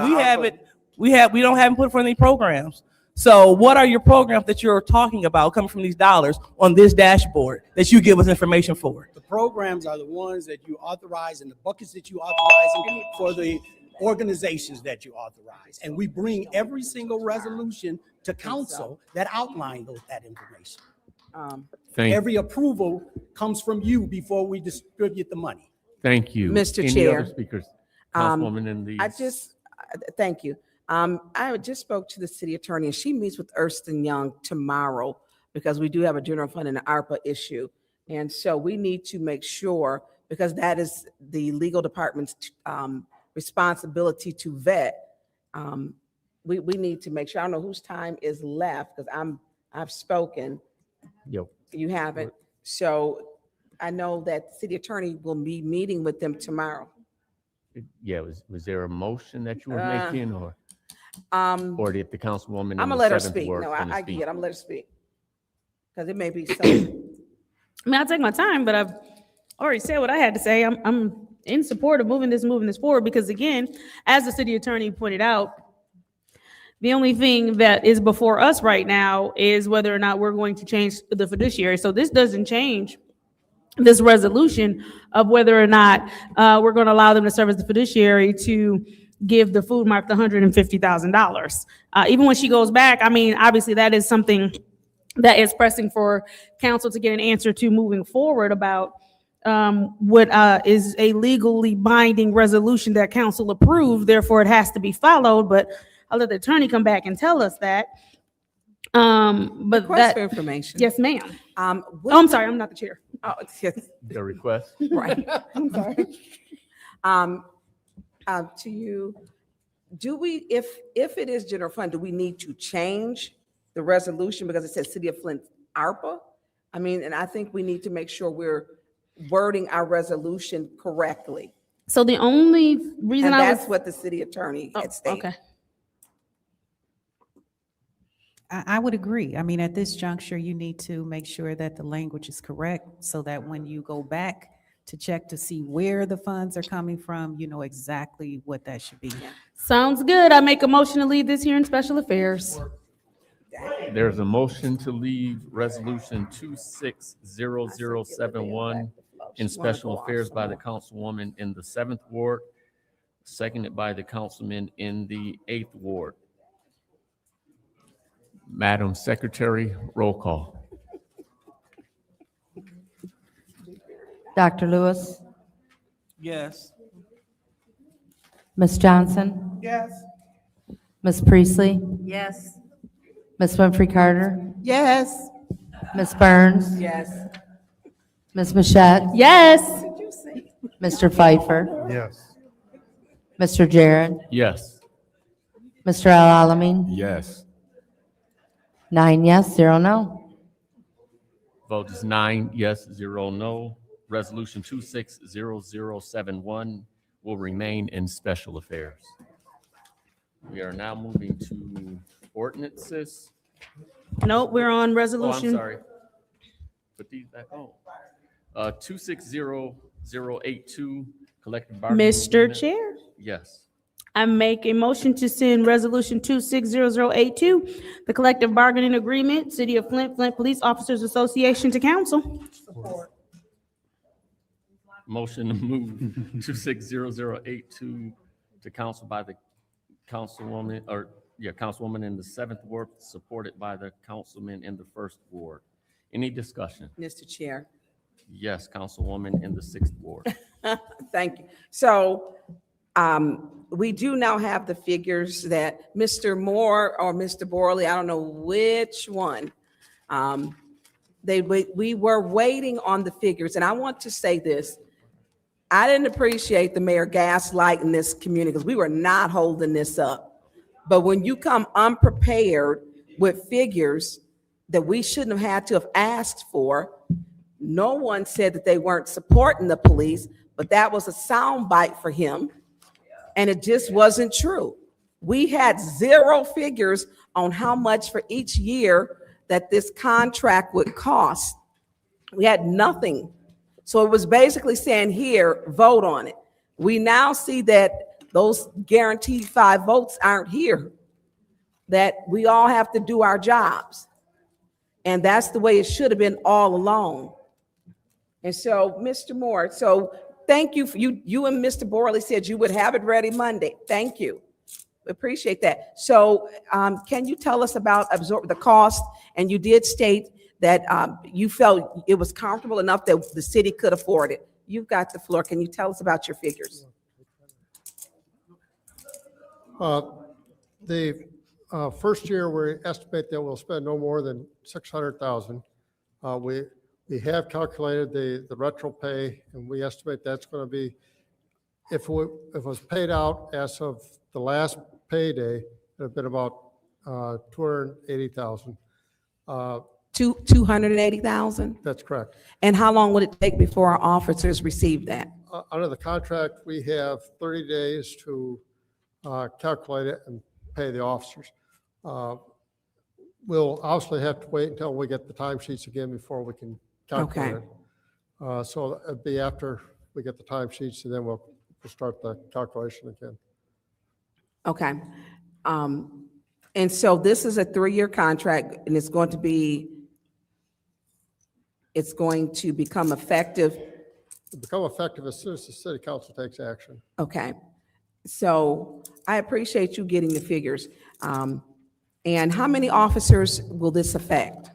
we don't have input for any programs. So what are your programs that you're talking about coming from these dollars on this dashboard that you give us information for? The programs are the ones that you authorize and the buckets that you authorize for the organizations that you authorize. And we bring every single resolution to council that outline that information. Every approval comes from you before we distribute the money. Thank you. Mr. Any Chair. other speakers? Councilwoman in the. Thank you. I just spoke to the city attorney, and she meets with Ernst & Young tomorrow because we do have a general fund and an ARPA issue. And so we need to make sure, because that is the legal department's responsibility to vet. We need to make sure, I don't know whose time is left, because I've spoken. Yep. You haven't. So I know that the city attorney will be meeting with them tomorrow. Yeah, was there a motion that you were making, or did the councilwoman in I'm gonna the let her 7th speak. ward No, wanna I speak? get. I'm gonna let her speak. Because it may be so. I mean, I'll take my time, but I've already said what I had to say. I'm in support of moving this forward because, again, as the city attorney pointed out, the only thing that is before us right now is whether or not we're going to change the fiduciary. So this doesn't change this resolution of whether or not we're going to allow them to serve as the fiduciary to give the food mark the $150,000. Even when she goes back, I mean, obviously that is something that is pressing for council to get an answer to moving forward about what is a legally binding resolution that council approved, therefore it has to be followed. But I'll let the attorney come back and tell us that. But Request that, for information. yes, ma'am. Oh, Oh, I'm sorry, I'm not the chair. Oh, yes, The request? right. I'm sorry. To you, do we, if it is general fund, do we need to change the resolution because it says City of Flint ARPA? I mean, and I think we need to make sure we're wording our resolution correctly. So the only reason And I that's was, what the city attorney had stated. okay. I would agree. I mean, at this juncture, you need to make sure that the language is correct so that when you go back to check to see where the funds are coming from, you know exactly what that should be. Sounds good. I make a motion to leave this here in special affairs. There's a motion to leave Resolution 260071 in special affairs by the councilwoman in the 7th Ward, seconded by the councilman in the 8th Ward. Madam Secretary, roll call. Dr. Lewis, Yes. Ms. Johnson, Yes. Ms. Priestley, Yes. Ms. Winfrey Carter, Yes. Ms. Burns, Yes. Ms. Mashat, Yes. Mr. Pfeiffer, Yes. Mr. Jared, Yes. Mr. Al-Alamin. Yes. 9 yes, 0 no. Vote is 9 yes, 0 no. Resolution 260071 will remain in special affairs. We are now moving to ordinances. Nope, we're on Oh, I'm resolution. sorry. Put these back on. 260082, collective bargaining. Mr. agreement. Chair, Yes. I make a motion to send resolution 260082, the collective bargaining agreement, City of Flint, Flint Police Officers Association to council. Motion to move 260082 to council by the councilwoman, councilwoman in the 7th Ward, supported by the councilman in the 1st Ward. Any discussion? Mr. Chair. Yes, councilwoman in the 6th Ward. Thank you. So we do now have the figures that Mr. Moore or Mr. Borley, I don't know which one, we were waiting on the figures. And I want to say this. I didn't appreciate the mayor gaslighting this community because we were not holding this up. But when you come unprepared with figures that we shouldn't have had to have asked for, no one said that they weren't supporting the police, but that was a soundbite for him. And it just wasn't true. We had 0 figures on how much for each year that this contract would cost. We had nothing. So it was basically saying, here, vote on it. We now see that those guaranteed 5 votes aren't here, that we all have to do our jobs. And that's the way it should have been all along. And so, Mr. Moore, so thank you for you and Mr. Borley said you would have it ready Monday. Thank you. We appreciate that. So can you tell us about the cost? And you did state that you felt it was comfortable enough that the city could afford it. You've got the floor. Can you tell us about your figures? The first year, we estimate that we'll spend no more than $600,000. We have calculated the retro pay, and we estimate that's going to be, if it was paid out as of the last payday, it would have been about $280,000. 280,000? That's correct. And how long would it take before our officers receive that? Under the contract, we have 30 days to calculate it and pay the officers. We'll obviously have to wait until we get the timesheets again before we can calculate it. So it'd be after we get the timesheets, and then we'll start the calculation again. Okay. And so this is a 3-year contract, and it's going to become effective. It'll become effective as soon as the city council takes action. Okay. So I appreciate you getting the figures. And how many officers will this affect?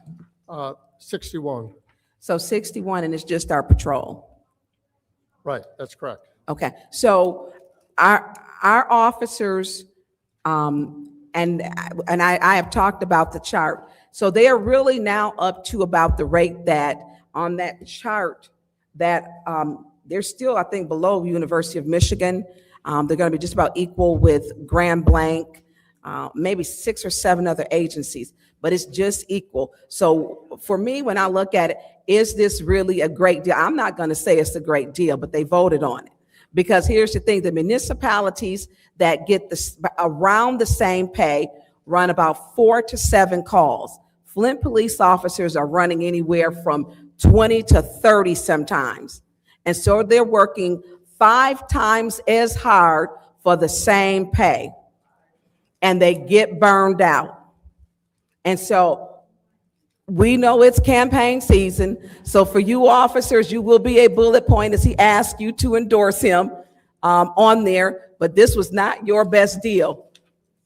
61. So 61, and it's just our patrol. Right, that's correct. Okay. So our officers, and I have talked about the chart. So they are really now up to about the rate that on that chart that they're still, I think, below University of Michigan. They're going to be just about equal with Grand Blanc, maybe 6 or 7 other agencies, but it's just equal. So for me, when I look at it, is this really a great deal? I'm not going to say it's a great deal, but they voted on it. Because here's the thing, the municipalities that get around the same pay run about 4 to 7 calls. Flint police officers are running anywhere from 20 to 30 sometimes. And so they're working 5 times as hard for the same pay. And they get burned out. And so we know it's campaign season. So for you officers, you will be a bullet point as he asks you to endorse him on there. But this was not your best deal.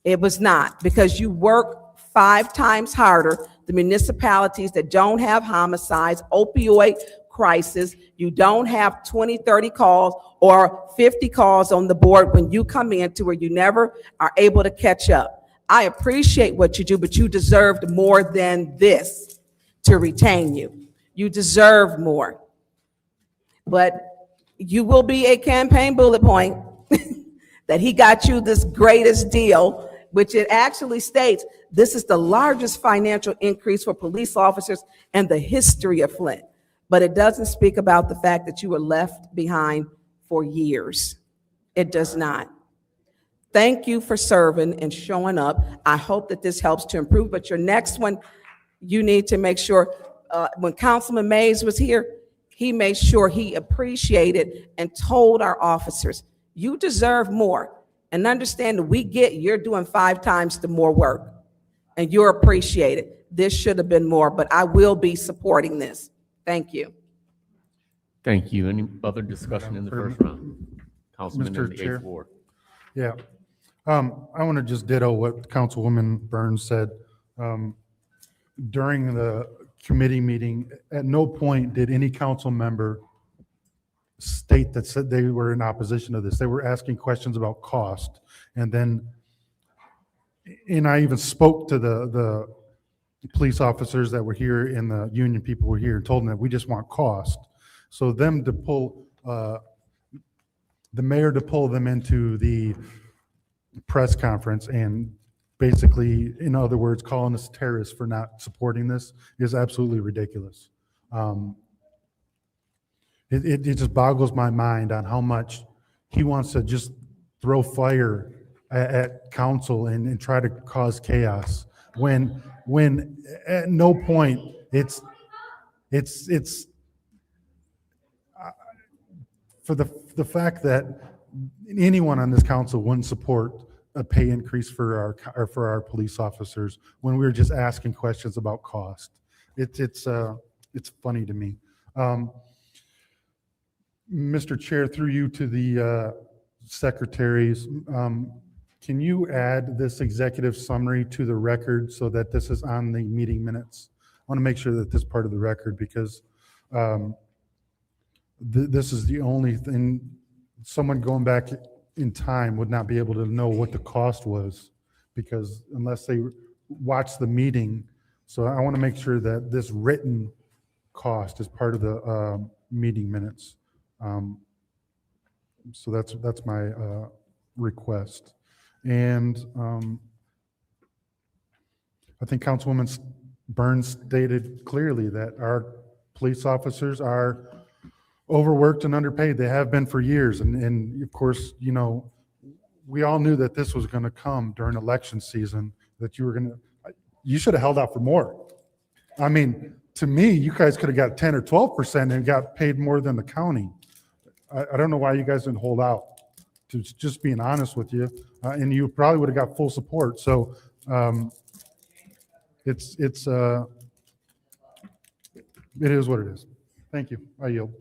It was not, because you work 5 times harder. The municipalities that don't have homicides, opioid crisis, you don't have 20, 30 calls or 50 calls on the board when you come in to where you never are able to catch up. I appreciate what you do, but you deserved more than this to retain you. You deserve more. But you will be a campaign bullet point that he got you this greatest deal, which it actually states this is the largest financial increase for police officers in the history of Flint. But it doesn't speak about the fact that you were left behind for years. It does not. Thank you for serving and showing up. I hope that this helps to improve, but your next one, you need to make sure, when Councilman Mays was here, he made sure he appreciated and told our officers, you deserve more. And understand that we get you're doing 5 times the more work and you're appreciated. This should have been more, but I will be supporting this. Thank you. Thank you. Any other discussion in the first round? Councilman in the Chair. 8th Ward. Yeah. I want to just ditto what Councilwoman Burns said. During the committee meeting, at no point did any council member state that said they were in opposition to this. They were asking questions about cost. And I even spoke to the police officers that were here and the union people were here and told them that we just want cost. So them to pull, the mayor to pull them into the press conference and basically, in other words, calling us terrorists for not supporting this is absolutely ridiculous. It just boggles my mind on how much he wants to just throw fire at council and try to cause chaos when at no point it's for the fact that anyone on this council wouldn't support a pay increase for our police officers when we were just asking questions about cost. It's funny to me. Mr. Chair, through you to the secretaries, can you add this executive summary to the record so that this is on the meeting minutes? I want to make sure that this is part of the record because this is the only thing, someone going back in time would not be able to know what the cost was because unless they watch the meeting. So I want to make sure that this written cost is part of the meeting minutes. So that's my request. And I think Councilwoman Burns stated clearly that our police officers are overworked and underpaid. They have been for years. And of course, you know, we all knew that this was going to come during election season, that you should have held out for more. I mean, to me, you guys could have got 10 or 12% and got paid more than the county. I don't know why you guys didn't hold out, to just being honest with you. And you probably would have got full support. So it is what it is. Thank you. I yield.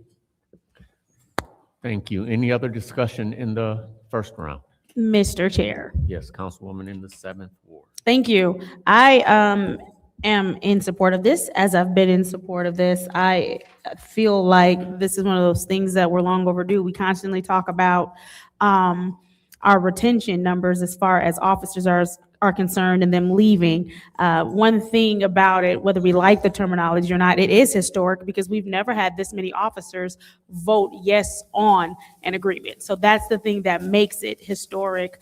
Thank you. Any other discussion in the first round? Mr. Chair. Yes, Councilwoman in the 7th Ward. Thank you. I am in support of this, as I've been in support of this. I feel like this is one of those things that we're long overdue. We constantly talk about our retention numbers as far as officers are concerned and them leaving. One thing about it, whether we like the terminology or not, it is historic because we've never had this many officers vote yes on an agreement. So that's the thing that makes it historic.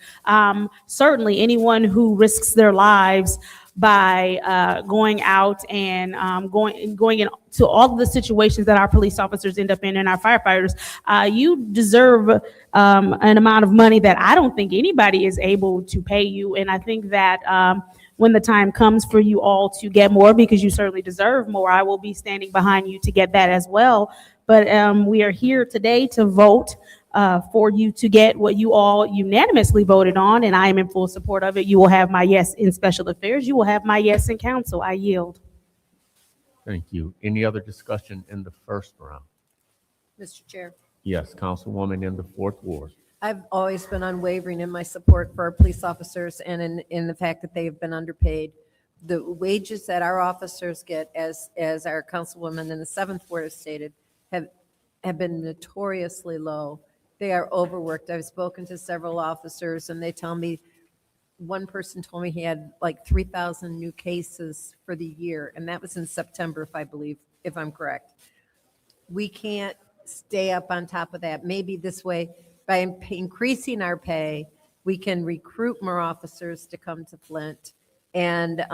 Certainly anyone who risks their lives by going out and going into all of the situations that our police officers end up in and our firefighters, you deserve an amount of money that I don't think anybody is able to pay you. And I think that when the time comes for you all to get more, because you certainly deserve more, I will be standing behind you to get that as well. But we are here today to vote for you to get what you all unanimously voted on, and I am in full support of it. You will have my yes in special affairs. You will have my yes in council. I yield. Thank you. Any other discussion in the first round? Mr. Chair, Yes, Councilwoman in the 4th Ward. I've always been unwavering in my support for our police officers and in the fact that they have been underpaid. The wages that our officers get, as our councilwoman in the 7th Ward has stated, have been notoriously low. They are overworked. I've spoken to several officers and they tell me, one person told me he had like 3,000 new cases for the year, and that was in September, if I'm correct. We can't stay up on top of that. Maybe this way, by increasing our pay, we can recruit more officers to come to Flint. And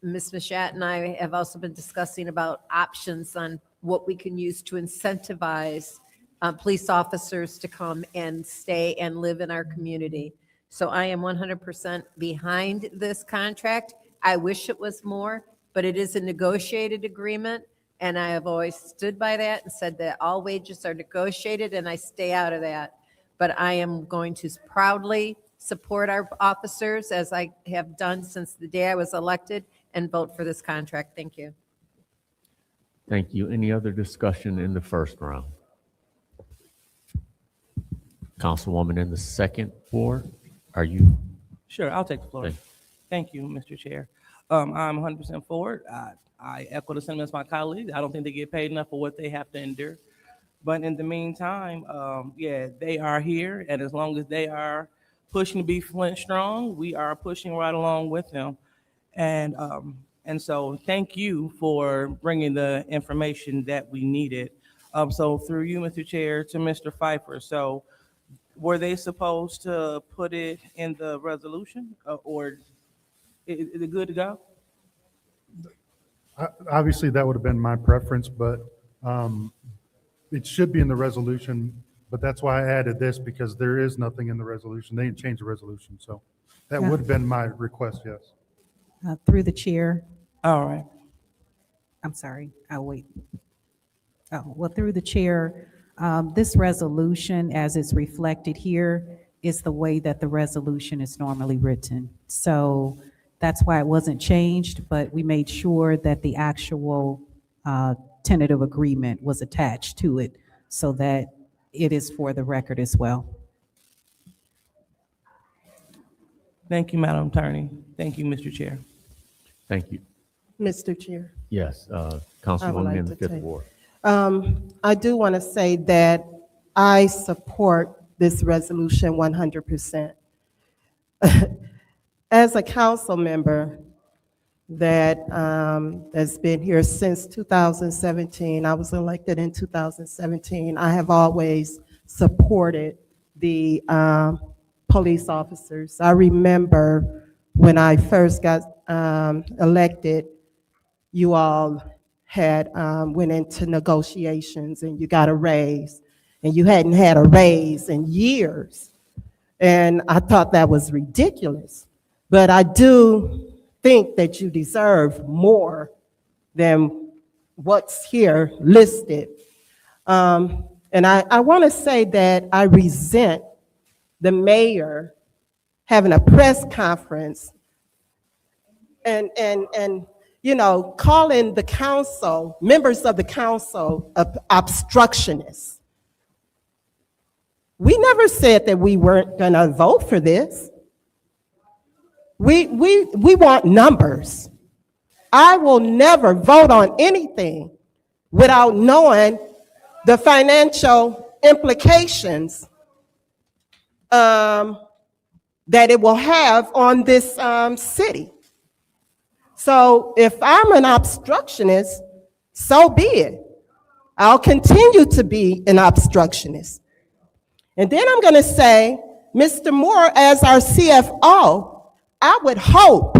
Ms. Mashat and I have also been discussing about options on what we can use to incentivize police officers to come and stay and live in our community. So I am 100% behind this contract. I wish it was more, but it is a negotiated agreement, and I have always stood by that and said that all wages are negotiated, and I stay out of that. But I am going to proudly support our officers, as I have done since the day I was elected, and vote for this contract. Thank you. Thank you. Any other discussion in the first round? Councilwoman in the 2nd Ward, are you? Sure, I'll take the floor. Thank you, Mr. Chair. I'm 100% for it. I echo the sentiments of my colleagues. I don't think they get paid enough for what they have to endure. But in the meantime, yeah, they are here, and as long as they are pushing to be Flint strong, we are pushing right along with them. And so thank you for bringing the information that we needed. So through you, Mr. Chair, to Mr. Pfeiffer. So were they supposed to put it in the resolution, or is it good to go? Obviously, that would have been my preference, but it should be in the resolution. But that's why I added this, because there is nothing in the resolution. They didn't change the resolution. So that would have been my request, yes. Through the chair. All right. I'm sorry, I'll wait. Oh, well, through the chair, this resolution, as it's reflected here, is the way that the resolution is normally written. So that's why it wasn't changed, but we made sure that the actual tentative agreement was attached to it so that it is for the record as well. Thank you, Madam Attorney. Thank you, Mr. Chair. Thank you. Mr. Chair. Yes, I would Councilwoman like in the to 5th take- Ward. I do want to say that I support this resolution 100%. As a council member that has been here since 2017, I was elected in 2017, I have always supported the police officers. I remember when I first got elected, you all had went into negotiations and you got a raise, and you hadn't had a raise in years. And I thought that was ridiculous. But I do think that you deserve more than what's here listed. And I want to say that I resent the mayor having a press conference and you know, calling the council, members of the council, obstructionists. We never said that we weren't going to vote for this. We want numbers. I will never vote on anything without knowing the financial implications that it will have on this city. So if I'm an obstructionist, so be it. I'll continue to be an obstructionist. And then I'm going to say, Mr. Moore, as our CFO, I would hope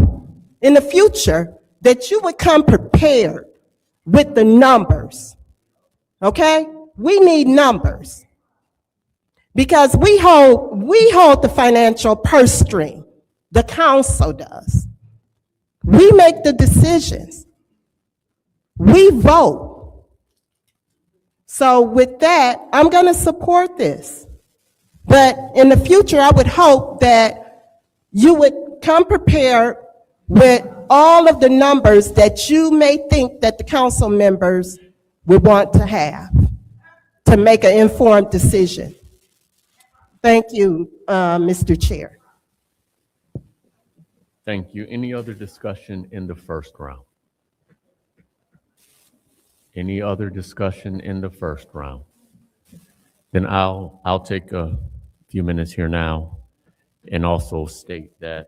in the future that you would come prepared with the numbers. Okay? We need numbers. Because we hold the financial purse string. The council does. We make the decisions. We vote. So with that, I'm going to support this. But in the future, I would hope that you would come prepared with all of the numbers that you may think that the council members would want to have to make an informed decision. Thank you, Mr. Chair. Thank you. Any other discussion in the first round? Any other discussion in the first round? Then I'll take a few minutes here now and also state that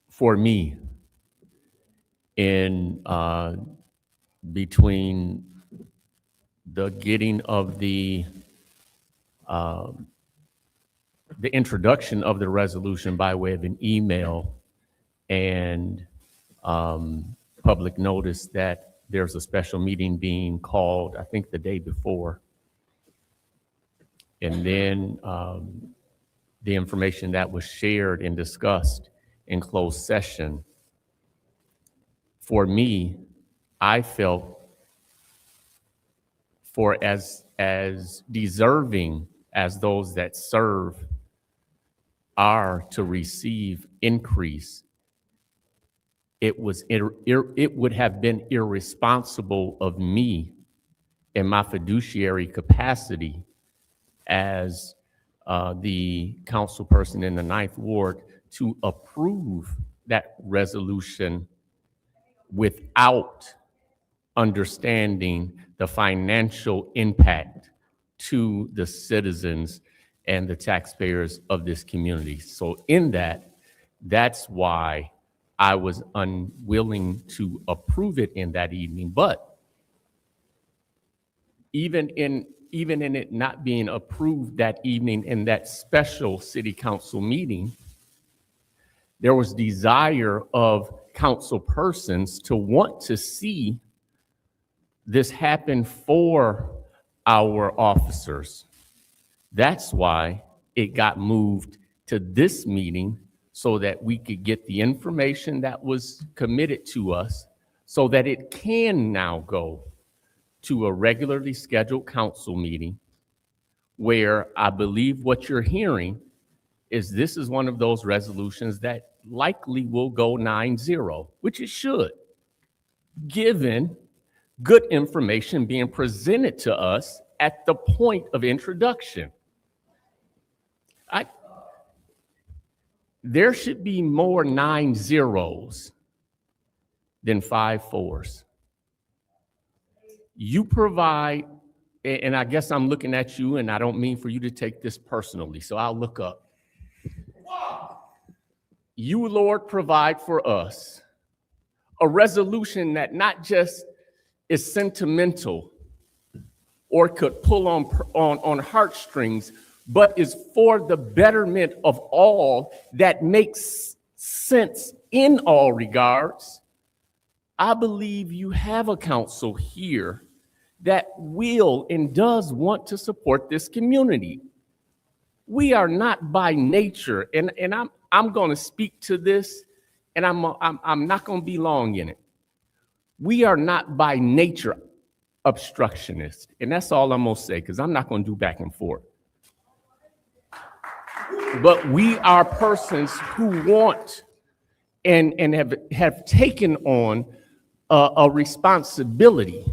for me, in between the getting of the introduction of the resolution by way of an email and public notice that there's a special meeting being called, I think the day before. And then the information that was shared and discussed in closed session. For me, I felt for as deserving as those that serve are to receive increase, it would have been irresponsible of me in my fiduciary capacity as the council person in the 9th Ward to approve that resolution without understanding the financial impact to the citizens and the taxpayers of this community. So in that's why I was unwilling to approve it in that evening. But even in it not being approved that evening in that special city council meeting, there was desire of council persons to want to see this happen for our officers. That's why it got moved to this meeting so that we could get the information that was committed to us so that it can now go to a regularly scheduled council meeting where I believe what you're hearing is this is one of those resolutions that likely will go 9-0, which it should, given good information being presented to us at the point of introduction. There should be more 9-0s than 5-4s. You provide, and I guess I'm looking at you, and I don't mean for you to take this personally, so I'll look up. You, Lord, provide for us a resolution that not just is sentimental or could pull on heartstrings, but is for the betterment of all that makes sense in all regards. I believe you have a council here that will and does want to support this community. We are not by nature, and I'm going to speak to this, and I'm not going to be long in it. We are not by nature obstructionists, and that's all I'm going to say, because I'm not going to do back and forth. But we are persons who want and have taken on a responsibility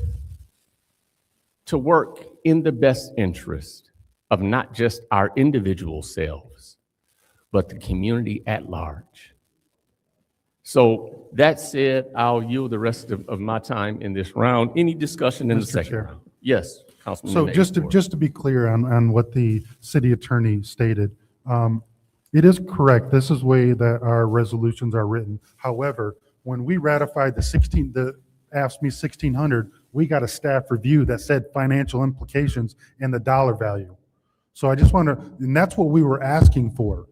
to work in the best interest of not just our individual selves, but the community at large. So that said, I'll yield the rest of my time in this round. Any discussion in the second round? Yes. Councilman So Ayford. just to be clear on what the city attorney stated, it is correct. This is the way that our resolutions are written. However, when we ratified the AFSCME 1600, we got a staff review that said financial implications and the dollar value. So I just want to, and that's what we were asking for.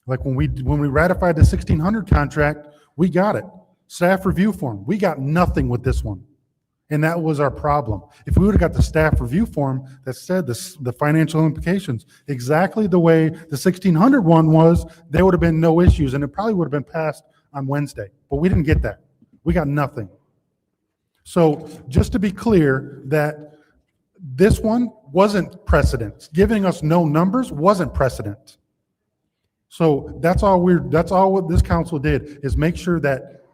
Like when we ratified the 1600 contract, we got it. Staff review form. We got nothing with this one. And that was our problem. If we would have got the staff review form that said the financial implications exactly the way the 1600 one was, there would have been no issues and it probably would have been passed on Wednesday. But we didn't get that. We got nothing. So just to be clear that this one wasn't precedent. Giving us no numbers wasn't precedent. So that's all what this council did is make sure that,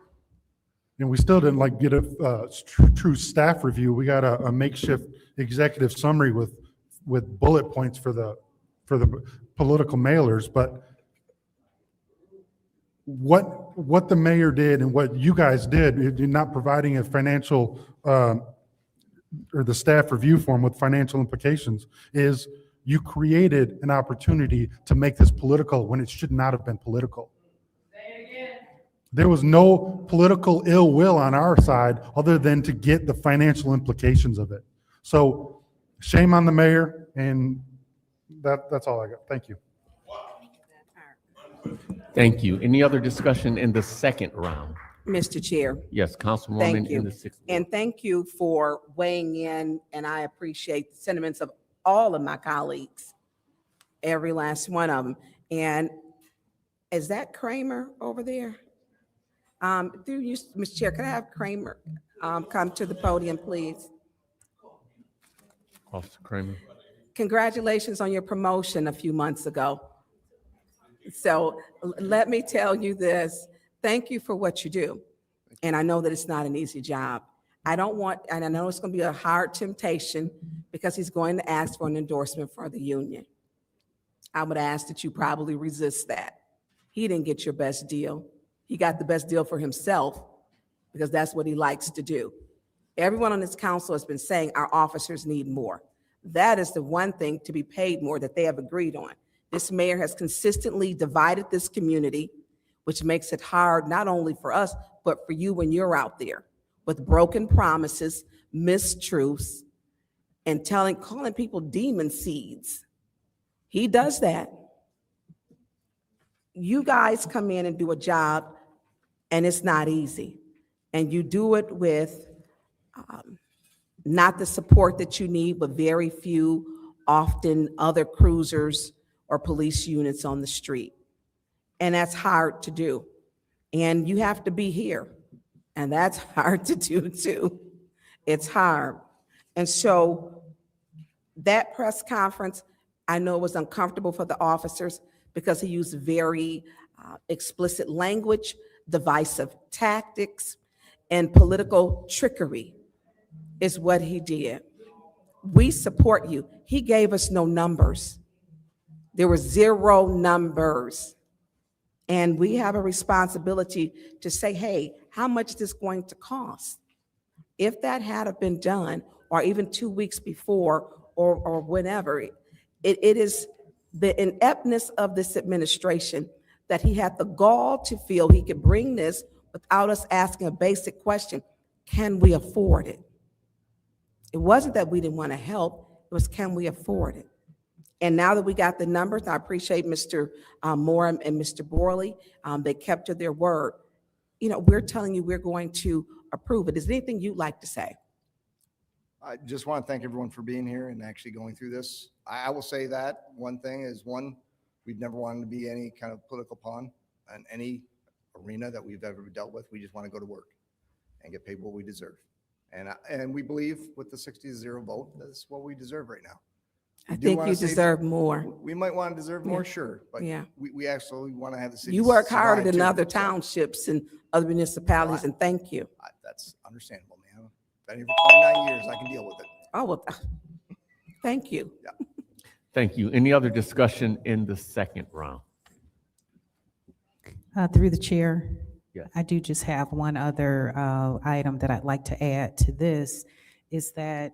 and we still didn't get a true staff review. We got a makeshift executive summary with bullet points for the political mailers. But what the mayor did and what you guys did in not providing a financial or the staff review form with financial implications is you created an opportunity to make this political when it should not have been political. There was no political ill will on our side other than to get the financial implications of it. So shame on the mayor, and that's all I got. Thank you. Thank you. Any other discussion in the second round? Mr. Chair. Yes, Councilwoman Thank you. in the sixth. And thank you for weighing in, and I appreciate the sentiments of all of my colleagues, every last one of them. And is that Kramer over there? Through you, Mr. Chair, could I have Kramer come to the podium, please? Officer Kramer. Congratulations on your promotion a few months ago. So let me tell you this, thank you for what you do. And I know that it's not an easy job. And I know it's going to be a hard temptation because he's going to ask for an endorsement for the union. I would ask that you probably resist that. He didn't get your best deal. He got the best deal for himself because that's what he likes to do. Everyone on this council has been saying our officers need more. That is the one thing to be paid more that they have agreed on. This mayor has consistently divided this community, which makes it hard not only for us, but for you when you're out there with broken promises, mistruths, and calling people demon seeds. He does that. You guys come in and do a job, and it's not easy. And you do it with not the support that you need, but very few, often other cruisers or police units on the street. And that's hard to do. And you have to be here. And that's hard to do too. It's hard. And so that press conference, I know was uncomfortable for the officers because he used very explicit language, divisive tactics, and political trickery is what he did. We support you. He gave us no numbers. There were 0 numbers. And we have a responsibility to say, hey, how much is this going to cost? If that had been done, or even 2 weeks before, or whenever, it is the ineptness of this administration that he had the gall to feel he could bring this without us asking a basic question, can we afford it? It wasn't that we didn't want to help, it was can we afford it? And now that we got the numbers, I appreciate Mr. Moore and Mr. Borley. They kept to their word. You know, we're telling you we're going to approve it. Is there anything you'd like to say? I just want to thank everyone for being here and actually going through this. I will say that one thing is, we've never wanted to be any kind of political pawn in any arena that we've ever dealt with. We just want to go to work and get paid what we deserve. And we believe with the 60-0 vote, that's what we deserve right now. I think you deserve more. We might want to deserve more, Yeah. sure, but Yeah. we actually want to have the city. You work harder survive than too. other townships and other municipalities, and thank you. That's understandable, man. Been here for 29 years. I can deal with it. Oh, well, thank you. Thank you. Any other discussion in the second round? Through the chair. Yes. I do just have one other item that I'd like to add to this, is that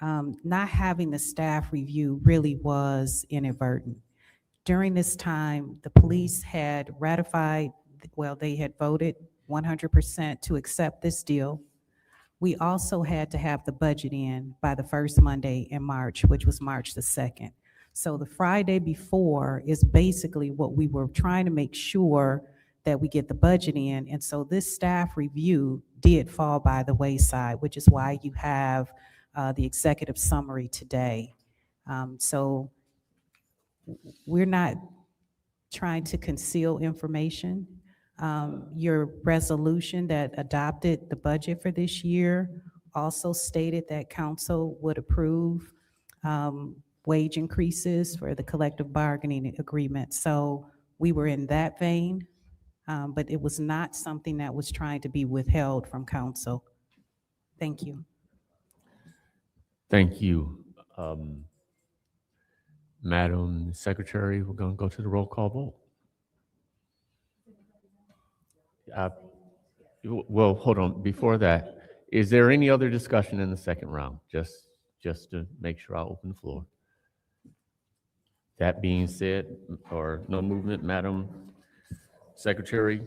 not having the staff review really was inadvertent. During this time, the police had ratified, well, they had voted 100% to accept this deal. We also had to have the budget in by the first Monday in March, which was March the 2nd. So the Friday before is basically what we were trying to make sure that we get the budget in. And so this staff review did fall by the wayside, which is why you have the executive summary today. So we're not trying to conceal information. Your resolution that adopted the budget for this year also stated that council would approve wage increases for the collective bargaining agreement. So we were in that vein, but it was not something that was trying to be withheld from council. Thank you. Thank you. Madam Secretary, we're going to go to the roll call vote. Well, hold on. Before that, is there any other discussion in the second round? Just to make sure I open the floor. That being said, or no movement, Madam Secretary,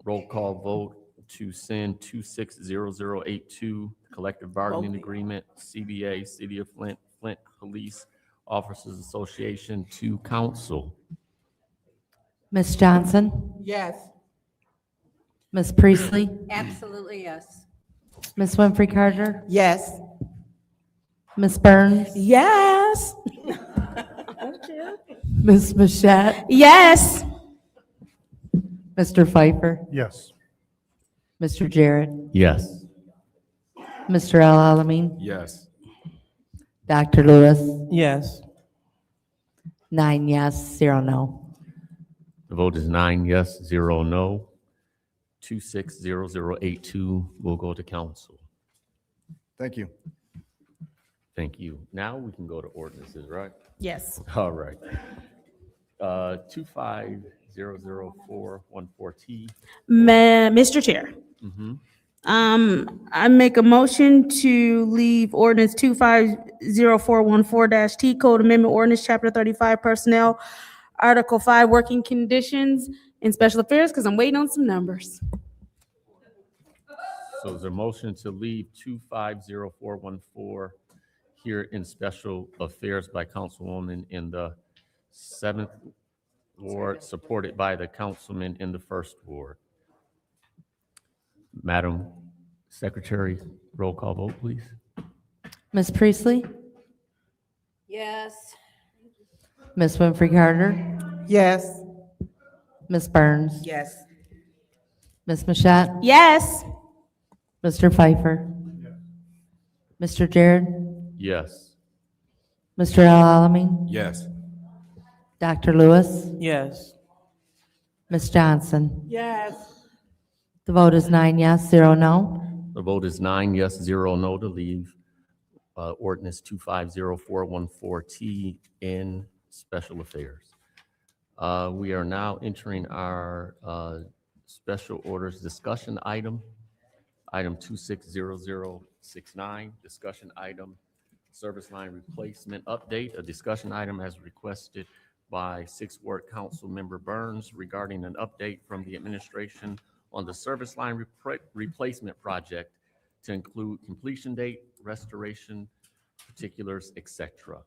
roll call vote to send 260082 collective bargaining agreement, CBA, City of Flint, Flint Police Officers Association to council. Ms. Johnson? Yes. Ms. Priestley? Absolutely, yes. Ms. Winfrey Carter? Yes. Ms. Burns? Yes. Ms. Mashat? Yes. Mr. Pfeiffer? Yes. Mr. Jarrett? Yes. Mr. Al-Alamin? Yes. Dr. Lewis? Yes. 9 yes, 0 no. The vote is 9 yes, 0 no. 260082 will go to council. Thank you. Thank you. Now we can go to ordinances, right? Yes. All right. 2500414T. Mr. Chair, Mhm. I make a motion to leave ordinance 250414-T Code Amendment Ordinance, Chapter 35 Personnel, Article 5 Working Conditions in Special Affairs, because I'm waiting on some numbers. So is there a motion to leave 250414 here in special affairs by Councilwoman in the 7th Ward, supported by the councilman in the 1st Ward? Madam Secretary, roll call vote, please. Ms. Priestley? Yes. Ms. Winfrey Carter? Yes. Ms. Burns? Yes. Ms. Mashat? Yes. Mr. Pfeiffer? Mr. Jarrett? Yes. Mr. Al-Alamin? Yes. Dr. Lewis? Yes. Ms. Johnson? Yes. The vote is 9 yes, 0 no. The vote is 9 yes, 0 no to leave ordinance 250414T in special affairs. We are now entering our special orders discussion item. Item 260069, discussion item, service line replacement update, a discussion item as requested by 6th Ward Council Member Burns regarding an update from the administration on the service line replacement project to include completion date, restoration, particulars, etc.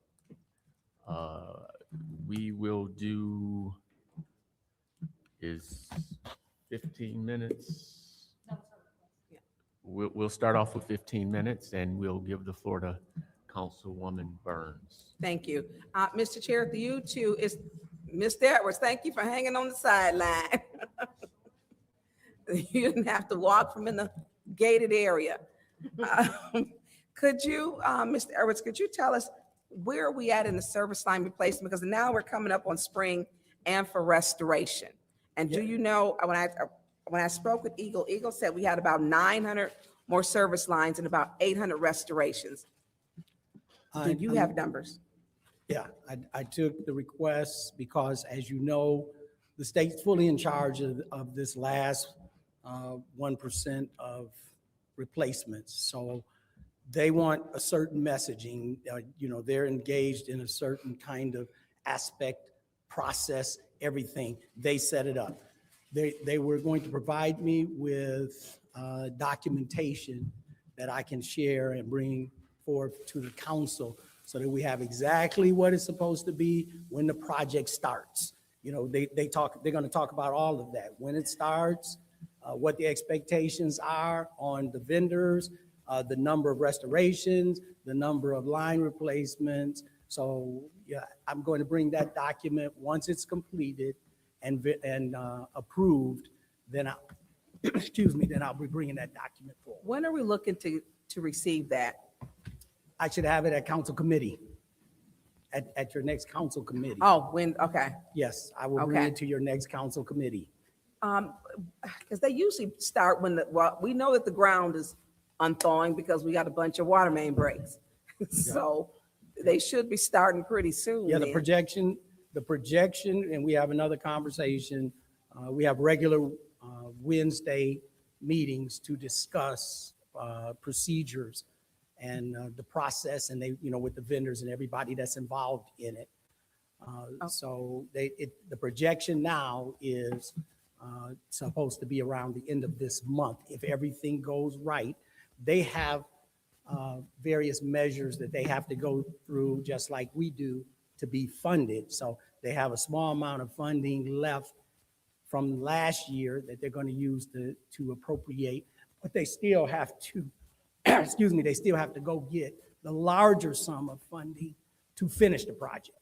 We will do, is 15 minutes? We'll start off with 15 minutes and we'll give the floor to Councilwoman Burns. Thank you. Mr. Chair, to you too, is Mr. Edwards, thank you for hanging on the sideline. You didn't have to walk from in the gated area. Could you, Mr. Edwards, could you tell us where are we at in the service line replacement? Because now we're coming up on spring and for restoration. And do you know, when I spoke with Eagle said we had about 900 more service lines and about 800 restorations. Do you have numbers? Yeah, I took the requests because, as you know, the state's fully in charge of this last 1% of replacements. So they want a certain messaging, they're engaged in a certain kind of aspect, process, everything. They set it up. They were going to provide me with documentation that I can share and bring forth to the council so that we have exactly what it's supposed to be when the project starts. They're going to talk about all of that, when it starts, what the expectations are on the vendors, the number of restorations, the number of line replacements. So yeah, I'm going to bring that document once it's completed and approved, then then I'll be bringing that document forward. When are we looking to receive that? I should have it at council committee, at your next council committee. Oh, okay. Yes, I will bring it to your next council committee. Because they usually start when we know that the ground is unthawing because we got a bunch of water main breaks. So they should be starting pretty soon. Yeah, then. the projection, and we have another conversation. We have regular Wednesday meetings to discuss procedures and the process, and with the vendors and everybody that's involved in it. So the projection now is supposed to be around the end of this month. If everything goes right, they have various measures that they have to go through, just like we do, to be funded. So they have a small amount of funding left from last year that they're going to use to appropriate, but they still have to, they still have to go get the larger sum of funding to finish the project.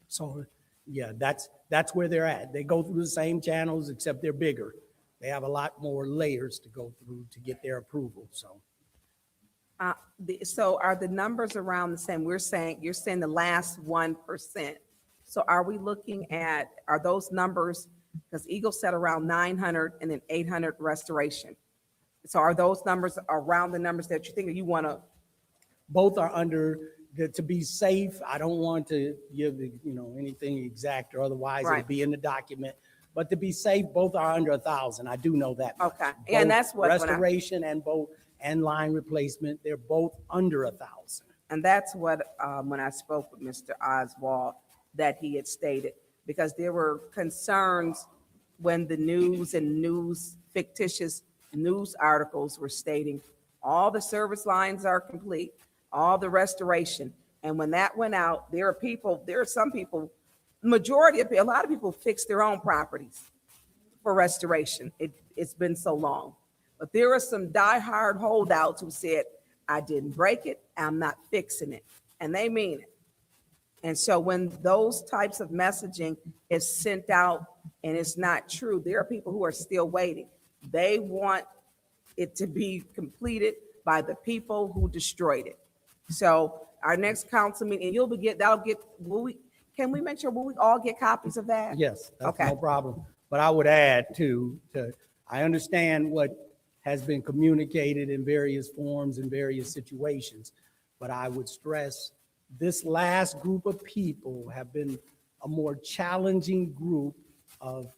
So yeah, that's where they're at. They go through the same channels, except they're bigger. They have a lot more layers to go through to get their approval, so. So are the numbers around the same? You're saying the last 1%. So are we looking at, are those numbers, because Eagle said around 900 and then 800 restoration. So are those numbers around the numbers that you think you want to? Both are under, to be safe, I don't want to give anything exact or otherwise it'll be in the document. But to be safe, both are under 1,000. I do know that. Okay, and that's what restoration and line replacement, they're both under 1,000. And that's what when I spoke with Mr. Oswald, that he had stated, because there were concerns when the news and fictitious news articles were stating all the service lines are complete, all the restoration. And when that went out, there are some people, a lot of people fix their own properties for restoration. It's been so long. But there are some diehard holdouts who said, I didn't break it, I'm not fixing it. And they mean it. And so when those types of messaging is sent out and it's not true, there are people who are still waiting. They want it to be completed by the people who destroyed it. So our next council meeting, can we make sure, will we all get copies of that? Yes, that's Okay. no problem. But I would add I understand what has been communicated in various forms in various situations, but I would stress this last group of people have been a more challenging group of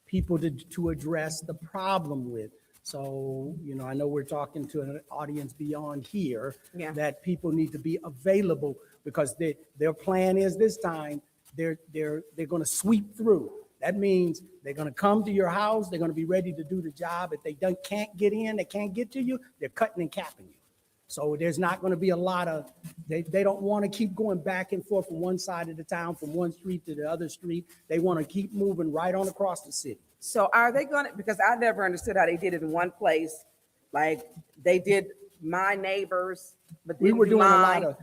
people to address the problem with. So, I know we're talking to an audience beyond here, that people need to be available because their plan is this time, they're going to sweep through. That means they're going to come to your house. They're going to be ready to do the job. If they can't get in, they can't get to you, they're cutting and capping you. So there's not going to be a lot of, they don't want to keep going back and forth from one side of the town, from one street to the other street. They want to keep moving right on across the city. So are they going to, because I never understood how they did it in one place, like they did my neighbors, but We were doing mine. a lot of,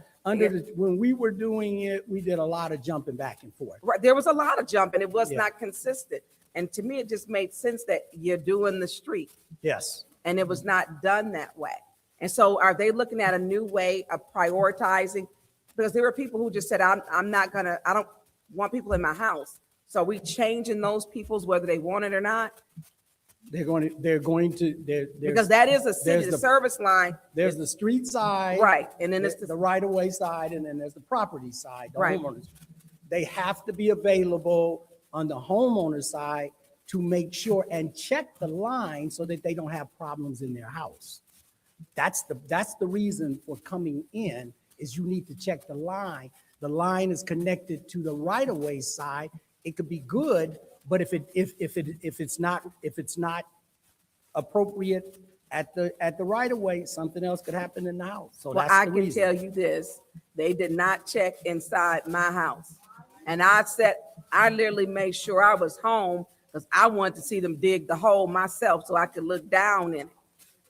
when we were doing it, we did a lot of jumping back and forth. Right, there was a lot of jumping. It was not consistent. And to me, it just made sense that you're doing the street. Yes. And it was not done that way. And so are they looking at a new way of prioritizing? Because there were people who just said, I don't want people in my house. So are we changing those people's, whether they want it or not? They're going to, Because that is a city, the service line. There's the street side. Right, and then it's the right-of-way side, and then there's the property side, the Right. homeowners. They have to be available on the homeowner side to make sure and check the line so that they don't have problems in their house. That's the reason for coming in, is you need to check the line. The line is connected to the right-of-way side. It could be good, but if it's not appropriate at the right-of-way, something else could happen in the house. So Well, that's I the can reason. tell you this, they did not check inside my house. And I literally made sure I was home because I wanted to see them dig the hole myself so I could look down in it.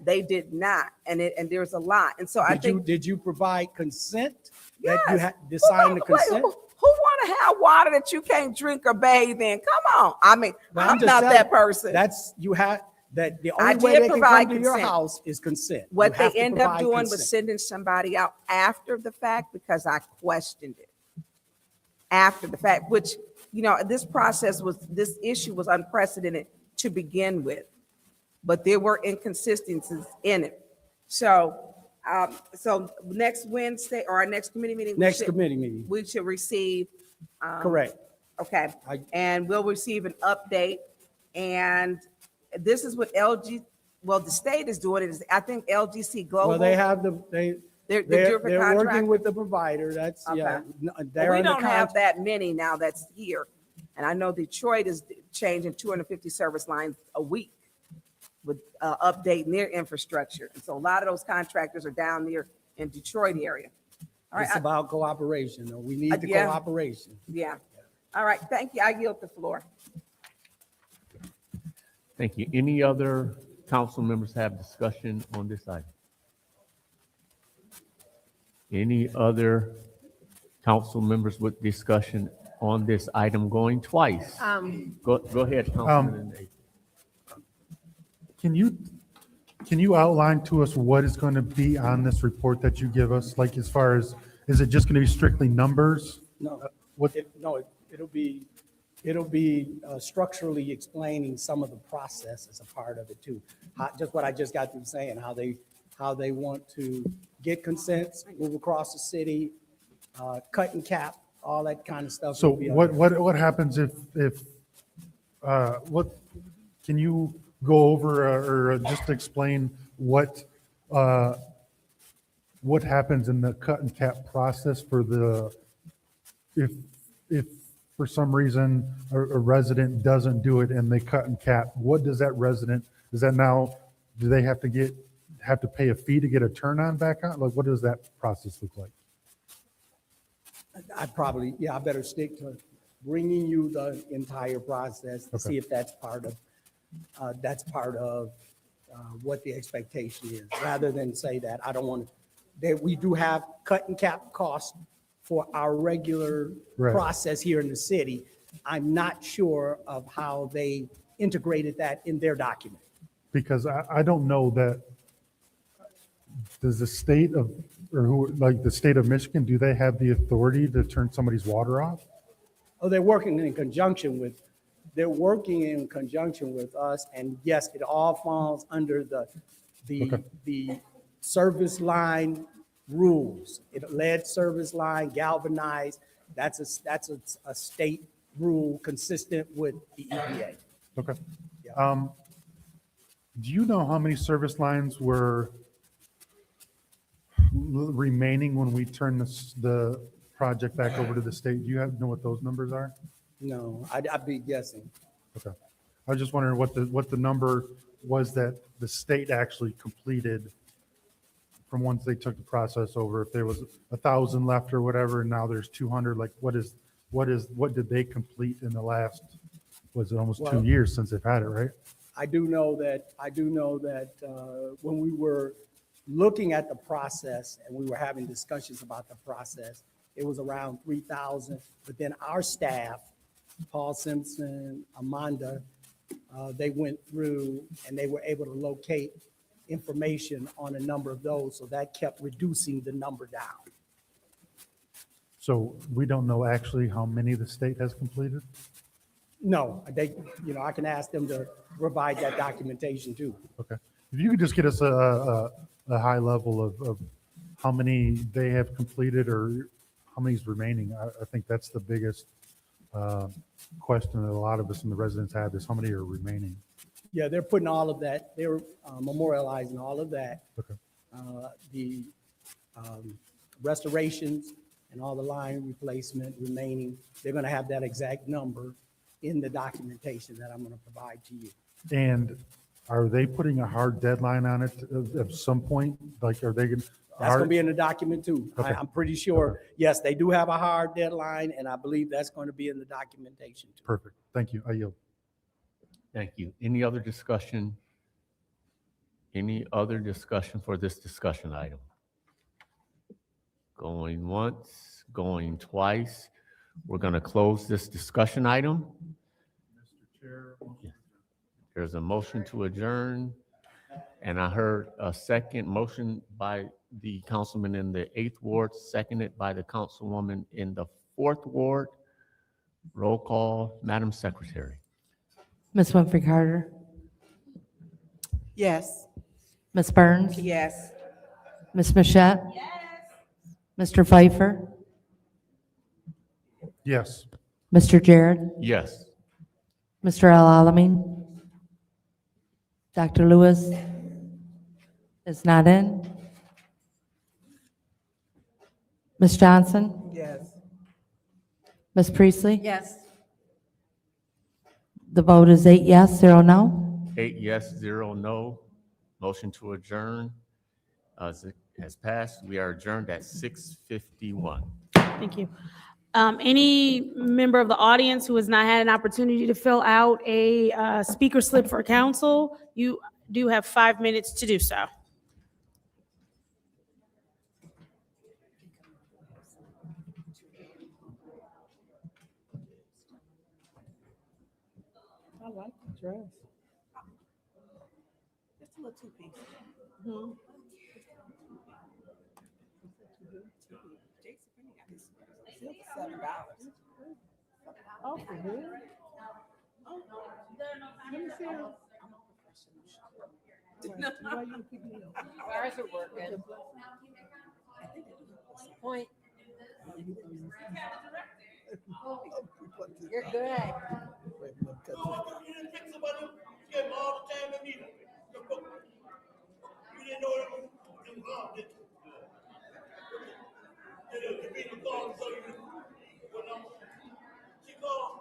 They did not, and there's a lot. And so I think. Did you provide consent? That you Yes. had to sign the consent? Who want to have water that you can't drink or bathe in? Come on. I mean, Well, I'm just not telling that you, person. That the I only way did they can provide come to your consent. house is consent. What You they have to end up provide doing was consent. sending somebody out after the fact because I questioned it. After the fact, which, this issue was unprecedented to begin with, but there were inconsistencies in it. So, next Wednesday or our next committee meeting. We should receive. Correct. Okay, and we'll receive an update. And this is what the state is doing. I think LGC Global. Well, they have They're they're different working with the provider. That's, Okay. yeah. Well, we don't have that many now that's here. And I know Detroit is changing 250 service lines a week with updating their infrastructure. And so a lot of those contractors are down there in Detroit area. All right. It's about cooperation, though. We need the Yeah. cooperation. Yeah. All right. Thank you. I yield the floor. Thank you. Any other council members have discussion on this item? Any other council members with discussion on this item going twice? Go ahead, Councilman Nate. Can you outline to us what is going to be on this report that you give us? Like, as far as, is it just going to be strictly numbers? No, What, it'll be structurally explaining some of the process as a part of it too. Just what I just got through saying, how they want to get consents, move across the city, cut and cap, all that kind of stuff. so will be on there. what happens if, can you go over or just explain what happens in the cut and cap process for if for some reason a resident doesn't do it and they cut and cap, what does that resident, do they have to pay a fee to get a turn on back on? Like, what does that process look like? I better stick to bringing you the entire process to see if that's part of what the expectation is, rather than say that I don't want to, that we do have cut and cap costs for our regular process here in the city. I'm not sure of how they integrated that in their document. Because I don't know that, does the state of, like the state of Michigan, do they have the authority to turn somebody's water off? Oh, they're working in conjunction with us, and yes, it all falls under the service line rules. Lead service line, galvanized, that's a state rule consistent with the EPA. Okay. Do you know how many service lines were remaining when we turn the project back over to the state? Do you know what those numbers are? No, I'd be guessing. Okay. I was just wondering what the number was that the state actually completed from once they took the process over. If there was 1,000 left or whatever, and now there's 200, like what did they complete in the last, was it almost 2 years since they've had it, right? I do know that when we were looking at the process and we were having discussions about the process, it was around 3,000. But then our staff, Paul Simpson, Amanda, they went through and they were able to locate information on a number of those. So that kept reducing the number down. So we don't know actually how many the state has completed? No, I can ask them to provide that documentation too. Okay. If you could just get us a high level of how many they have completed or how many's remaining. I think that's the biggest question that a lot of us in the residents have, is how many are remaining. Yeah, they're putting all of that, they're memorializing all of that. Okay. the restorations and all the line replacement remaining, they're going to have that exact number in the documentation that I'm going to provide to you. And are they putting a hard deadline on it at some point? Like, are they going to? That's going to be in the document too. Okay. I'm pretty sure, yes, they do have a hard deadline, and I believe that's going to be in the documentation too. Perfect. Thank you. I yield. Thank you. Any other discussion? Any other discussion for this discussion item? Going once, going twice. We're going to close this discussion item. Mr. Chair. There's a motion to adjourn, and I heard a second motion by the councilman in the 8th Ward, seconded by the councilwoman in the 4th Ward. Roll call, Madam Secretary. Ms. Winfrey Carter, Yes. Ms. Burns, Yes. Ms. Mashat. Mr. Pfeiffer, Yes. Mr. Jared, Yes. Mr. Alamin. Dr. Lewis is not in. Ms. Johnson, Yes. Ms. Priestley. Yes. The vote is 8 yes, 0 no. 8 yes, 0 no. Motion to adjourn has passed. We are adjourned at 6:51. Thank you. Any member of the audience who has not had an opportunity to fill out a speaker slip for council, you do have 5 minutes to do so. I like the dress. Just a little two-piece. $7. Oh, for real? Let me see. Why you pick me up? Ours are working. Point. You're good. You didn't pick somebody, you gave them all the time they needed. You didn't know it was involved, did you? The people called, so you, well, no, she called.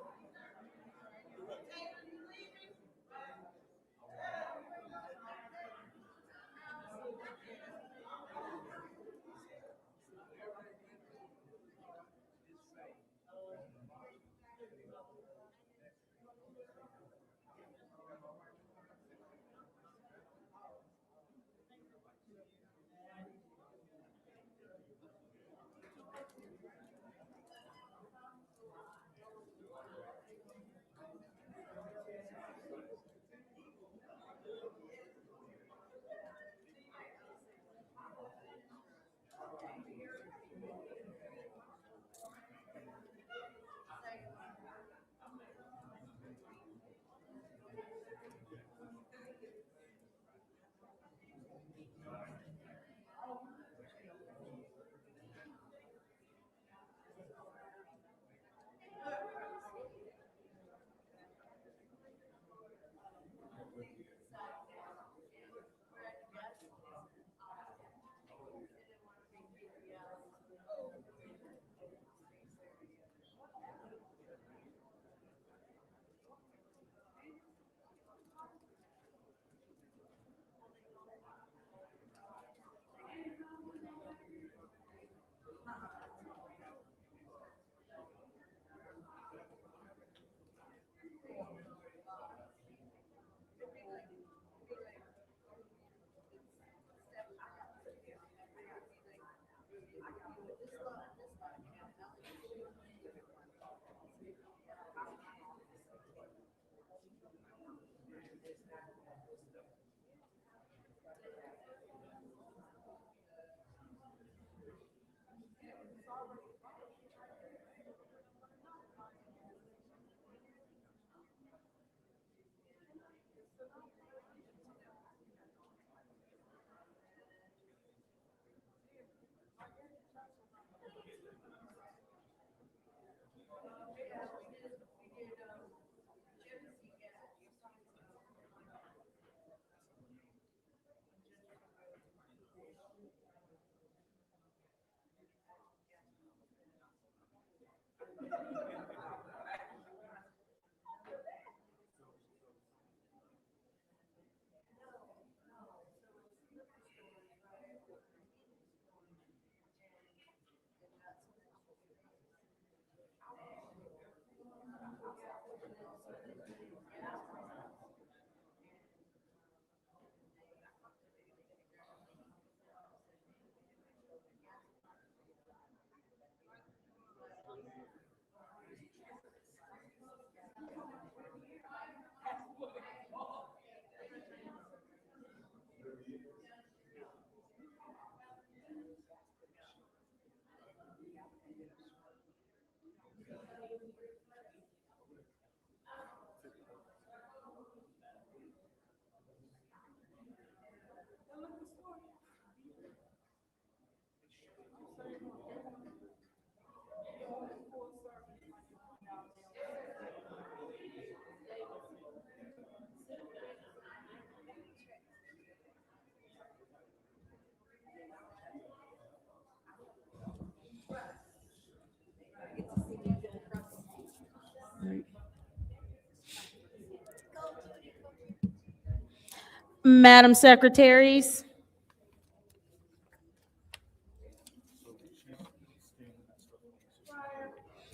Madam Secretaries.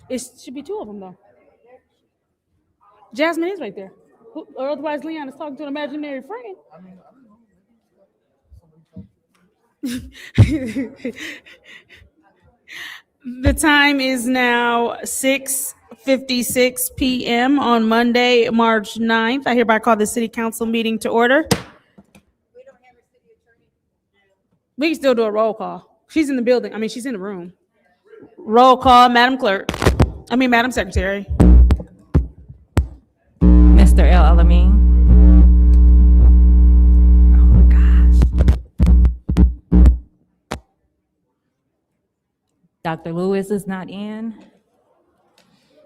It should be two of them, though. Jasmine is right there. Or otherwise, Leon is talking to an imaginary friend. The time is now 6:56 p.m. on Monday, March 9th. I hereby call the City Council meeting to order. We can still do a roll call. She's in the building. I mean, she's in the room. Roll call, Madam Secretary. Mr. El Alamin. Dr. Lewis is not in.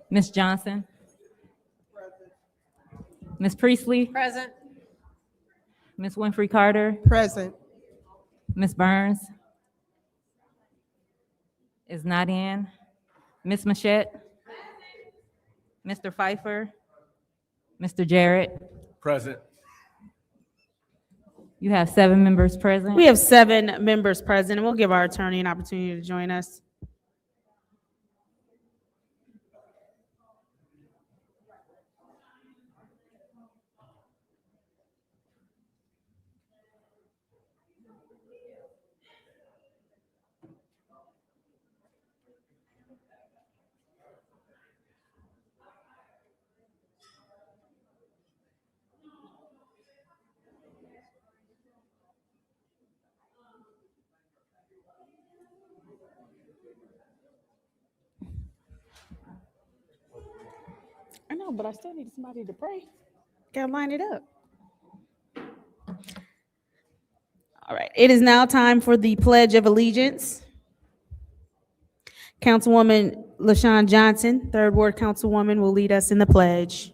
Ms. Johnson? Ms. Priestley? Present. Ms. Winfrey Carter? Present. Ms. Burns? Is not in. Ms. Machette? Mr. Pfeiffer? Mr. Jarrett? Present. You have 7 members present. We have 7 members present, and we'll give our attorney an opportunity to join us. I know, but I still need somebody to pray. Gotta line it up. All right, it is now time for the Pledge of Allegiance. Councilwoman LaShawn Johnson, 3rd Ward Councilwoman, will lead us in the pledge.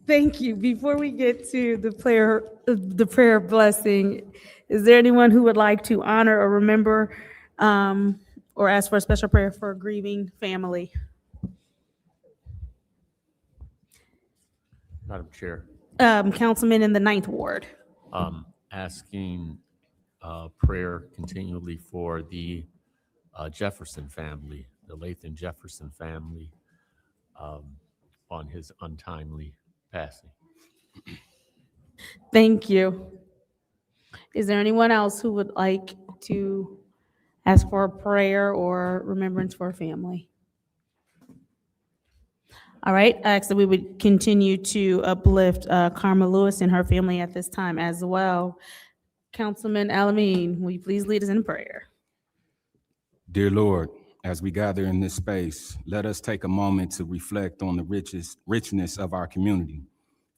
Thank you. Before we get to the prayer blessing, is there anyone who would like to honor or remember or ask for a special prayer for a grieving family? Madam Chair, Councilman in the 9th Ward. asking prayer continually for the Jefferson family, the Lathan Jefferson family, on his untimely passing. Thank you. Is there anyone else who would like to ask for a prayer or remembrance for a family? All right, I ask that we would continue to uplift Karma Lewis and her family at this time as well. Councilman Alameen, will you please lead us in prayer? Dear Lord, as we gather in this space, let us take a moment to reflect on the richness of our community,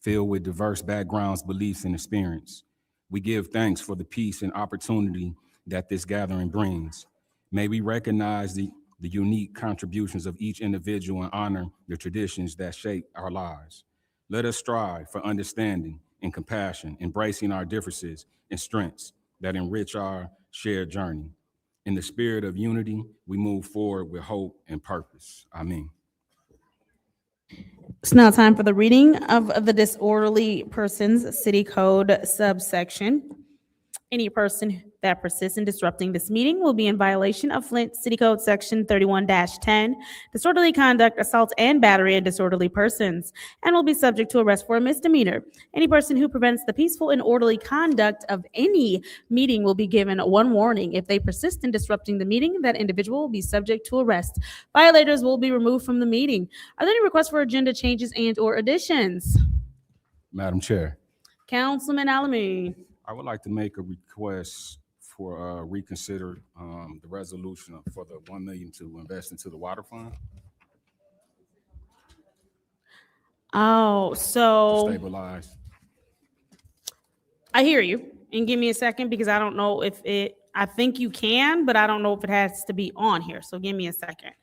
filled with diverse backgrounds, beliefs, and experience. We give thanks for the peace and opportunity that this gathering brings. May we recognize the unique contributions of each individual and honor the traditions that shape our lives. Let us strive for understanding and compassion, embracing our differences and strengths that enrich our shared journey. In the spirit of unity, we move forward with hope and purpose. Amen. It's now time for the reading of the Disorderly Persons City Code subsection. Any person that persists in disrupting this meeting will be in violation of Flint City Code Section 31-10, disorderly conduct, assault, and battery on disorderly persons, and will be subject to arrest for a misdemeanor. Any person who prevents the peaceful and orderly conduct of any meeting will be given one warning. If they persist in disrupting the meeting, that individual will be subject to arrest. Violators will be removed from the meeting. Are there any requests for agenda changes and/or additions? Madam Chair, Councilman Alameen. I would like to make a request for reconsider the resolution for the 1 million to invest into the water fund. Oh, so Stabilize. I hear you. And give me a second because I don't know if I think you can, but I don't know if it has to be on here. So give me a second.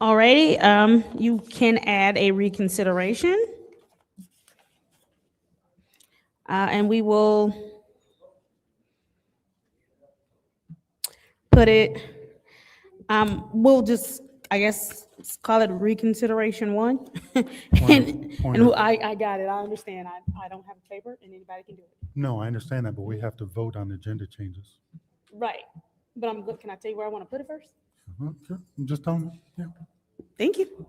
Alrighty, you can add a reconsideration. And we will put it, we'll just, I guess, call it reconsideration 1. I got it, I understand. I don't have a paper and anybody can do it. No, I understand that, but we have to vote on the agenda changes. Right, but can I tell you where I want to put it first? Sure, I'm just telling you. Yeah. Thank you.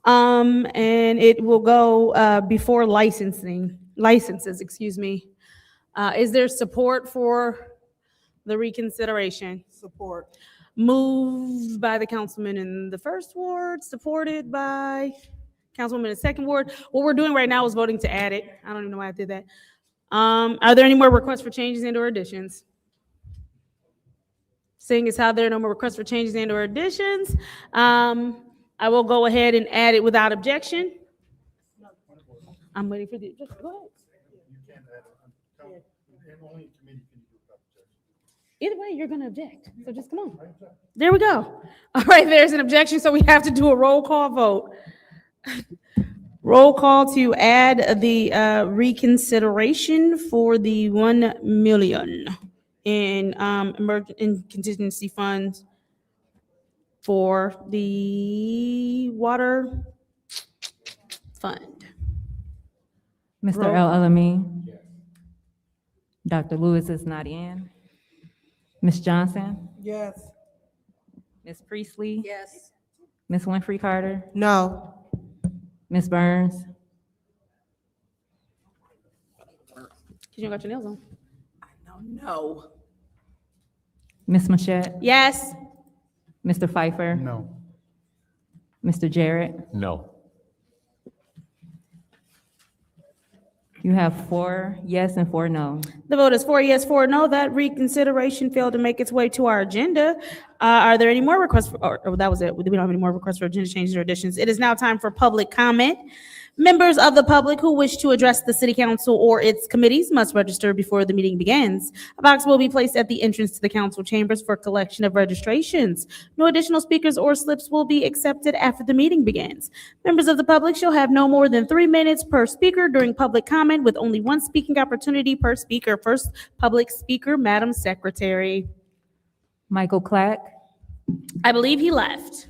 And it will go before licenses, excuse me. Is there support for the reconsideration? Support. Moved by the councilman in the first ward, supported by councilwoman in the second ward. What we're doing right now is voting to add it. I don't even know why I did that. Are there any more requests for changes and/or additions? Seeing as how there are no more requests for changes and/or additions, I will go ahead and add it without objection. I'm waiting for the, just go ahead. Either way, you're going to object, so just come on. There we go. All right, there's an objection, so we have to do a roll call vote. Roll call to add the reconsideration for the 1 million in contingency funds for the water fund. Mr. Roll. El Alamin? Dr. Lewis is not in. Ms. Johnson? Yes. Ms. Priestley? Yes. Ms. Winfrey Carter? No. Ms. Burns? You got your nails on. No. Ms. Machette? Yes. Mr. Pfeiffer? No. Mr. Jarrett? No. You have 4 yes and 4 no. The vote is 4 yes, 4 no. That reconsideration failed to make its way to our agenda. Are there any more requests? Or that was it. We don't have any more requests for agenda changes or additions. It is now time for public comment. Members of the public who wish to address the city council or its committees must register before the meeting begins. A box will be placed at the entrance to the council chambers for collection of registrations. No additional speakers or slips will be accepted after the meeting begins. Members of the public shall have no more than 3 minutes per speaker during public comment, with only 1 speaking opportunity per speaker. First public speaker, Madam Secretary. Michael Clack? I believe he left.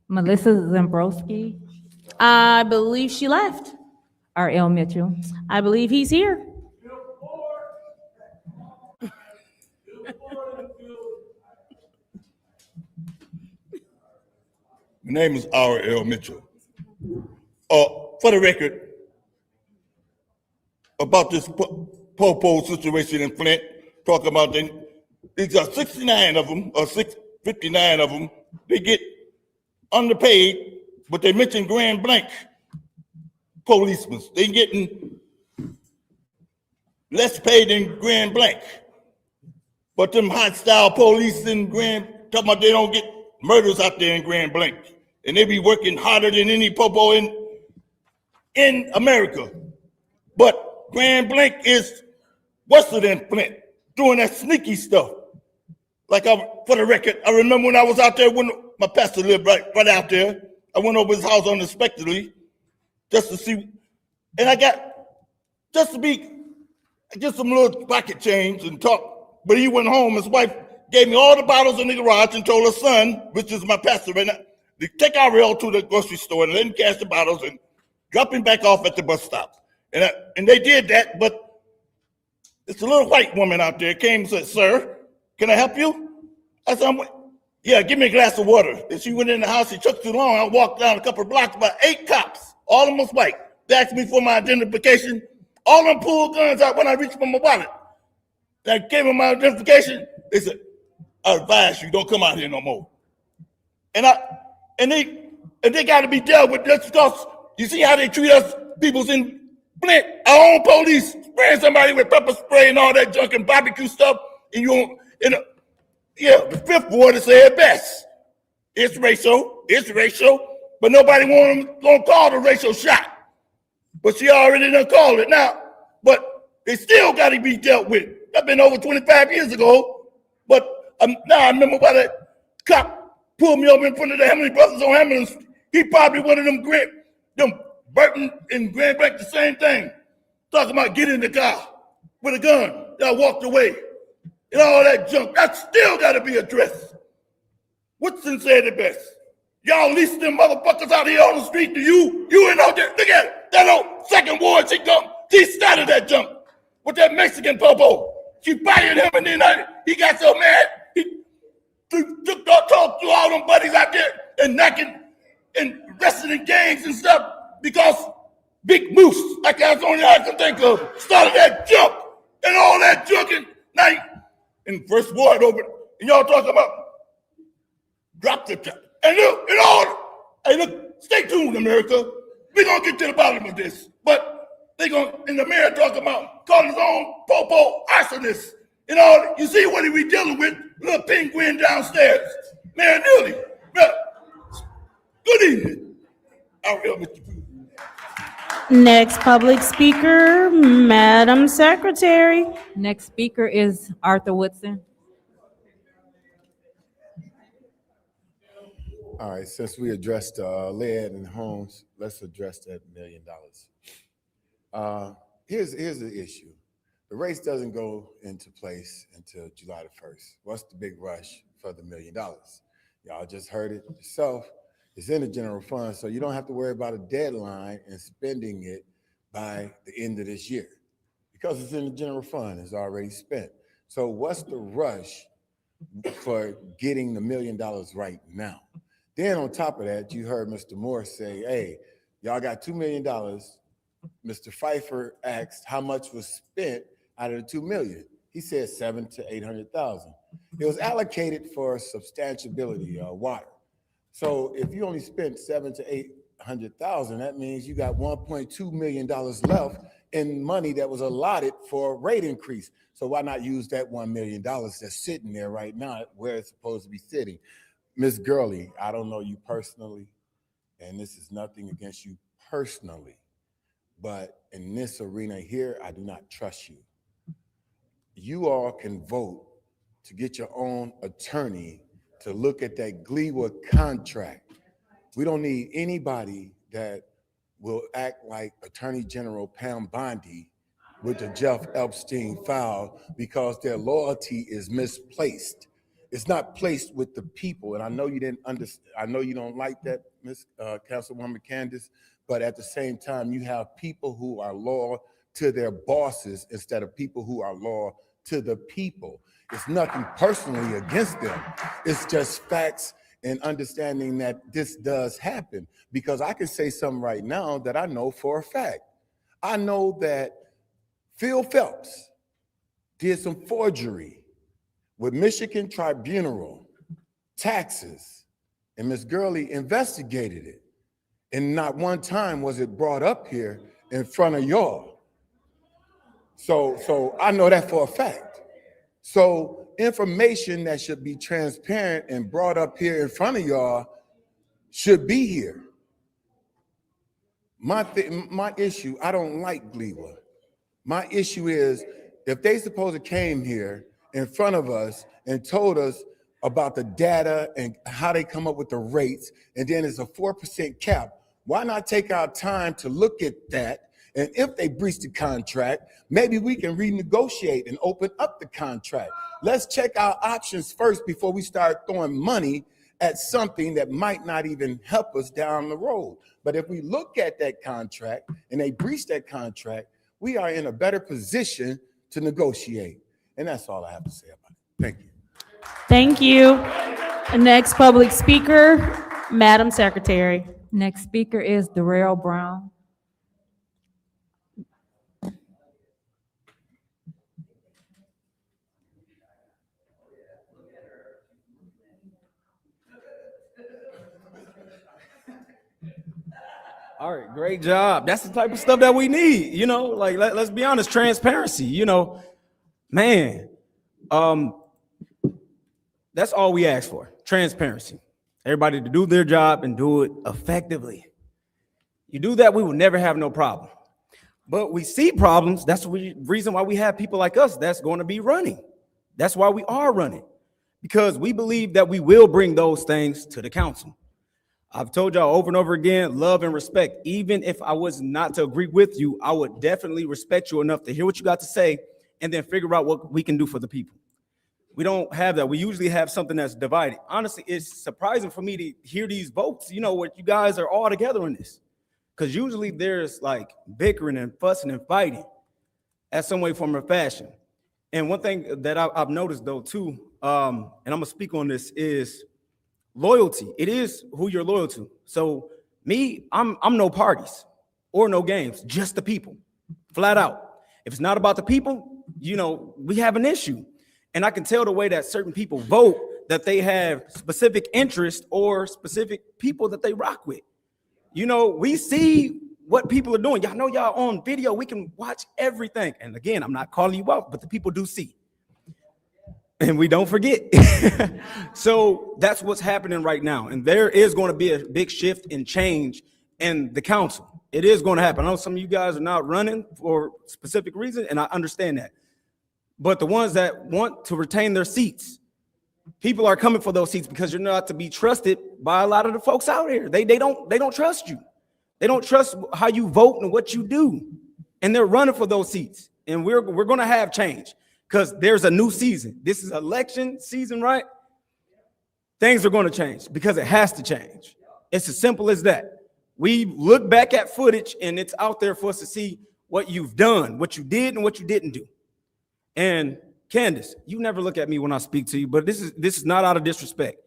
Melissa Zambrowski? I believe she left. R.L. Mitchell? I believe he's here. My name is R.L. Mitchell. For the record, about this po situation in Flint, talking about these are 69 of them, or 59 of them. They get underpaid, but they mention Grand Blanc policemen. They getting less paid than Grand Blanc. But them hostile police in talking about they don't get murders out there in Grand Blanc. And they be working harder than any popo in America. But Grand Blanc is worse than Flint, doing that sneaky stuff. For the record, I remember when I was out there when my pastor lived right out there. I went over his house unexpectedly just to see, and I got just to get some little pocket change and talk. But he went home. His wife gave me all the bottles in the garage and told her son, which is my pastor right now, to take our rail to the grocery store and let him cash the bottles and drop him back off at the bus stop. And they did that, but it's a little white woman out there came and said, "Sir, can I help you?" I said, "Yeah, give me a glass of water." And she went in the house. It took too long. I walked down a couple of blocks, about 8 cops, all of them was white. They asked me for my identification. All of them pulled guns out when I reached for my wallet. I gave them my identification. They said, "I advise you, don't come out here no more." And they got to be dealt with just because you see how they treat us peoples in Flint, our own police spraying somebody with pepper spray and all that junk and barbecue stuff. And the 5th ward has said best. It's racial, but nobody gonna call the racial shot. But she already done called it now. But they still got to be dealt with. That's been over 25 years ago. But now I remember why that cop pulled me over in front of the Hamilton Brothers on Hamilton. He probably one of them Burton and Grand Blanc, the same thing. Talking about get in the car with a gun. Y'all walked away. And all that junk. That still got to be addressed. Woodson said it best. Y'all leasing them motherfuckers out here on the street to you. You ain't out there. Look at it. That old 2nd ward, she started that junk with that Mexican popo. She fired him and then he got so mad. He talked to all them buddies out there and knocking and wrestling gangs and stuff because Big Moose, like that's the only I can think of, started that junk and all that junk and night in First Ward over. And y'all talking about drop the junk. And look, hey, look, stay tuned, America. We're going to get to the bottom of this. But they're going to, and the mayor talking about calling his own popo arsonist. And all, you see what he be dealing with? Little penguin downstairs. Mayor Neely. Good evening. I'll help Mr. Pugh. Next public speaker, Madam Secretary. Next speaker is Arthur Woodson. All right, since we addressed lead and homes, let's address that $1 million. Here's the issue. The race doesn't go into place until July the 1st. What's the big rush for the $1 million? Y'all just heard it yourself. It's in the general fund, so you don't have to worry about a deadline and spending it by the end of this year because it's in the general fund. It's already spent. So what's the rush for getting the $1 million right now? Then on top of that, you heard Mr. Moore say, "Hey, y'all got $2 million. Mr. Pfeiffer asked how much was spent out of the $2 million. He said $700,000 to $800,000. It was allocated for substantiability, water. So if you only spent $700,000 to $800,000, that means you got $1.2 million left in money that was allotted for a rate increase. So why not use that $1 million that's sitting there right now where it's supposed to be sitting?" Ms. Gurley, I don't know you personally, and this is nothing against you personally, but in this arena here, I do not trust you. You all can vote to get your own attorney to look at that Gleewood contract. We don't need anybody that will act like Attorney General Pam Bondi with the Jeff Epstein file because their loyalty is misplaced. It's not placed with the people, and I know you didn't understand. I know you don't like that, Ms. Councilwoman Candace, but at the same time, you have people who are loyal to their bosses instead of people who are loyal to the people. It's nothing personally against them. It's just facts and understanding that this does happen. Because I can say something right now that I know for a fact. I know that Phil Phelps did some forgery with Michigan Tribunal taxes, and Ms. Gurley investigated it. And not one time was it brought up here in front of y'all. So I know that for a fact. So information that should be transparent and brought up here in front of y'all should be here. My issue, I don't like Gleewood. My issue is, if they supposed to came here in front of us and told us about the data and how they come up with the rates, and then it's a 4% cap, why not take our time to look at that? And if they breach the contract, maybe we can renegotiate and open up the contract. Let's check our options first before we start throwing money at something that might not even help us down the road. But if we look at that contract and they breach that contract, we are in a better position to negotiate. And that's all I have to say about it. Thank you. Thank you. Next public speaker, Madam Secretary. Next speaker is Darrell Brown. All right, great job. That's the type of stuff that we need, like let's be honest, transparency, man. That's all we ask for, transparency. Everybody to do their job and do it effectively. You do that, we will never have no problem. But we see problems. That's the reason why we have people like us that's going to be running. That's why we are running, because we believe that we will bring those things to the council. I've told y'all over and over again, love and respect. Even if I was not to agree with you, I would definitely respect you enough to hear what you got to say and then figure out what we can do for the people. We don't have that. We usually have something that's divided. Honestly, it's surprising for me to hear these votes, what you guys are all together in this. Because usually there's like bickering and fussing and fighting at some way, form, or fashion. And one thing that I've noticed though too, and I'm gonna speak on this, is loyalty. It is who you're loyal to. So me, I'm no parties or no games, just the people, flat out. If it's not about the people, we have an issue. And I can tell the way that certain people vote that they have specific interest or specific people that they rock with. We see what people are doing. Y'all know y'all on video. We can watch everything. And again, I'm not calling you out, but the people do see. And we don't forget. So that's what's happening right now. And there is going to be a big shift and change in the council. It is going to happen. I know some of you guys are not running for specific reasons, and I understand that. But the ones that want to retain their seats, people are coming for those seats because you're not to be trusted by a lot of the folks out here. They don't trust you. They don't trust how you vote and what you do. And they're running for those seats. And we're going to have change. Because there's a new season. This is election season, right? Things are going to change because it has to change. It's as simple as that. We look back at footage and it's out there for us to see what you've done, what you did and what you didn't do. And Candace, you never look at me when I speak to you, but this is not out of disrespect.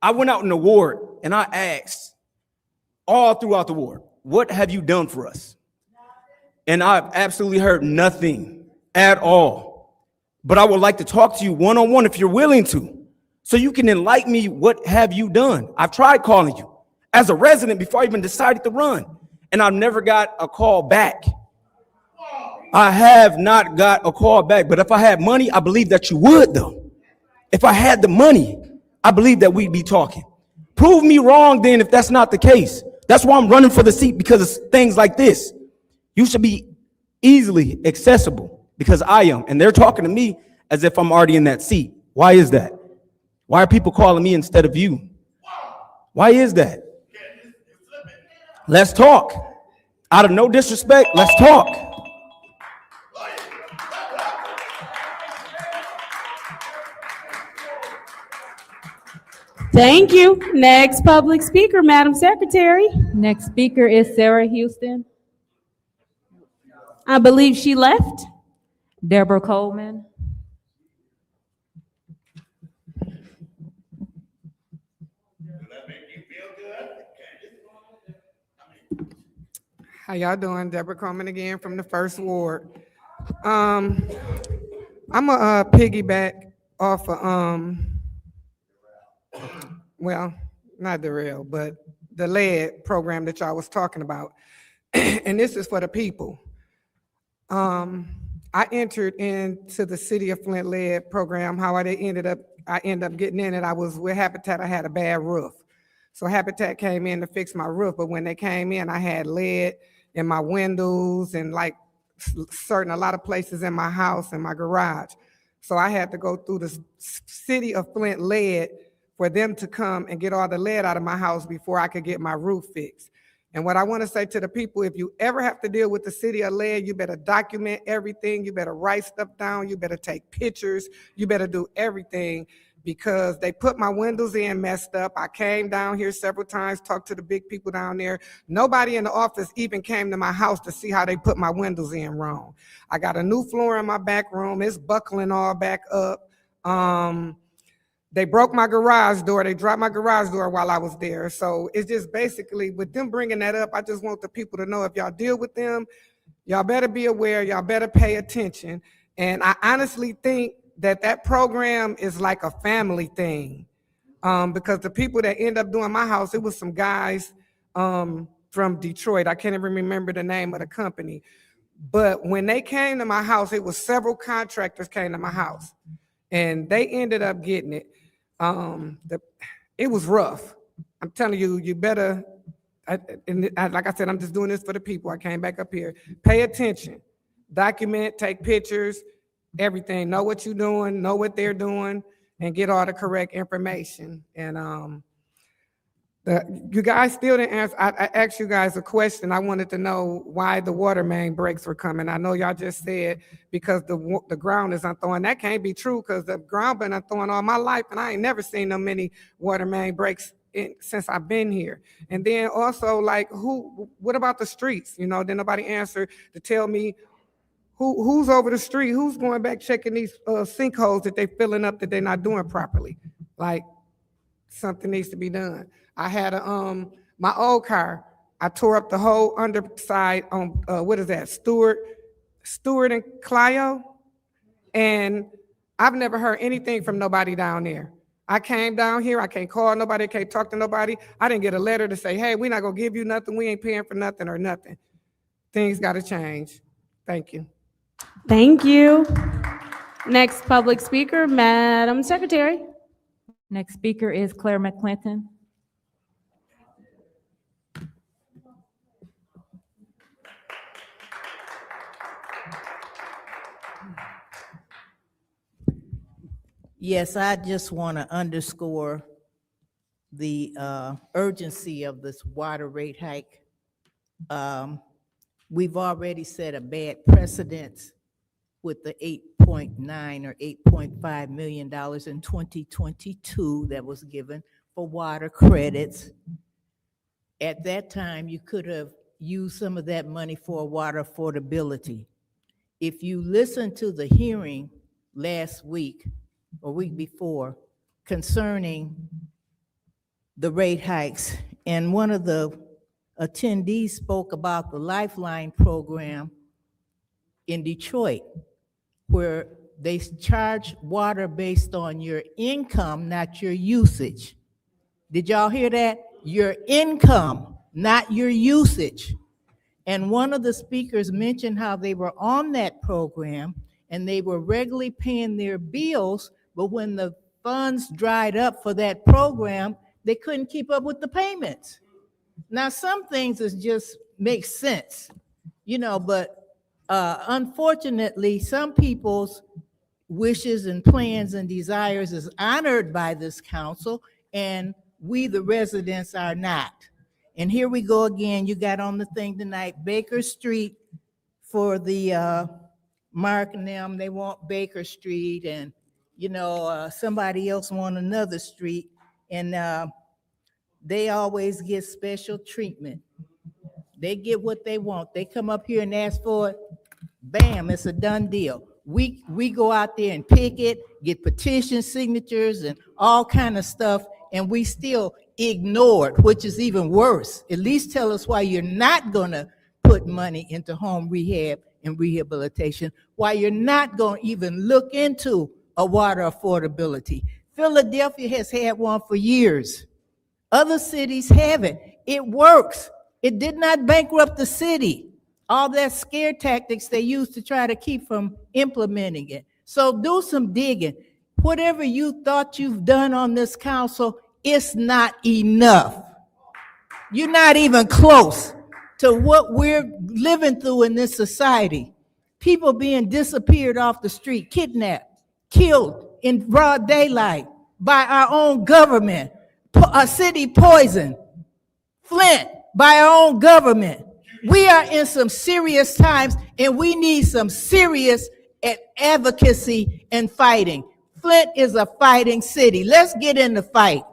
I went out in the ward and I asked all throughout the ward, what have you done for us? And I've absolutely heard nothing at all. But I would like to talk to you one-on-one if you're willing to, so you can enlighten me. What have you done? I've tried calling you as a resident before I even decided to run, and I've never got a call back. I have not got a call back, but if I had money, I believe that you would though. If I had the money, I believe that we'd be talking. Prove me wrong then if that's not the case. That's why I'm running for the seat, because of things like this. You should be easily accessible. Because I am, and they're talking to me as if I'm already in that seat. Why is that? Why are people calling me instead of you? Why is that? Let's talk. Out of no disrespect, let's talk. Thank you. Next public speaker, Madam Secretary. Next speaker is Sarah Houston. I believe she left. Deborah Coleman. How y'all doing? Deborah Coleman again from the 1st Ward. I'm a piggyback off of, well, not the rail, but the lead program that y'all was talking about. And this is for the people. I entered into the City of Flint lead program. How I ended up getting in it. I was with Habitat. I had a bad roof. So Habitat came in to fix my roof. But when they came in, I had lead in my windows and like a lot of places in my house and my garage. So I had to go through the city of Flint lead for them to come and get all the lead out of my house before I could get my roof fixed. And what I want to say to the people, if you ever have to deal with the city of lead, you better document everything. You better write stuff down. You better take pictures. You better do everything, because they put my windows in messed up. I came down here several times, talked to the big people down there. Nobody in the office even came to my house to see how they put my windows in wrong. I got a new floor in my back room. It's buckling all back up. They broke my garage door. They dropped my garage door while I was there. So it's just basically, with them bringing that up, I just want the people to know, if y'all deal with them, y'all better be aware, y'all better pay attention. And I honestly think that program is like a family thing, because the people that end up doing my house, it was some guys from Detroit. I can't even remember the name of the company. But when they came to my house, it was several contractors came to my house, and they ended up getting it. It was rough. I'm telling you, you better, like I said, I'm just doing this for the people. I came back up here. Pay attention, document, take pictures, everything. Know what you're doing, know what they're doing, and get all the correct information. And you guys still didn't answer. I asked you guys a question. I wanted to know why the water main breaks were coming. I know y'all just said because the ground is unthawing. That can't be true, because the ground been unthawing all my life, and I ain't never seen no many water main breaks since I've been here. And then also, like, what about the streets? You know, then nobody answered to tell me who's over the street, who's going back checking these sinkholes that they filling up that they're not doing properly. Like, something needs to be done. I had my old car, I tore up the whole underside on, what is that, Stewart and Clio? And I've never heard anything from nobody down there. I came down here, I can't call nobody, I can't talk to nobody. I didn't get a letter to say, hey, we're not gonna give you nothing, we ain't paying for nothing or nothing. Things gotta change. Thank you. Thank you. Next public speaker, Madam Secretary. Next speaker is Claire McClinton. Yes, I just want to underscore the urgency of this water rate hike. We've already set a bad precedent with the $8.9 or $8.5 million in 2022 that was given for water credits. At that time, you could have used some of that money for water affordability. If you listen to the hearing last week or week before concerning the rate hikes, and one of the attendees spoke about the Lifeline program in Detroit, where they charge water based on your income, not your usage. Did y'all hear that? Your income, not your usage. And one of the speakers mentioned how they were on that program and they were regularly paying their bills, but when the funds dried up for that program, they couldn't keep up with the payments. Now, some things is just make sense, you know, but unfortunately, some people's wishes and plans and desires is honored by this council, and we, the residents, are not. And here we go again. You got on the thing tonight, Baker Street for the Mark and them, they want Baker Street, and you know, somebody else want another street, and they always get special treatment. They get what they want. They come up here and ask for it, bam, it's a done deal. We go out there and picket, get petition signatures and all kind of stuff, and we still ignore it, which is even worse. At least tell us why you're not gonna put money into home rehab and rehabilitation, why you're not gonna even look into a water affordability. Philadelphia has had one for years. Other cities have it. It works. It did not bankrupt the city. All that scare tactics they used to try to keep from implementing it. So do some digging. Whatever you thought you've done on this council, it's not enough. You're not even close to what we're living through in this society. People being disappeared off the street, kidnapped, killed in broad daylight by our own government. A city poisoned, Flint, by our own government. We are in some serious times, and we need some serious advocacy and fighting. Flint is a fighting city. Let's get in the fight.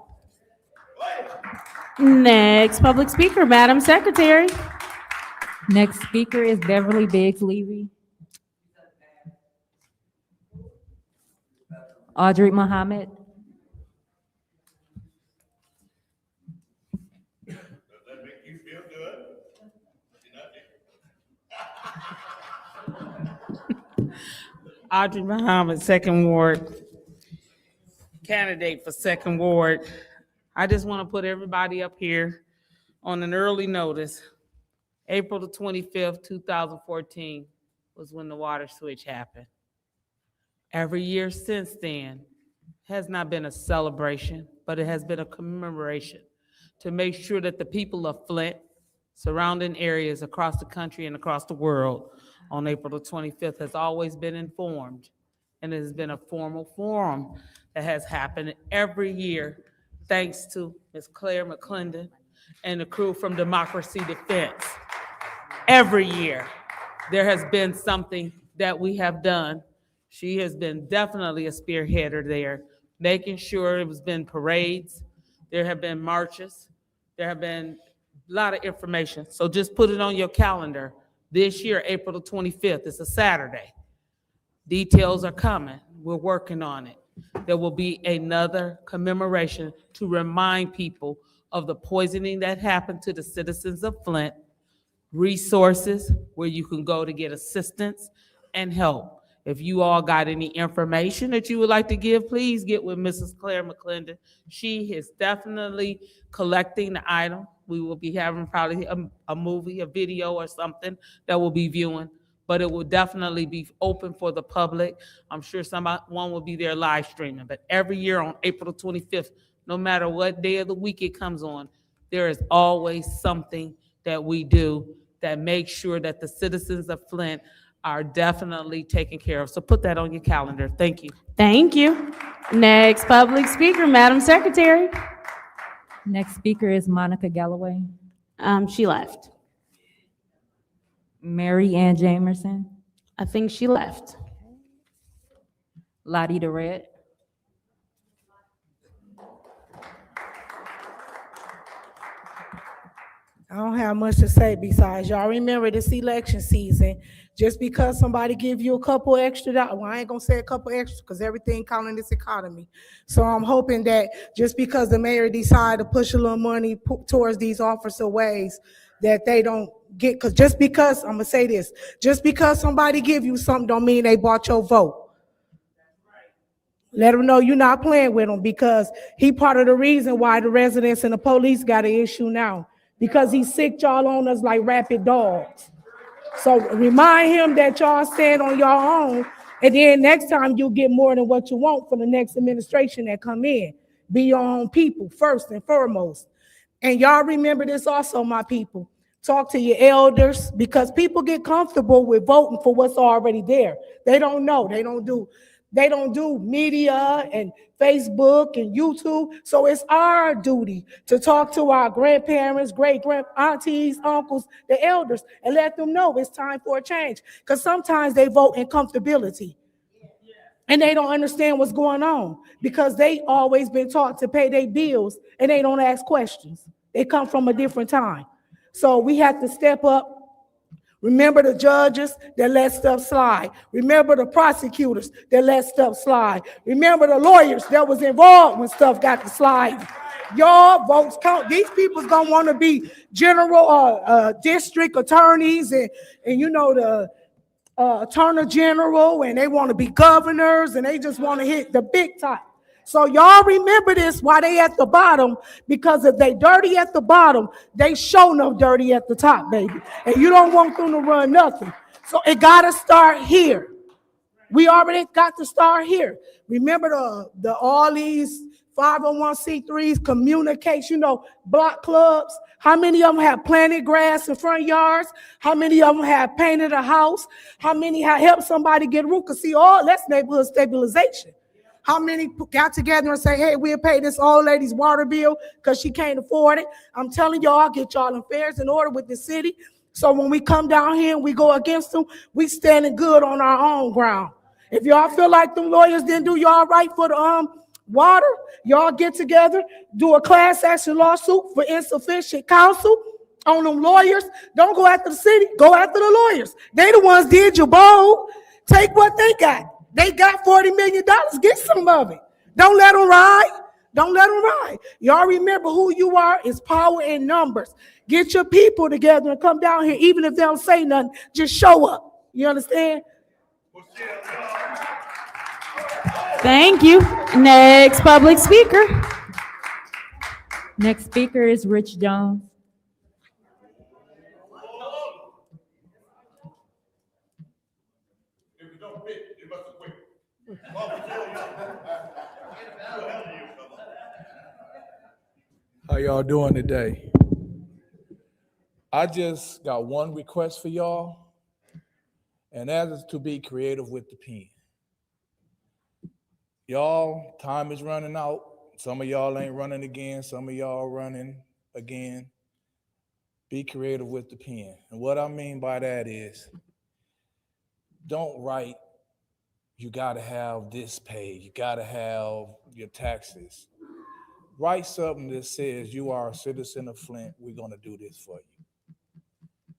Next public speaker, Madam Secretary. Next speaker is Beverly Biggs Levy. Audrey Muhammad. Does that make you feel good? You're not there. Audrey Muhammad, Second Ward, candidate for Second Ward. I just want to put everybody up here on an early notice. April the 25th, 2014 was when the water switch happened. Every year since then has not been a celebration, but it has been a commemoration to make sure that the people of Flint, surrounding areas across the country and across the world on April the 25th has always been informed. And it has been a formal forum that has happened every year thanks to Ms. Claire McClendon and the crew from Democracy Defense. Every year there has been something that we have done. She has been definitely a spearheader there, making sure it has been parades, there have been marches, there have been a lot of information. So just put it on your calendar. This year, April the 25th, it's a Saturday. Details are coming. We're working on it. There will be another commemoration to remind people of the poisoning that happened to the citizens of Flint, resources where you can go to get assistance and help. If you all got any information that you would like to give, please get with Mrs. Claire McClendon. She is definitely collecting the item. We will be having probably a movie, a video or something that we'll be viewing, but it will definitely be open for the public. I'm sure one will be there live streaming, but every year on April 25th, no matter what day of the week it comes on, there is always something that we do that makes sure that the citizens of Flint are definitely taken care of. So put that on your calendar. Thank you. Thank you. Next public speaker, Madam Secretary. Next speaker is Monica Galloway. She left. Mary Ann Jamerson. I think she left. Lottie DeRed. I don't have much to say besides y'all remember this election season. Just because somebody give you a couple extra dollars, well, I ain't gonna say a couple extra because everything counting in this economy. So I'm hoping that just because the mayor decided to push a little money towards these officer ways, that they don't get, because just because, I'm gonna say this, just because somebody give you something don't mean they bought your vote. Let them know you're not playing with him, because he part of the reason why the residents and the police got an issue now, because he sicked y'all on us like rabid dogs. So remind him that y'all stand on your own, and then next time you'll get more than what you want for the next administration that come in. Be your own people first and foremost. And y'all remember this also, my people. Talk to your elders, because people get comfortable with voting for what's already there. They don't know. They don't do media and Facebook and YouTube. So it's our duty to talk to our grandparents, great-grand aunties, uncles, the elders, and let them know it's time for a change. Because sometimes they vote in comfortability. And they don't understand what's going on, because they always been taught to pay their bills and they don't ask questions. They come from a different time. So we have to step up. Remember the judges that let stuff slide. Remember the prosecutors that let stuff slide. Remember the lawyers that was involved when stuff got to slide. Y'all votes count. These people's gonna want to be general district attorneys and you know the attorney general, and they want to be governors, and they just want to hit the big top. So y'all remember this while they at the bottom, because if they dirty at the bottom, they show no dirty at the top, baby. And you don't want them to run nothing. So it got to start here. We already got to start here. Remember the all these 501c3s, communicates, block clubs. How many of them have planted grass in front yards? How many of them have painted a house? How many have helped somebody get a roof? Because see, all that's neighborhood stabilization. How many got together and say, hey, we'll pay this old lady's water bill because she can't afford it? I'm telling y'all, get y'all affairs in order with the city. So when we come down here and we go against them, we standing good on our own ground. If y'all feel like them lawyers didn't do y'all right for the water, y'all get together, do a class action lawsuit for insufficient counsel on them lawyers. Don't go after the city, go after the lawyers. They the ones did you bold. Take what they got. They got $40 million. Get some of it. Don't let them ride. Don't let them ride. Y'all remember who you are is power in numbers. Get your people together and come down here, even if they don't say nothing. Just show up. You understand? Thank you. Next public speaker. Next speaker is Rich Jones. How y'all doing today? I just got one request for y'all, and that is to be creative with the pen. Y'all, time is running out. Some of y'all ain't running again. Some of y'all running again. Be creative with the pen. And what I mean by that is, don't write, you gotta have this paid, you gotta have your taxes. Write something that says you are a citizen of Flint, we're gonna do this for you.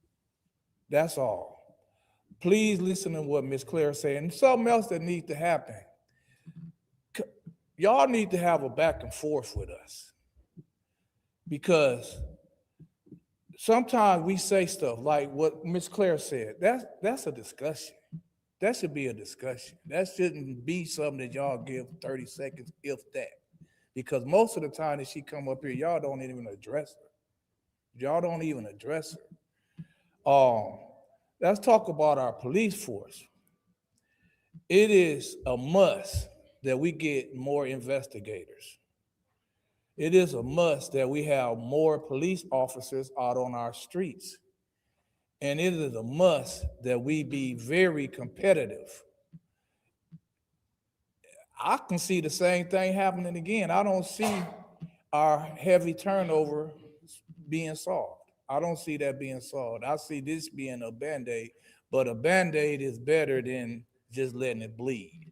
That's all. Please listen to what Ms. Claire said. And something else that needs to happen. Y'all need to have a back and forth with us. Because sometimes we say stuff like what Ms. Claire said. That's a discussion. That should be a discussion. That shouldn't be something that y'all give 30 seconds, if that. Because most of the time that she come up here, y'all don't even address her. Y'all don't even address her. Let's talk about our police force. It is a must that we get more investigators. It is a must that we have more police officers out on our streets. And it is a must that we be very competitive. I can see the same thing happening again. I don't see our heavy turnover being solved. I don't see that being solved. I see this being a Band-Aid, but a Band-Aid is better than just letting it bleed.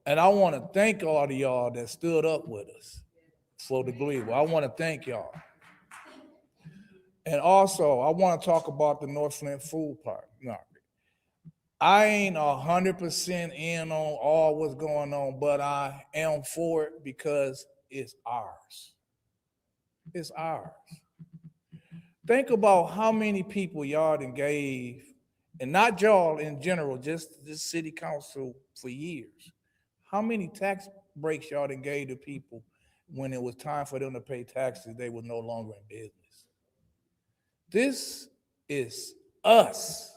And I want to thank all of y'all that stood up with us for the Gleeville. I want to thank y'all. And also, I want to talk about the North Flint Food Park. No, I ain't 100% in on all what's going on, but I am for it because it's ours. It's ours. Think about how many people y'all done gave, and not y'all in general, just the city council for years. How many tax breaks y'all done gave to people when it was time for them to pay taxes, they were no longer in business? This is us.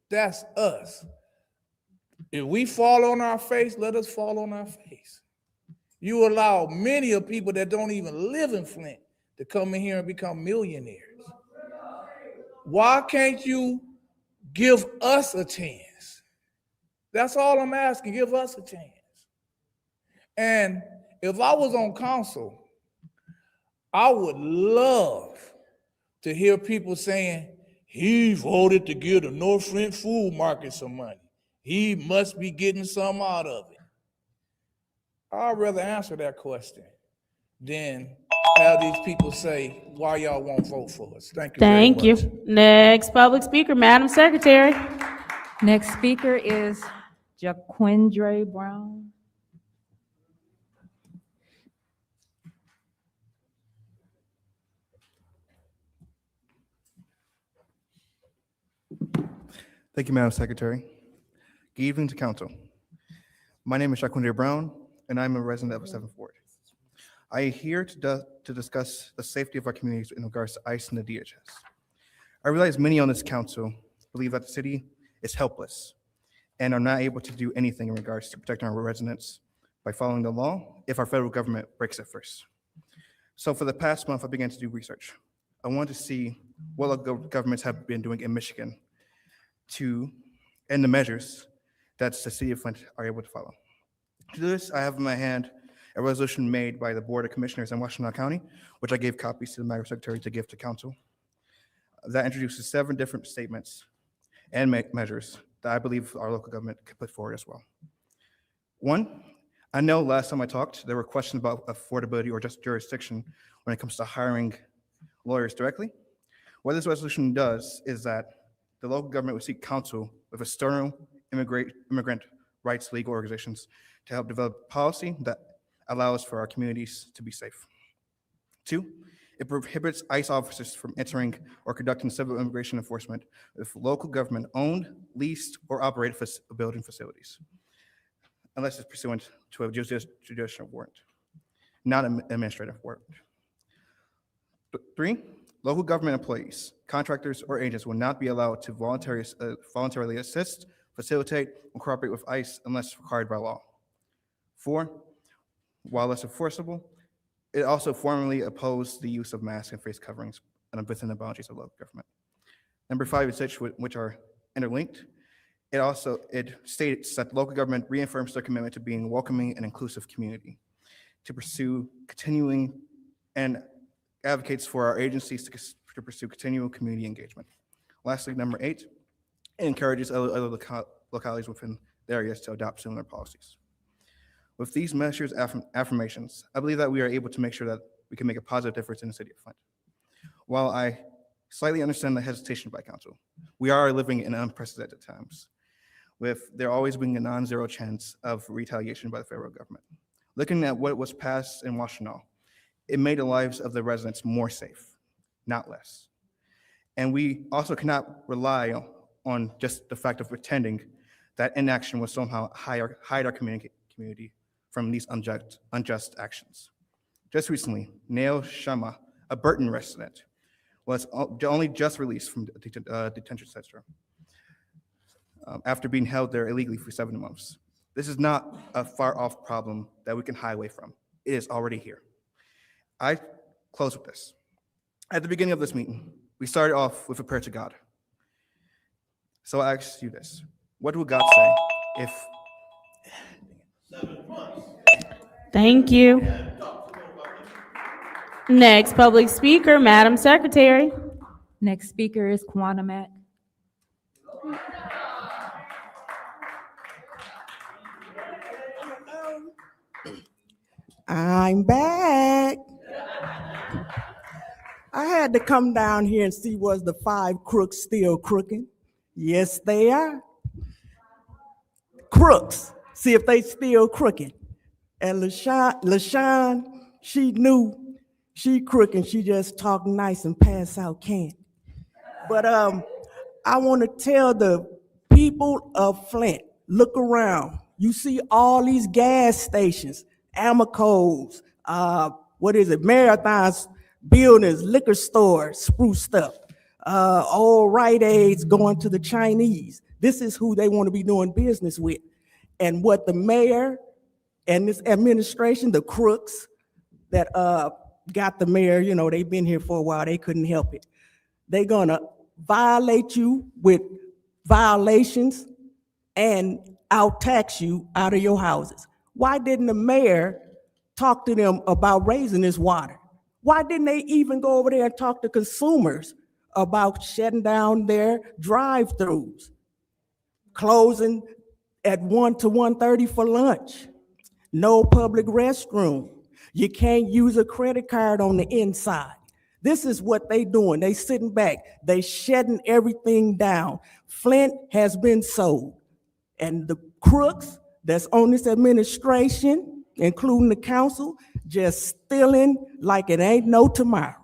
That's us. If we fall on our face, let us fall on our face. You allow many of people that don't even live in Flint to come in here and become millionaires. Why can't you give us a chance? That's all I'm asking, give us a chance. And if I was on council, I would love to hear people saying, he voted to give the North Flint Food Market some money. He must be getting some out of it. I'd rather answer that question than have these people say, why y'all won't vote for us. Thank you very much. Thank you. Next public speaker, Madam Secretary. Next speaker is Jaquindre Brown. Thank you, Madam Secretary. Good evening to council. My name is Jaquindre Brown, and I'm a resident of 7th Ward. I am here to discuss the safety of our communities in regards to ICE and the DHS. I realize many on this council believe that the city is helpless and are not able to do anything in regards to protecting our residents by following the law if our federal government breaks it first. So for the past month, I began to do research. I wanted to see what local governments have been doing in Michigan and the measures that the city of Flint are able to follow. To do this, I have in my hand a resolution made by the Board of Commissioners in Washtenaw County, which I gave copies to the Mayor Secretary to give to council, that introduces 7 different statements and measures that I believe our local government could put forward as well. 1, I know last time I talked, there were questions about affordability or just jurisdiction when it comes to hiring lawyers directly. What this resolution does is that the local government would seek counsel with external immigrant rights legal organizations to help develop policy that allows for our communities to be safe. 2, it prohibits ICE officers from entering or conducting civil immigration enforcement with local government-owned, leased, or operated building facilities, unless it's pursuant to a judicial warrant, not an administrative warrant. 3, local government employees, contractors, or agents will not be allowed to voluntarily assist, facilitate, or cooperate with ICE unless required by law. 4, while less enforceable, it also formally opposed the use of masks and face coverings within the boundaries of local government. Number 5 is such which are interlinked. It states that local government reaffirms their commitment to being a welcoming and inclusive community, to pursue continuing and advocates for our agencies to pursue continual community engagement. Lastly, number 8, it encourages other localities within the areas to adopt similar policies. With these measures, affirmations, I believe that we are able to make sure that we can make a positive difference in the city of Flint. While I slightly understand the hesitation by council, we are living in unprecedented times, with there always being a non-zero chance of retaliation by the federal government. Looking at what was passed in Washtenaw, it made the lives of the residents more safe, not less. And we also cannot rely on just the fact of pretending that inaction will somehow hide our community from these unjust actions. Just recently, Nail Shama, a Burton resident, was only just released from the detention center after being held there illegally for 7 months. This is not a far-off problem that we can hide away from. It is already here. I close with this. At the beginning of this meeting, we started off with a prayer to God. So I ask you this: what would God say if... Thank you. Next public speaker, Madam Secretary. Next speaker is Quantum Mack. I'm back. I had to come down here and see was the 5 crooks still crooking. Yes, they are. Crooks, see if they still crooked. And LaShawn, she knew she crooking, she just talk nice and pass out candy. But I want to tell the people of Flint, look around. You see all these gas stations, Amoco's, Marathons, buildings, liquor stores spruced up, old Rite Aids going to the Chinese. This is who they want to be doing business with. And what the mayor and this administration, the crooks that got the mayor, they've been here for a while, they couldn't help it. They're gonna violate you with violations and out-tax you out of your houses. Why didn't the mayor talk to them about raising this water? Why didn't they even go over there and talk to consumers about shutting down their drive-throughs, closing at 1 to 1:30 for lunch, no public restroom, you can't use a credit card on the inside? This is what they doing. They sitting back, they shutting everything down. Flint has been sold. And the crooks that's on this administration, including the council, just stealing like it ain't no tomorrow.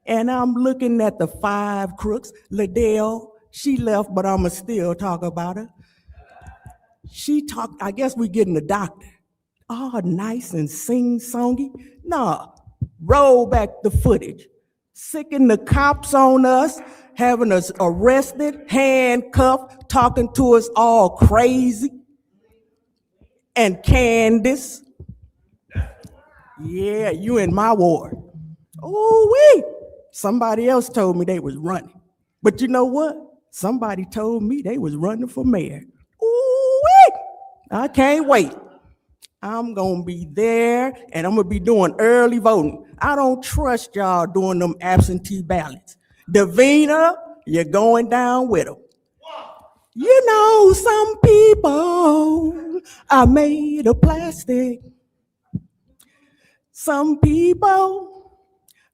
And I'm looking at the 5 crooks. Liddell, she left, but I'ma still talk about her. She talked, I guess we getting the doctor. Oh, nice and sing-songy. Nah, roll back the footage. Sicking the cops on us, having us arrested, handcuffed, talking to us all crazy. and Candace. Yeah, you in my ward. Oh, wait. Somebody else told me they was running. But you know what? Somebody told me they was running for mayor. Ooh, wait. I can't wait. I'm gonna be there and I'm gonna be doing early voting. I don't trust y'all doing them absentee ballots. Davina, you're going down with them. You know, some people are made of plastic. Some people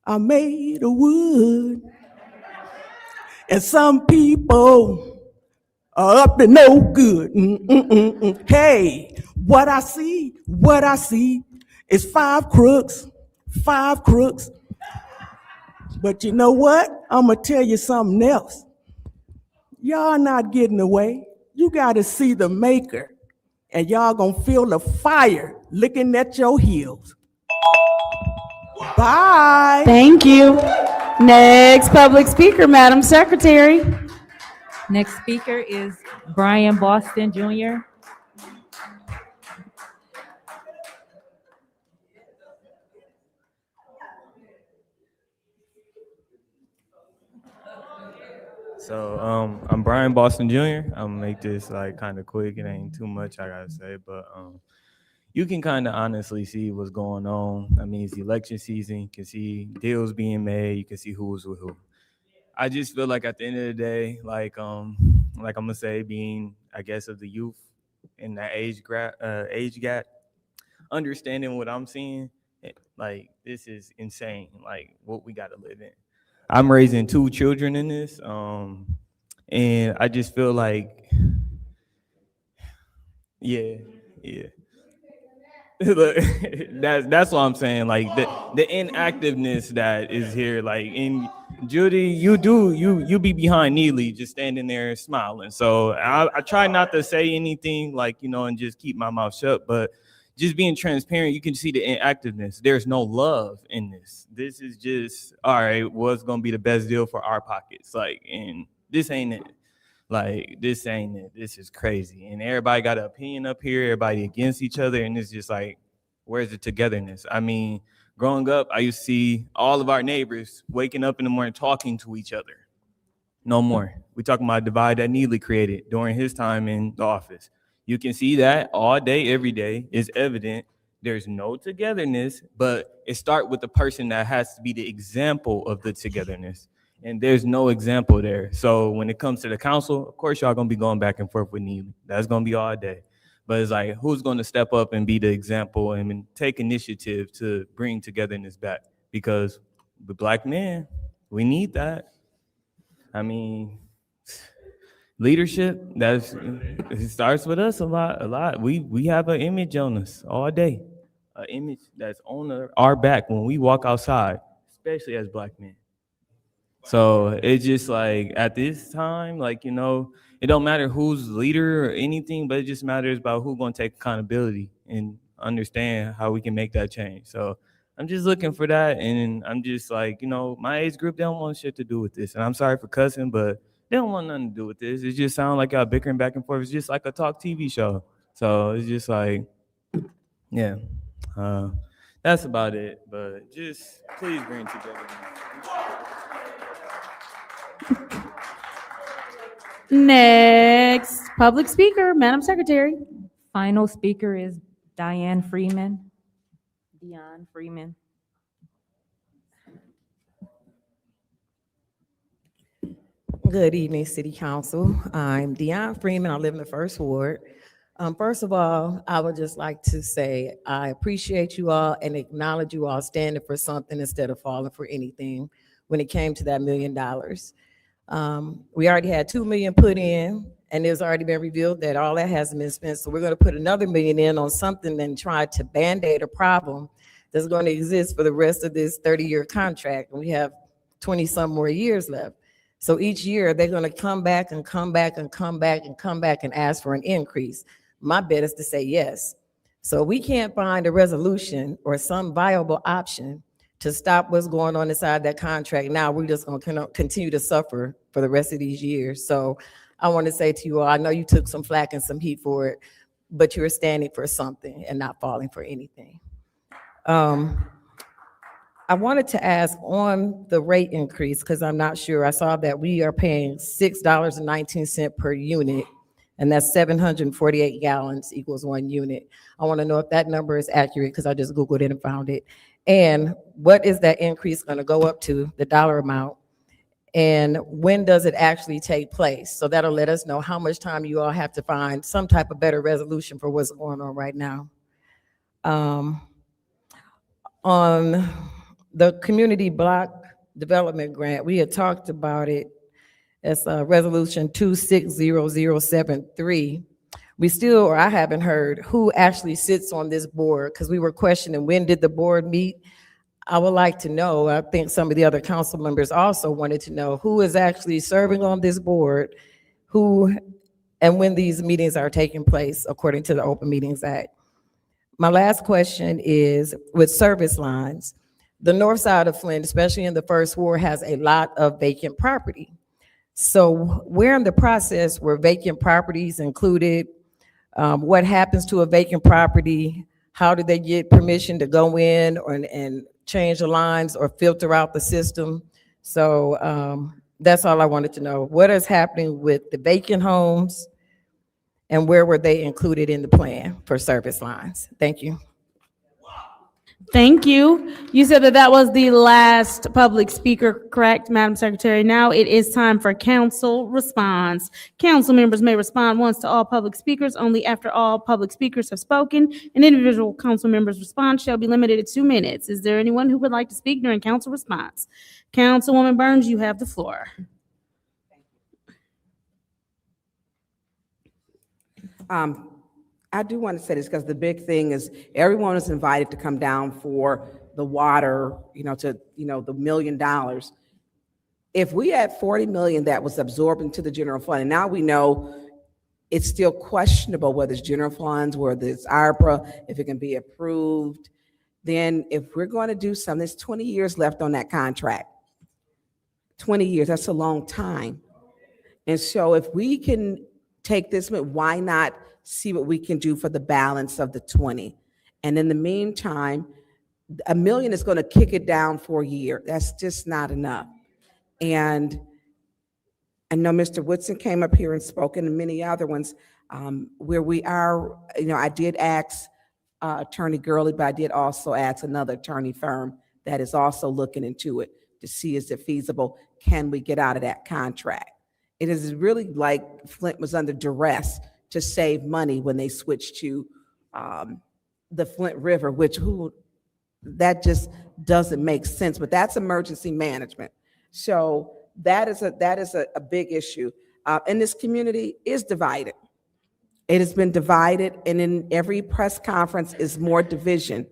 are made of wood. And some people are up to no good. Hey, what I see is five crooks. But you know what? I'm gonna tell you something else. Y'all not getting away. You gotta see the maker, and y'all gonna feel the fire licking at your heels. Bye. Thank you. Next public speaker, Madam Secretary. Next speaker is Brian Boston Jr. So I'm Brian Boston Jr. I'm gonna make this like kind of quick. It ain't too much I gotta say, but you can kind of honestly see what's going on. I mean, it's election season. You can see deals being made. You can see who's with who. I just feel like at the end of the day, like I'm gonna say, being I guess of the youth in that age gap, understanding what I'm seeing, like this is insane. Like what we got to live in. I'm raising 2 children in this, and I just feel like, yeah. Look, that's what I'm saying. Like the inactiveness that is here. Like in Judy, you be behind Neely, just standing there smiling. So I try not to say anything, like, and just keep my mouth shut. But just being transparent, you can see the inactiveness. There's no love in this. This is just, all right, what's gonna be the best deal for our pockets? Like, and this ain't it. Like, this ain't it. This is crazy. And everybody got an opinion up here, everybody against each other, and it's just like, where's the togetherness? I mean, growing up, I used to see all of our neighbors waking up in the morning talking to each other. No more. We talking about a divide that Neely created during his time in the office. You can see that all day, every day. It's evident. There's no togetherness, but it starts with the person that has to be the example of the togetherness. And there's no example there. So when it comes to the council, of course, y'all gonna be going back and forth with Neely. That's gonna be all day. But it's like, who's gonna step up and be the example and take initiative to bring togetherness back? Because the Black men, we need that. I mean, leadership, it starts with us a lot. We have an image on us all day, an image that's on our back when we walk outside, especially as Black men. So it's just like at this time, like, it don't matter who's leader or anything, but it just matters about who's going to take accountability and understand how we can make that change. So I'm just looking for that. And I'm just like, my age group, they don't want shit to do with this. And I'm sorry for cussing, but they don't want nothing to do with this. It just sounds like y'all bickering back and forth. It's just like a talk TV show. So it's just like, yeah, that's about it. But just please bring together. Next public speaker, Madam Secretary. Final speaker is Dion Freeman. Good evening, City Council. I'm Dion Freeman. I live in the First Ward. First of all, I would just like to say I appreciate you all and acknowledge you all standing for something instead of falling for anything when it came to that $1 million. We already had $2 million put in, and it's already been revealed that all that hasn't been spent. So we're going to put another $1 million in on something and try to band-aid a problem that's going to exist for the rest of this 30-year contract. And we have 20-some more years left. So each year they're going to come back and come back and come back and come back and ask for an increase. My bet is to say yes. So we can't find a resolution or some viable option to stop what's going on inside that contract. Now we're just going to continue to suffer for the rest of these years. So I want to say to you all, I know you took some flack and some heat for it, but you're standing for something and not falling for anything. I wanted to ask on the rate increase, because I'm not sure, I saw that we are paying $6.19 per unit, and that's 748 gallons equals 1 unit. I want to know if that number is accurate, because I just Googled it and found it. And what is that increase going to go up to, the dollar amount? And when does it actually take place? So that'll let us know how much time you all have to find some type of better resolution for what's going on right now. On the community block development grant, we had talked about it as resolution 260073. We still, or I haven't heard who actually sits on this board, because we were questioning when did the board meet. I would like to know, I think some of the other council members also wanted to know who is actually serving on this board, who, and when these meetings are taking place according to the Open Meetings Act. My last question is with service lines. The north side of Flint, especially in the first ward, has a lot of vacant property. So where in the process were vacant properties included? What happens to a vacant property? How do they get permission to go in and change the lines or filter out the system? So that's all I wanted to know. What is happening with the vacant homes, and where were they included in the plan for service lines? Thank you. Thank you. You said that that was the last public speaker, correct, Madam Secretary? Now it is time for council response. Council members may respond once to all public speakers only after all public speakers have spoken. An individual council member's response shall be limited to 2 minutes. Is there anyone who would like to speak during council response? Councilwoman Burns, you have the floor. I do want to say this because the big thing is everyone is invited to come down for the water, the $1 million. If we had 40 million that was absorbed into the general fund, and now we know it's still questionable whether it's general funds, whether it's ARPA, if it can be approved, then if we're going to do something, there's 20 years left on that contract. 20 years, that's a long time. And so if we can take this, why not see what we can do for the balance of the 20? And in the meantime, $1 million is going to kick it down for a year. That's just not enough. And I know Mr. Woodson came up here and spoke, and many other ones where we are, I did ask Attorney Gurley, but I did also ask another attorney firm that is also looking into it to see is it feasible, can we get out of that contract? It is really like Flint was under duress to save money when they switched to the Flint River, that just doesn't make sense, but that's emergency management. So that is a big issue. And this community is divided. It has been divided, and in every press conference is more division,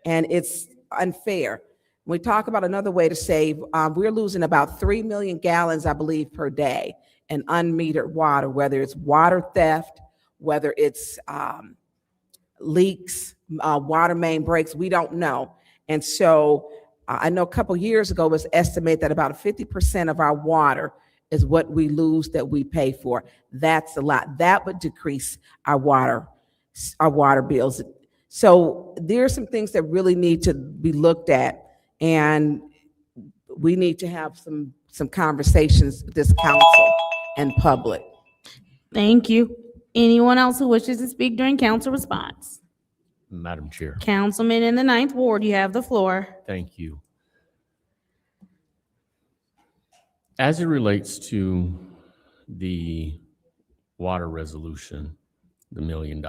and it's unfair. We talk about another way to save, we're losing about 3 million gallons, I believe, per day in unmetered water, whether it's water theft, whether it's leaks, water main breaks, we don't know. And so I know a couple years ago it was estimated that about 50% of our water is what we lose that we pay for. That's a lot. That would decrease our water bills. So there are some things that really need to be looked at, and we need to have some conversations with this council and public. Thank you. Anyone else who wishes to speak during council response? Madam Chair. Councilman in the 9th Ward, you have the floor. Thank you. As it relates to the water resolution, the $1 million,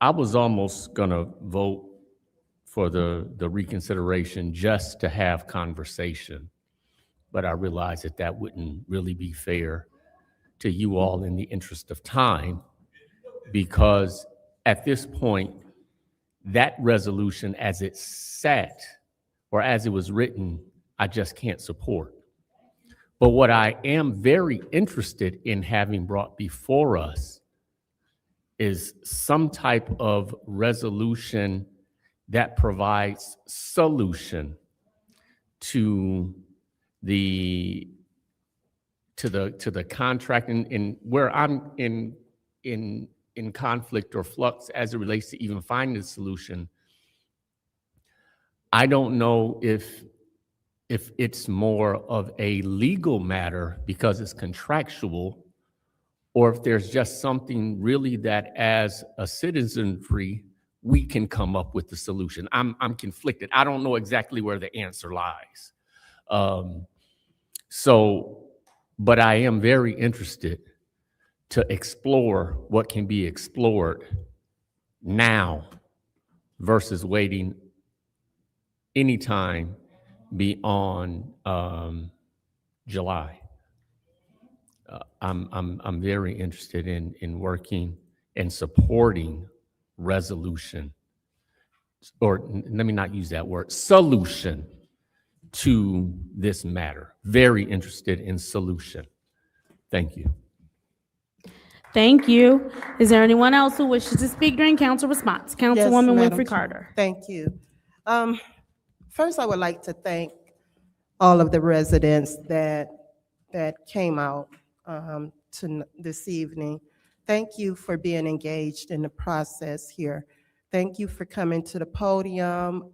I was almost gonna vote for the reconsideration just to have conversation, but I realized that that wouldn't really be fair to you all in the interest of time, because at this point, that resolution as it sat or as it was written, I just can't support. But what I am very interested in having brought before us is some type of resolution that provides solution to the contract, and where I'm in in conflict or flux as it relates to even finding a solution. I don't know if it's more of a legal matter because it's contractual, or if there's just something really that as a citizenry, we can come up with the solution. I'm conflicted. I don't know exactly where the answer lies. But I am very interested to explore what can be explored now versus waiting anytime beyond July. I'm very interested in working and supporting resolution, or let me not use that word, solution to this matter. Very interested in solution. Thank you. Thank you. Is there anyone else who wishes to speak during council response? Councilwoman Madam Winfrey Chair. Carter. Thank you. First, I would like to thank all of the residents that came out this evening. Thank you for being engaged in the process here. Thank you for coming to the podium,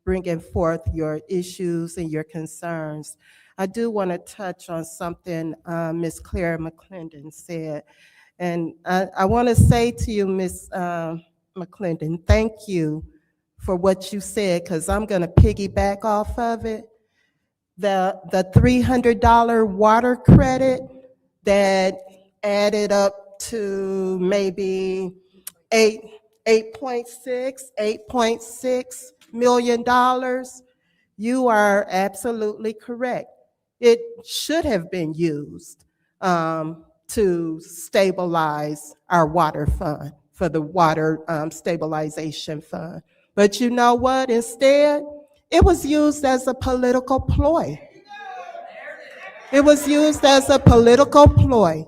bringing forth your issues and your concerns. I do want to touch on something Ms. Claire McClendon said. And I want to say to you, Ms. McClendon, thank you for what you said, because I'm going to piggyback off of it. The $300 water credit that added up to maybe $8.6 million. You are absolutely correct. It should have been used to stabilize our water fund, for the water stabilization fund. But you know what? Instead, it was used as a political ploy. It was used as a political ploy.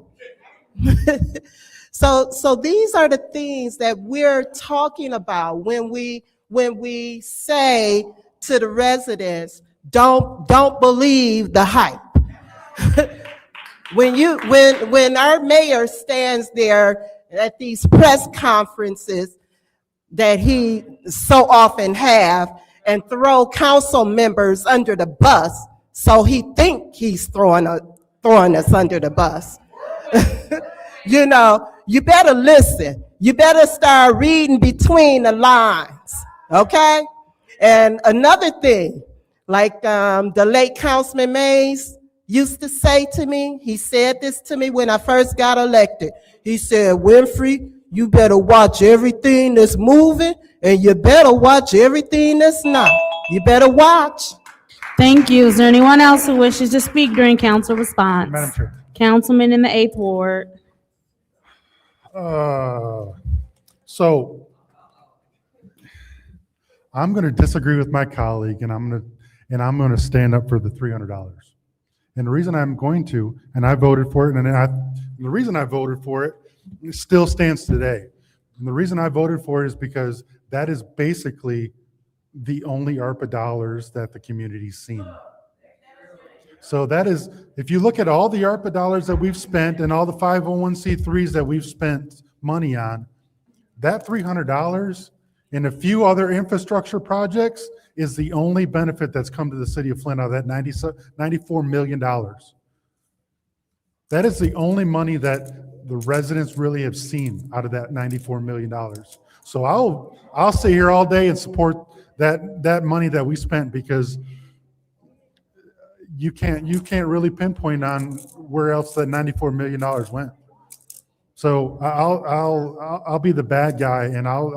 So these are the things that we're talking about when we say to the residents, don't believe the hype. When our mayor stands there at these press conferences that he so often have and throw council members under the bus, so he think he's throwing us under the bus. You know, you better listen. You better start reading between the lines, okay? And another thing, like the late Councilman Mays used to say to me, he said this to me when I first got elected. He said, Winfrey, you better watch everything that's moving, and you better watch everything that's not. You better watch. Thank you. Is there anyone else who wishes to speak during council response? Madam Chair. Councilman in the 8th Ward. So I'm going to disagree with my colleague, and I'm going to stand up for the $300. And the reason I'm going to, and I voted for it, and the reason I voted for it still stands today. And the reason I voted for it is because that is basically the only ARPA dollars that the community's seen. So that is, if you look at all the ARPA dollars that we've spent and all the 501c3s that we've spent money on, that $300 and a few other infrastructure projects is the only benefit that's come to the city of Flint out of that $94 million. That is the only money that the residents really have seen out of that $94 million. So I'll stay here all day and support that money that we spent, because you can't really pinpoint on where else that $94 million went. So I'll be the bad guy, and I'll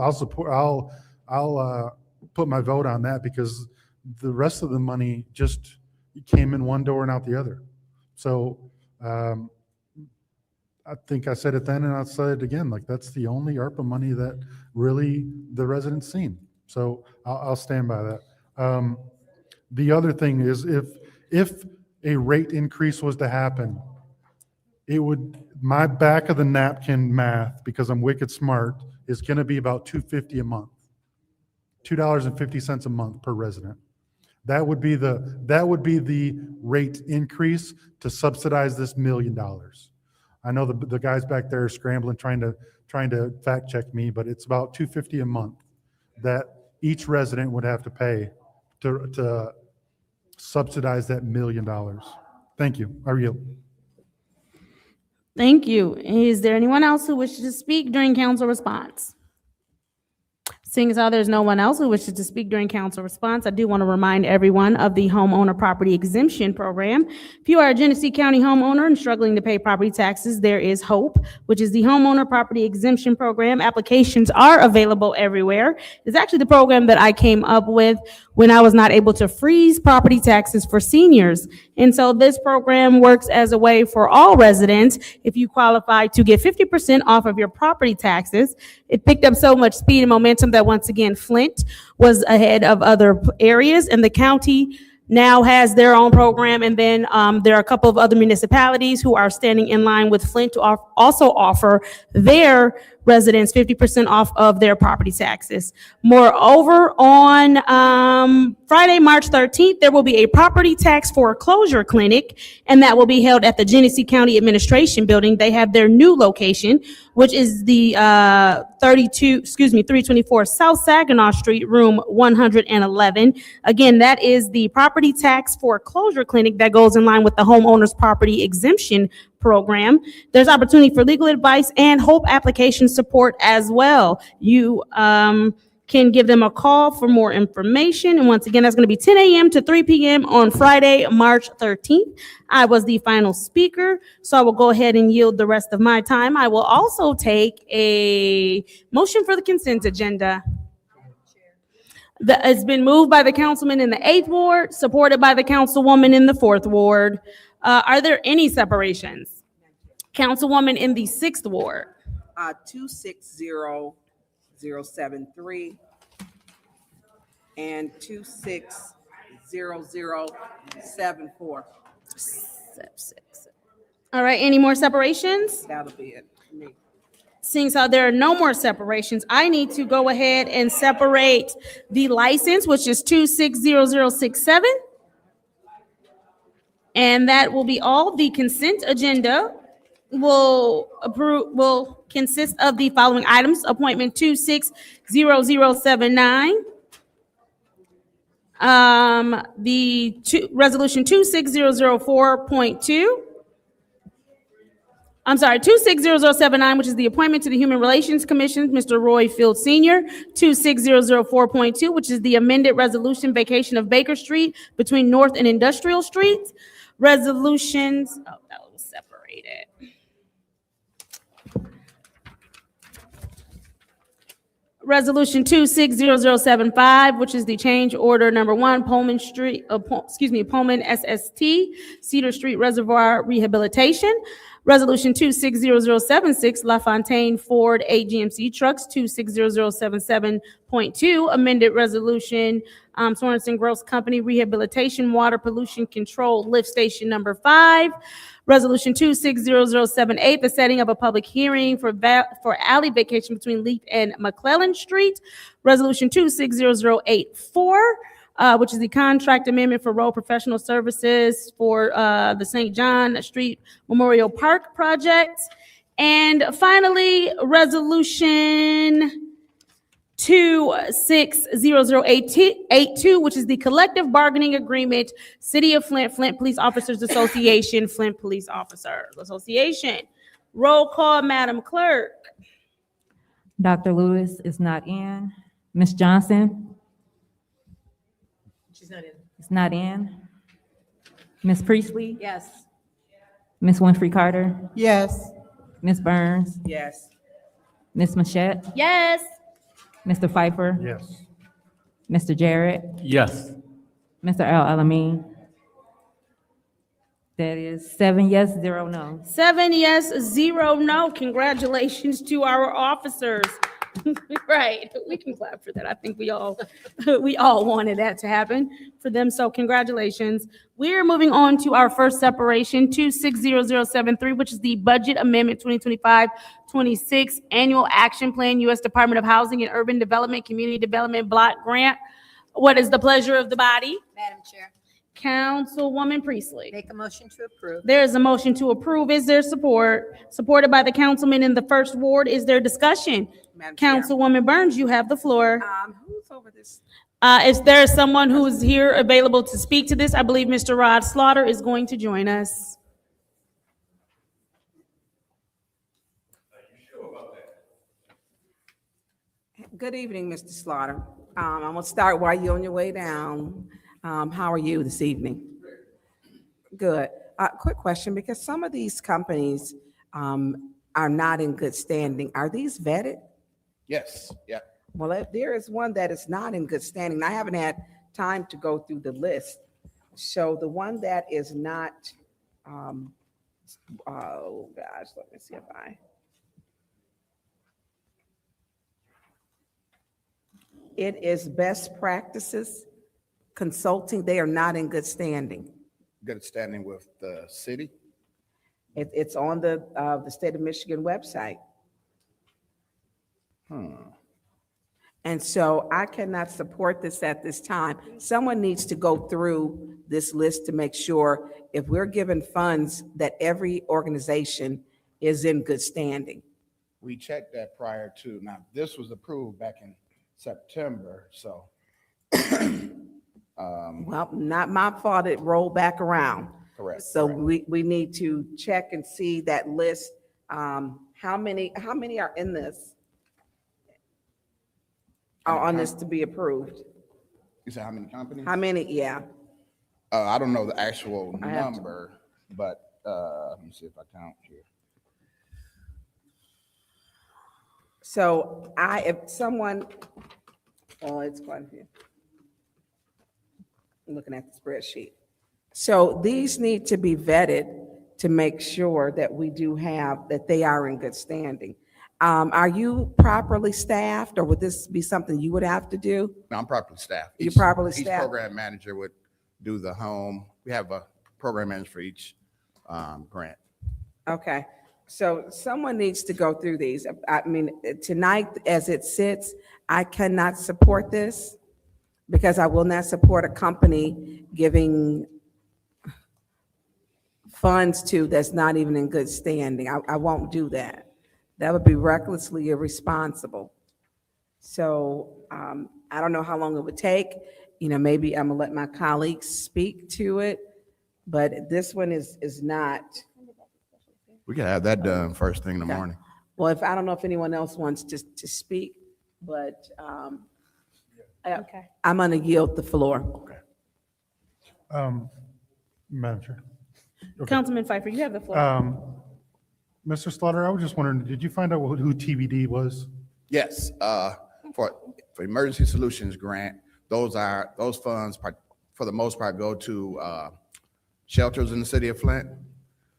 put my vote on that, because the rest of the money just came in one door and out the other. So I think I said it then, and I'll say it again. Like, that's the only ARPA money that really the residents seen. So I'll stand by that. The other thing is, if a rate increase was to happen, it would, my back of the napkin math, because I'm wicked smart, is going to be about $2.50 a month, $2.50 a month per resident. That would be the rate increase to subsidize this $1 million. I know the guys back there are scrambling, trying to fact check me, but it's about $250 a month that each resident would have to pay to subsidize that $1 million. Thank you. I yield. Thank you. Is there anyone else who wishes to speak during council response? Seeing as how there's no one else who wishes to speak during council response, I do want to remind everyone of the homeowner property exemption program. If you are a Genesee County homeowner and struggling to pay property taxes, there is HOPE, which is the homeowner property exemption program. Applications are available everywhere. It's actually the program that I came up with when I was not able to freeze property taxes for seniors. And so this program works as a way for all residents, if you qualify, to get 50% off of your property taxes. It picked up so much speed and momentum that once again, Flint was ahead of other areas, and the county now has their own program. And then there are a couple of other municipalities who are standing in line with Flint to also offer their residents 50% off of their property taxes. Moreover, on Friday, March 13th, there will be a property tax foreclosure clinic, and that will be held at the Genesee County Administration Building. They have their new location, which is the 324 South Saginaw Street, room 111. Again, that is the property tax foreclosure clinic that goes in line with the homeowner's property exemption program. There's opportunity for legal advice and HOPE application support as well. You can give them a call for more information. And once again, that's going to be 10 a.m. to 3 p.m. on Friday, March 13th. I was the final speaker, so I will go ahead and yield the rest of my time. I will also take a motion for the consent agenda. It's been moved by the councilman in the 8th ward, supported by the councilwoman in the 4th ward. Are there any separations? Councilwoman in the 6th ward. 260073 and 260074. All right, any more separations? That'll be it. Me. Seeing as how there are no more separations, I need to go ahead and separate the license, which is 260067. And that will be all. The consent agenda will consist of the following items: appointment 260079, resolution 26004.2. I'm sorry, 260079, which is the appointment to the Human Relations Commission, Mr. Roy Field Sr. 26004.2, which is the amended resolution vacation of Baker Street between North and Industrial Streets. Resolutions, that was separated. Resolution 260075, which is the change order number 1, Pullman SST, Cedar Street Reservoir Rehabilitation. Resolution 260076, LaFontaine Ford 8 GMC trucks. 260077.2, amended resolution, Sorensen Gross Company Rehabilitation Water Pollution Control Lift Station number 5. Resolution 260078, the setting of a public hearing for alley vacation between Leith and McClellan Street. Resolution 260084, which is the contract amendment for road professional services for the St. John Street Memorial Park project. And finally, resolution 260082, which is the collective bargaining agreement, City of Flint, Flint Police Officers Association, Flint Police Officers Association. Roll call, Madam Clerk. Dr. Lewis is not in. Ms. Johnson? She's not in. Is not in. Ms. Priestley? Yes. Ms. Winfrey Carter? Yes. Ms. Burns? Yes. Ms. Machette? Yes. Mr. Pfeiffer? Yes. Mr. Jarrett? Yes. Mr. Al-Alamin? That is 7 yes, 0 no. 7 yes, 0 no. Congratulations to our officers. Right, we can clap for that. I think we all wanted that to happen for them. So congratulations. We're moving on to our first separation, 260073, which is the Budget Amendment 2025-26 Annual Action Plan, U.S. Department of Housing and Urban Development, Community Development Block Grant. What is the pleasure of the body? Madam Chair. Councilwoman Priestley. Make a motion to approve. There is a motion to approve. Is there support? Supported by the councilman in the first ward. Is there discussion? Madam Chair. Councilwoman Burns, you have the floor. Who's over this? If there is someone who is here available to speak to this, I believe Mr. Rod Slaughter is going to join us. Good evening, Mr. Slaughter. I'm gonna start while you're on your way down. How are you this evening? Good. Quick question, because some of these companies are not in good standing. Are these vetted? Yes, yeah. Well, if there is one that is not in good standing, and I haven't had time to go through the list. So the one that is not, oh gosh, let me see if it is Best Practices Consulting. They are not in good standing. Good standing with the city. It's on the state of Michigan website. And so I cannot support this at this time. Someone needs to go through this list to make sure if we're given funds that every organization is in good standing. We checked that prior to, now this was approved back in September, so. Well, not my fault it rolled back around. Correct. So we need to check and see that list. How many are in this? On this to be approved? You said how many companies? How many, yeah. I don't know the actual I have to- number, but let me see if I count here. So if someone, oh, it's quite a few. I'm looking at the spreadsheet. So these need to be vetted to make sure that we do have, that they are in good standing. Are you properly staffed, or would this be something you would have to do? No, I'm properly staffed. You're properly Each staffed? program manager would do the home. We have a program manager for each grant. Okay, so someone needs to go through these. I mean, tonight, as it sits, I cannot support this because I will not support a company giving funds to that's not even in good standing. I won't do that. That would be recklessly irresponsible. So I don't know how long it would take. You know, maybe I'm gonna let my colleagues speak to it, but this one is not. We can have that done first thing in the morning. Well, I don't know if anyone else wants to speak, but Okay. I'm gonna yield the floor. Madam Chair. Okay. Councilman Pfeiffer, you have the floor. Mr. Slaughter, I was just wondering, did you find out who TBD was? Yes, for Emergency Solutions Grant, those funds, for the most part, go to shelters in the city of Flint.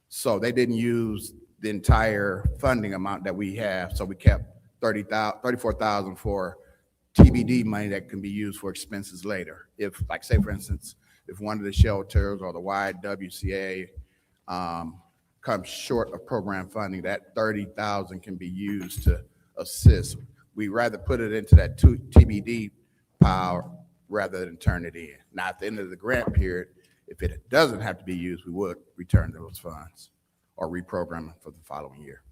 So they didn't use the entire funding amount that we have, so we kept $34,000 for TBD money that can be used for expenses later. If, like, say, for instance, if one of the shelters or the YWCA comes short of program funding, that $30,000 can be used to assist. We rather put it into that TBD pile rather than turn it in. Now, at the end of the grant period, if it doesn't have to be used, we would return those funds or reprogram them for the following year.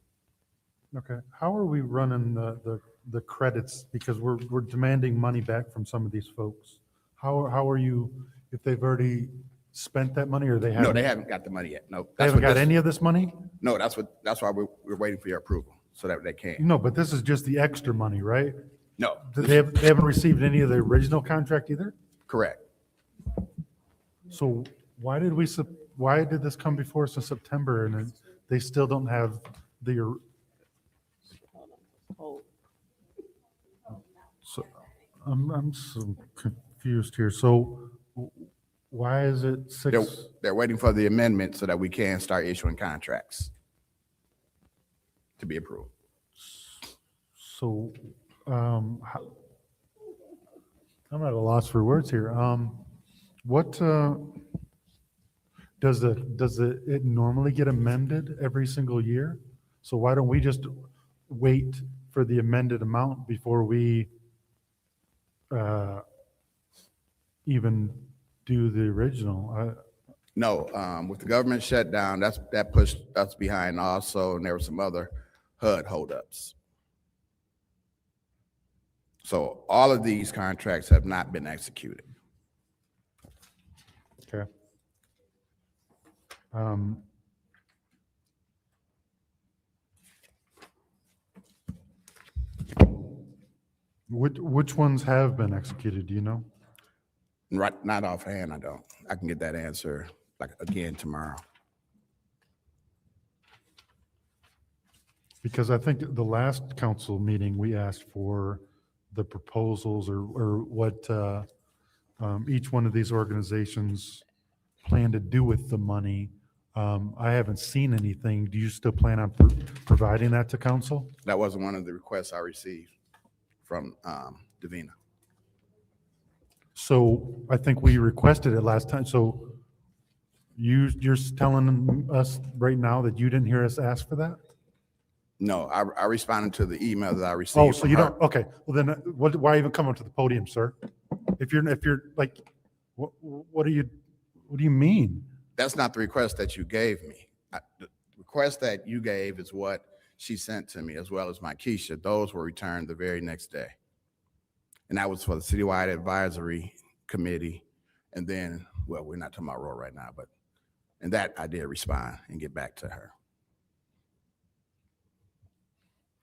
Okay, how are we running the credits? Because we're demanding money back from some of these folks. How are you, if they've already spent that money or they haven't? No, they haven't got the money yet. No. They haven't got any of this money? No, that's why we're waiting for your approval so that they can. No, but this is just the extra money, right? No. They haven't received any of the original contract either? Correct. So why did this come before us in September and they still don't have the? So I'm so confused here. So why is it six? They're waiting for the amendment so that we can start issuing contracts to be approved. So I'm at a loss for words here. What does it normally get amended every single year? So why don't we just wait for the amended amount before we even do the original. No, with the government shutdown, that pushed us behind also, and there were some other HUD holdups. So all of these contracts have not been executed. Okay. Which ones have been executed, do you know? Right, not offhand, I don't. I can get that answer like again tomorrow. Because I think the last council meeting, we asked for the proposals or what each one of these organizations plan to do with the money. I haven't seen anything. Do you still plan on providing that to council? That wasn't one of the requests I received from Davina. So I think we requested it last time. So you're telling us right now that you didn't hear us ask for that? No, I responded to the email that I received. Oh, so from you her. don't, okay. Well then, why even come up to the podium, sir? If you're like, what do you mean? That's not the request that you gave me. The request that you gave is what she sent to me, as well as my Keisha. Those were returned the very next day. And that was for the citywide advisory committee. And then, well, we're not talking about roll right now, but, and that I did respond and get back to her.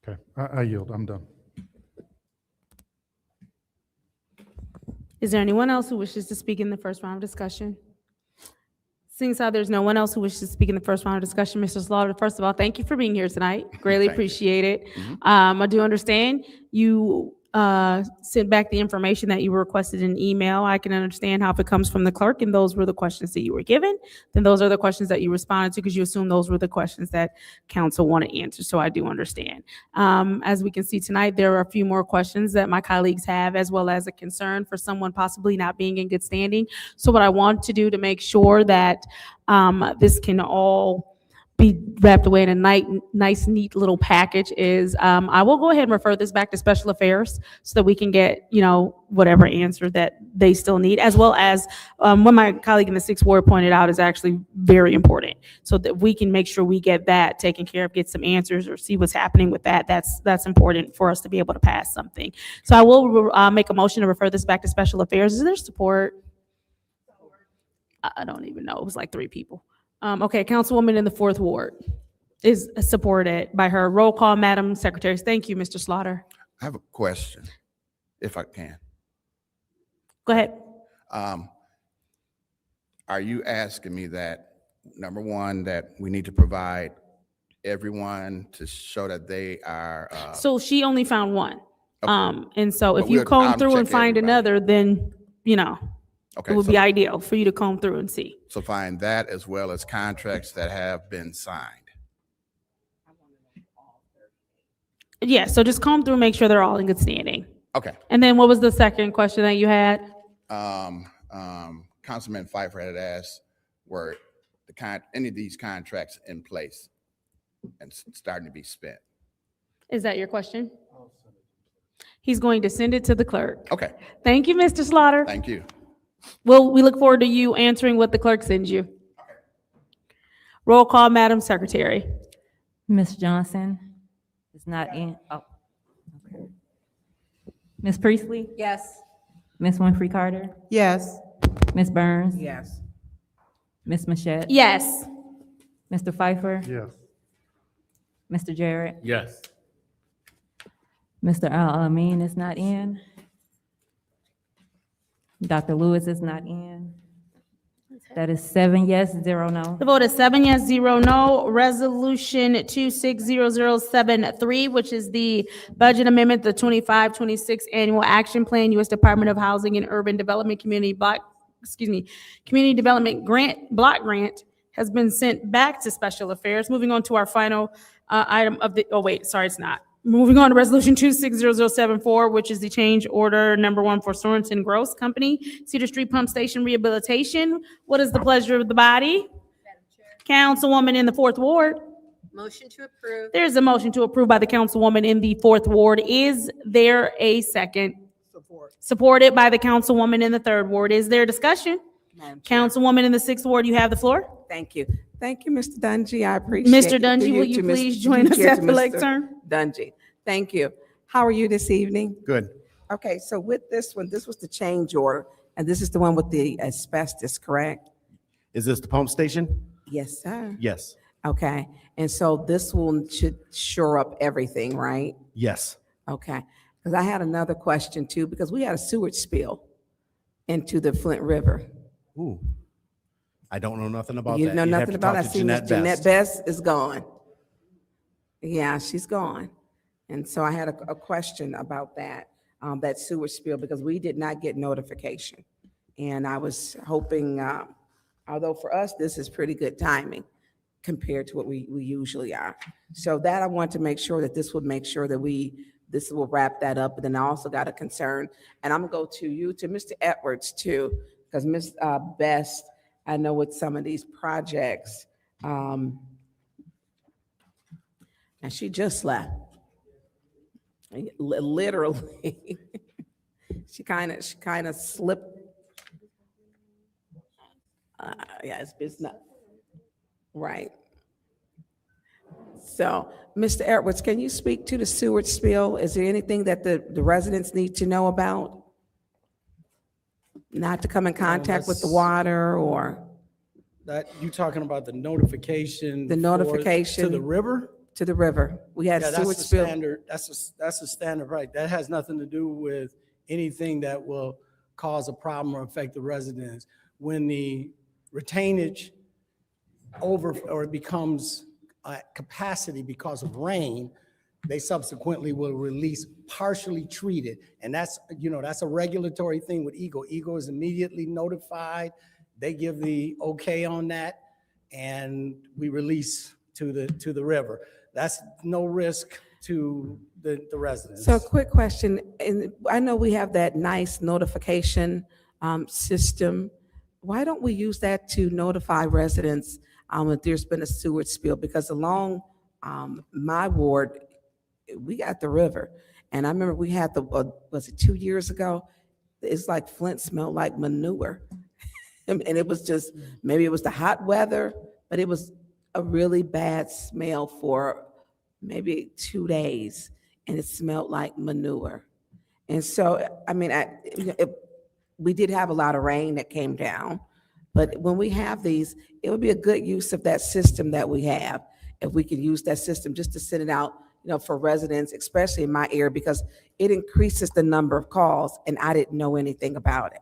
Okay, I yield, I'm done. Is there anyone else who wishes to speak in the first round of discussion? Seeing as how there's no one else who wishes to speak in the first round of discussion, Mr. Slaughter, first of all, thank you for being here tonight. Greatly Thank you. appreciate it. I do understand you sent back the information that you requested in email. I can understand how if it comes from the clerk and those were the questions that you were given, then those are the questions that you responded to because you assume those were the questions that council wanted answered. So I do understand. As we can see tonight, there are a few more questions that my colleagues have, as well as a concern for someone possibly not being in good standing. So what I want to do to make sure that this can all be wrapped away in a nice, neat little package is I will go ahead and refer this back to special affairs so that we can get, whatever answer that they still need, as well as what my colleague in the 6th Ward pointed out is actually very important so that we can make sure we get that taken care of, get some answers or see what's happening with that. That's important for us to be able to pass something. So I will make a motion to refer this back to special affairs. Is there support? I don't even know. It was like 3 people. Okay, Councilwoman in the 4th Ward is supported by her. Roll call, Madam Secretary. Thank you, Mr. Slaughter. I have a question, if I can. Go ahead. Are you asking me that, number one, that we need to provide everyone to show that they are? So she only found one. Okay. And so if But you we'll- comb I'll through and check find everybody. another, then, Okay, it would so- be ideal for you to comb through and see. So find that as well as contracts that have been signed. Yeah, so just comb through and make sure they're all in good standing. Okay. And then what was the second question that you had? Councilman Pfeiffer had asked, were any of these contracts in place and starting to be spent? Is that your question? He's going to send it to the clerk. Okay, Thank you, Mr. Slaughter. thank you. Well, we look forward to you answering what the clerk sends you. Roll call, Madam Secretary. Ms. Johnson is not in. Oh, okay. Ms. Priestley? Yes. Ms. Winfrey Carter? Yes. Ms. Burns? Yes. Ms. Machette? Yes. Mr. Pfeiffer? Yes. Mr. Jarrett? Yes. Mr. Al-Amin is not in. Dr. Lewis is not in. That is 7 yes, 0 no. The vote is 7 yes, 0 no. Resolution 260073, which is the budget amendment, the 25-26 annual action plan, U.S. Department of Housing and Urban Development Community Development block grant, has been sent back to special affairs. Moving on to our final item of the, it's not. Moving on to Resolution 260074, which is the change order number 1 for Sorensen Gross Company, Cedar Street Pump Station Rehabilitation. What is the pleasure of the body? Councilwoman in the 4th Ward. Motion to approve. There's a motion to approve by the Councilwoman in the 4th Ward. Is there a second? Support. Supported by the Councilwoman in the 3rd Ward. Is there discussion? Madam Chair. Councilwoman in the 6th Ward, you have the floor. Thank you. Thank you, Mr. Dungy. I appreciate it. Mr. Dungy, Through will you to Mr. please join through us here at to the Mr. lectern? Dungy. Thank you. How are you this evening? Good. Okay, so with this one, this was the change order, and this is the one with the asbestos, correct? Is this the pump station? Yes, sir. Yes. Okay, and so this one should shore up everything, right? Yes. Okay, because I had another question too, because we had a sewage spill into the Flint River. Ooh. I don't know nothing about You that. know You'd have nothing to about talk it? I to see Miss Jeanette Best. Best is gone. Yeah, she's gone. And so I had a question about that, that sewage spill, because we did not get notification. And I was hoping, although for us, this is pretty good timing compared to what we usually are. So that I want to make sure that this would make sure that this will wrap that up. But then I also got a concern, and I'm gonna go to you, to Mr. Edwards too, because Ms. Best, I know with some of these projects, and she just left. Literally, she kind of slipped. Yeah, it's not right. So, Mr. Edwards, can you speak to the sewage spill? Is there anything that the residents need to know about? Not to come in contact with the water or? That, you talking about the notification? The notification. To the river? To the river. We had Yeah, sewage that's a spill. standard, that's a standard, right? That has nothing to do with anything that will cause a problem or affect the residents. When the retainage or it becomes capacity because of rain, they subsequently will release partially treated. And that's, that's a regulatory thing with EGLE. EGLE is immediately notified. They give the okay on that, and we release to the river. That's no risk to the residents. So a quick question, and I know we have that nice notification system. Why don't we use that to notify residents if there's been a sewage spill? Because along my ward, we got the river. And I remember we had was it 2 years ago? It's like Flint smelled like manure. And it was just, maybe it was the hot weather, but it was a really bad smell for maybe 2 days, and it smelled like manure. And so, I mean, we did have a lot of rain that came down, but when we have these, it would be a good use of that system that we have, if we could use that system just to send it out, for residents, especially in my area, because it increases the number of calls, and I didn't know anything about it.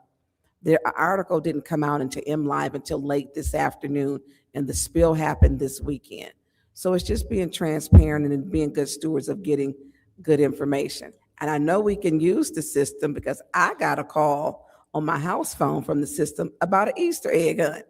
The article didn't come out into MLive until late this afternoon, and the spill happened this weekend. So it's just being transparent and being good stewards of getting good information. And I know we can use the system because I got a call on my house phone from the system about an Easter egg hunt.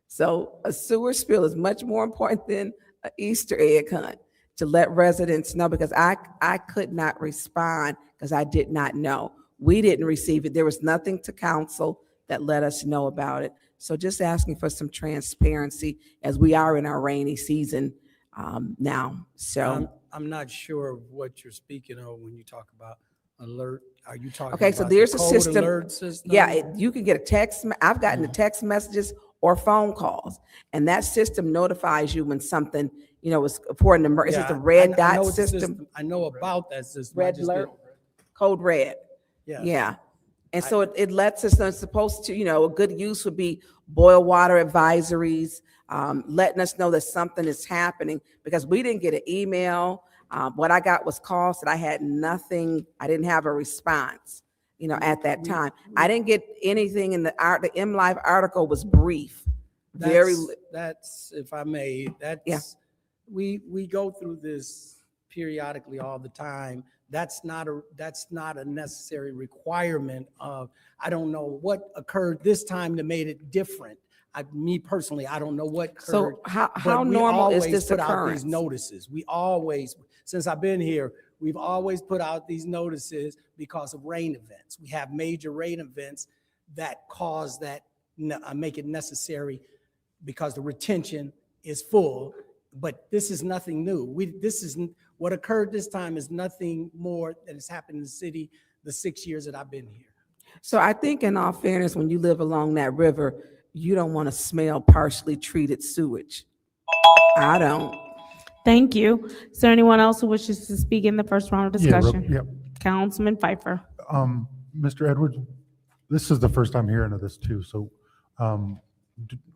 So a sewer spill is much more important than an Easter egg hunt, to let residents know, because I could not respond because I did not know. We didn't receive it. There was nothing to council that let us know about it. So just asking for some transparency as we are in our rainy season now. So I'm not sure of what you're speaking of when you talk about alert. Are you talking okay, about so there's the a code system. alert system? Yeah, you can get a text. I've gotten the text messages or phone calls, and that system notifies you when something, is for an emergency. It's the red I dot know what the system. I know about that system. I Red just alert, didn't- code red. Yes. Yeah. And so it lets us know. It's supposed to, a good use would be boil water advisories, letting us know that something is happening, because we didn't get an email. What I got was calls that I had nothing. I didn't have a response, at that time. I didn't get anything in the MLive article was brief. That's, if I may, we go through this periodically all the time. That's not a necessary requirement of, I don't know what occurred this time that made it different. Me personally, I don't know what occurred. So how but we normal is always this put out occurrence? these notices. We always, since I've been here, we've always put out these notices because of rain events. We have major rain events that cause that, make it necessary because the retention is full. But this is nothing new. What occurred this time is nothing more that has happened in the city the 6 years that I've been here. So I think, in all fairness, when you live along that river, you don't want to smell partially treated sewage. I don't. Thank you. Is there anyone else who wishes to speak in the first round of Yeah, discussion? yep. Councilman Pfeiffer. Mr. Edwards, this is the first time hearing of this too, so,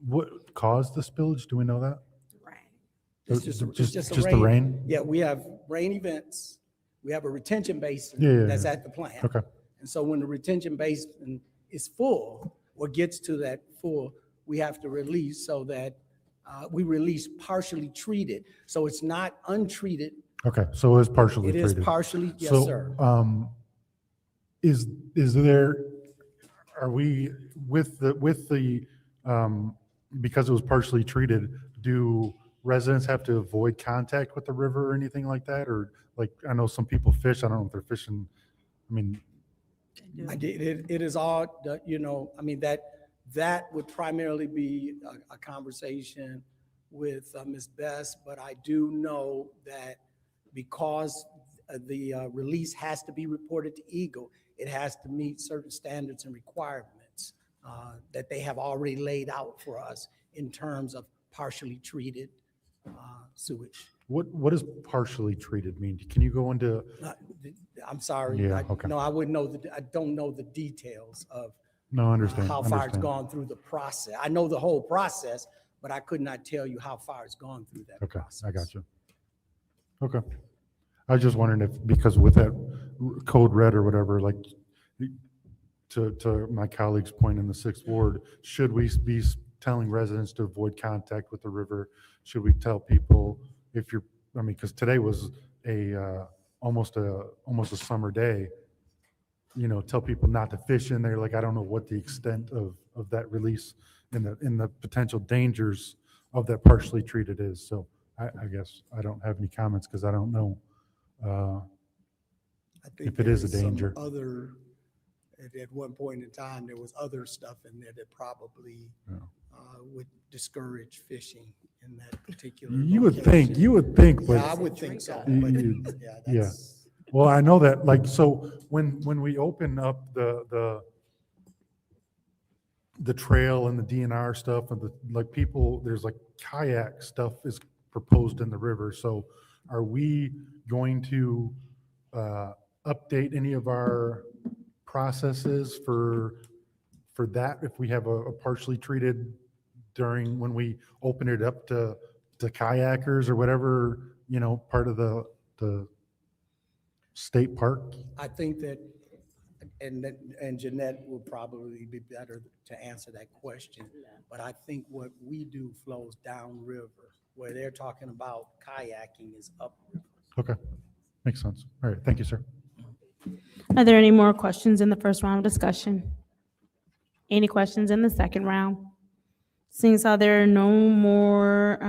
what caused the spillage? Do we know that? It's just a Just the rain? Yeah, we have rain events. We have a retention basin Yeah. that's at the plant. Okay. And so when the retention basin is full or gets to that full, we have to release so that we release partially treated. So it's not untreated. Okay, so it's partially It treated. is partially, yes, So, sir. Is there, are we, with the, because it was partially treated, do residents have to avoid contact with the river or anything like that? Or like, I know some people fish, I don't know if they're fishing, I mean, It is all, I mean, that would primarily be a conversation with Ms. Best, but I do know that because the release has to be reported to Eagle, it has to meet certain standards and requirements that they have already laid out for us in terms of partially treated sewage. what does partially treated mean? Can you go into? I'm sorry. Yeah, okay. No, I wouldn't know, I don't know the details of No, I understand. how far it's understand. gone through the process. I know the whole process, but I could not tell you how far it's gone through that Okay, process. I got you. Okay. I was just wondering if, because with that code red or whatever, like, to my colleague's point in the 6th Ward, should we be telling residents to avoid contact with the river? Should we tell people if you're, I mean, because today was almost a summer day, tell people not to fish in there. Like, I don't know what the extent of that release and the potential dangers of that partially treated is. So I guess I don't have any comments because I don't know I think if it is a there some danger. Other, at one point in time, there was other stuff in there that probably would discourage fishing in that particular You would location. think, but Yeah, I would think so. You- But you- yeah, yeah. that's, Well, I know that, like, so when we open up the trail and the DNR stuff and people, there's like kayak stuff is proposed in the river. So are we going to update any of our processes for that if we have a partially treated during, when we open it up to kayakers or whatever, part of the state park? I think that, and Jeanette will probably be better to answer that question, but I think what we do flows downriver. Where they're talking about kayaking is upriver. Okay, makes sense. All right, thank you, sir. Are there any more questions in the first round of discussion? Any questions in the second round? Seeing as how there are no more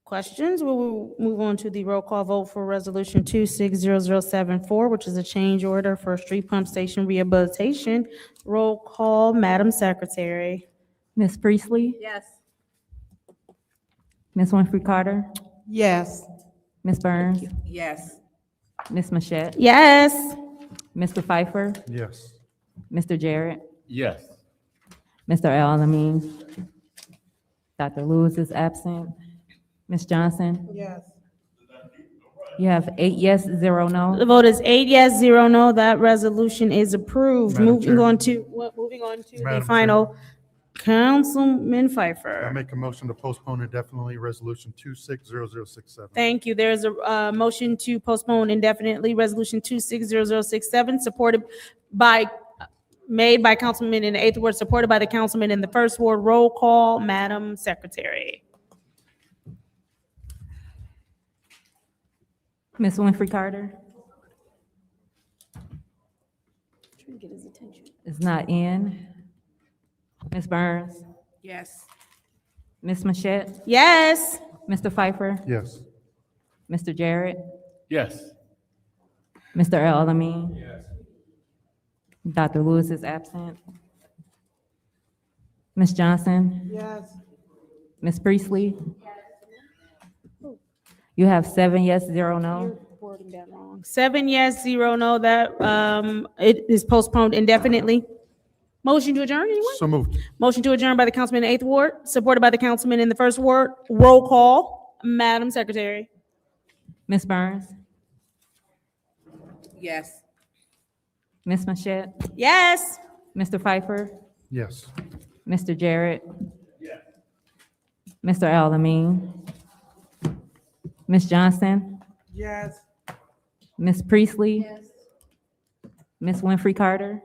questions, we will move on to the roll call vote for Resolution 260074, which is a change order for street pump station rehabilitation. Roll call, Madam Secretary. Ms. Priestley? Yes. Ms. Winfrey Carter? Yes. Ms. Burns? Yes. Ms. Mashat? Yes. Mr. Pfeiffer? Yes. Mr. Jarrett? Yes. Mr. Alamin? Dr. Lewis is absent. Ms. Johnson? Yes. You have 8 yes, 0 The no. vote is 8 yes, 0 no. That resolution is approved. Madam Chair. Moving on to the Madam final, Councilman I Pfeiffer. make a motion to postpone indefinitely Resolution 260067. Thank you. There's a motion to postpone indefinitely Resolution 260067, made by Councilman in the 8th Ward, supported by the councilman in the 1st Ward. Roll call, Madam Secretary. Ms. Winfrey Carter? Is not in. Ms. Burns? Yes. Ms. Mashat? Yes. Mr. Pfeiffer? Yes. Mr. Jarrett? Yes. Mr. Alamin? Yes. Dr. Lewis is absent. Ms. Johnson? Yes. Ms. Priestley? You have 7 yes, 0 no. 7 yes, 0 no. That it is postponed indefinitely. Motion to adjourn, anyone? So moved. Motion to adjourn by the councilman in the 8th Ward, supported by the councilman in the 1st Ward. Roll call, Madam Secretary. Ms. Burns, Yes. Ms. Mashat, Yes. Mr. Pfeiffer, Yes. Mr. Jarrett, Mr. Alamin, Ms. Johnson, Yes. Ms. Priestley, Ms. Winfrey Carter.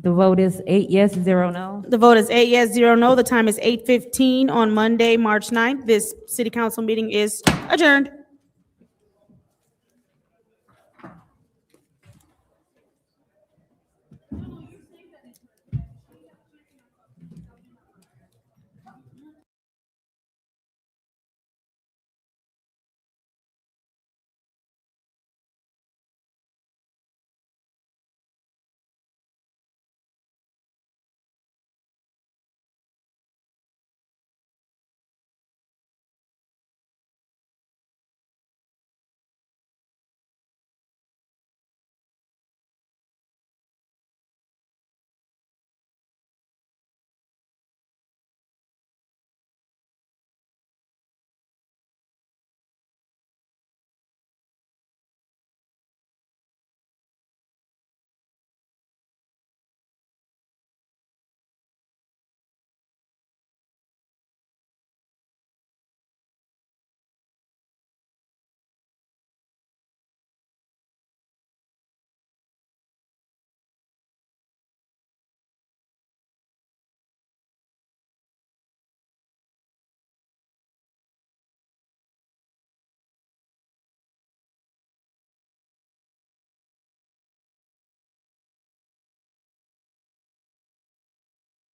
The vote is 8 yes, 0 no. The vote is 8 yes, 0 no. The time is 8:15 on Monday, March 9th. This city council meeting is adjourned.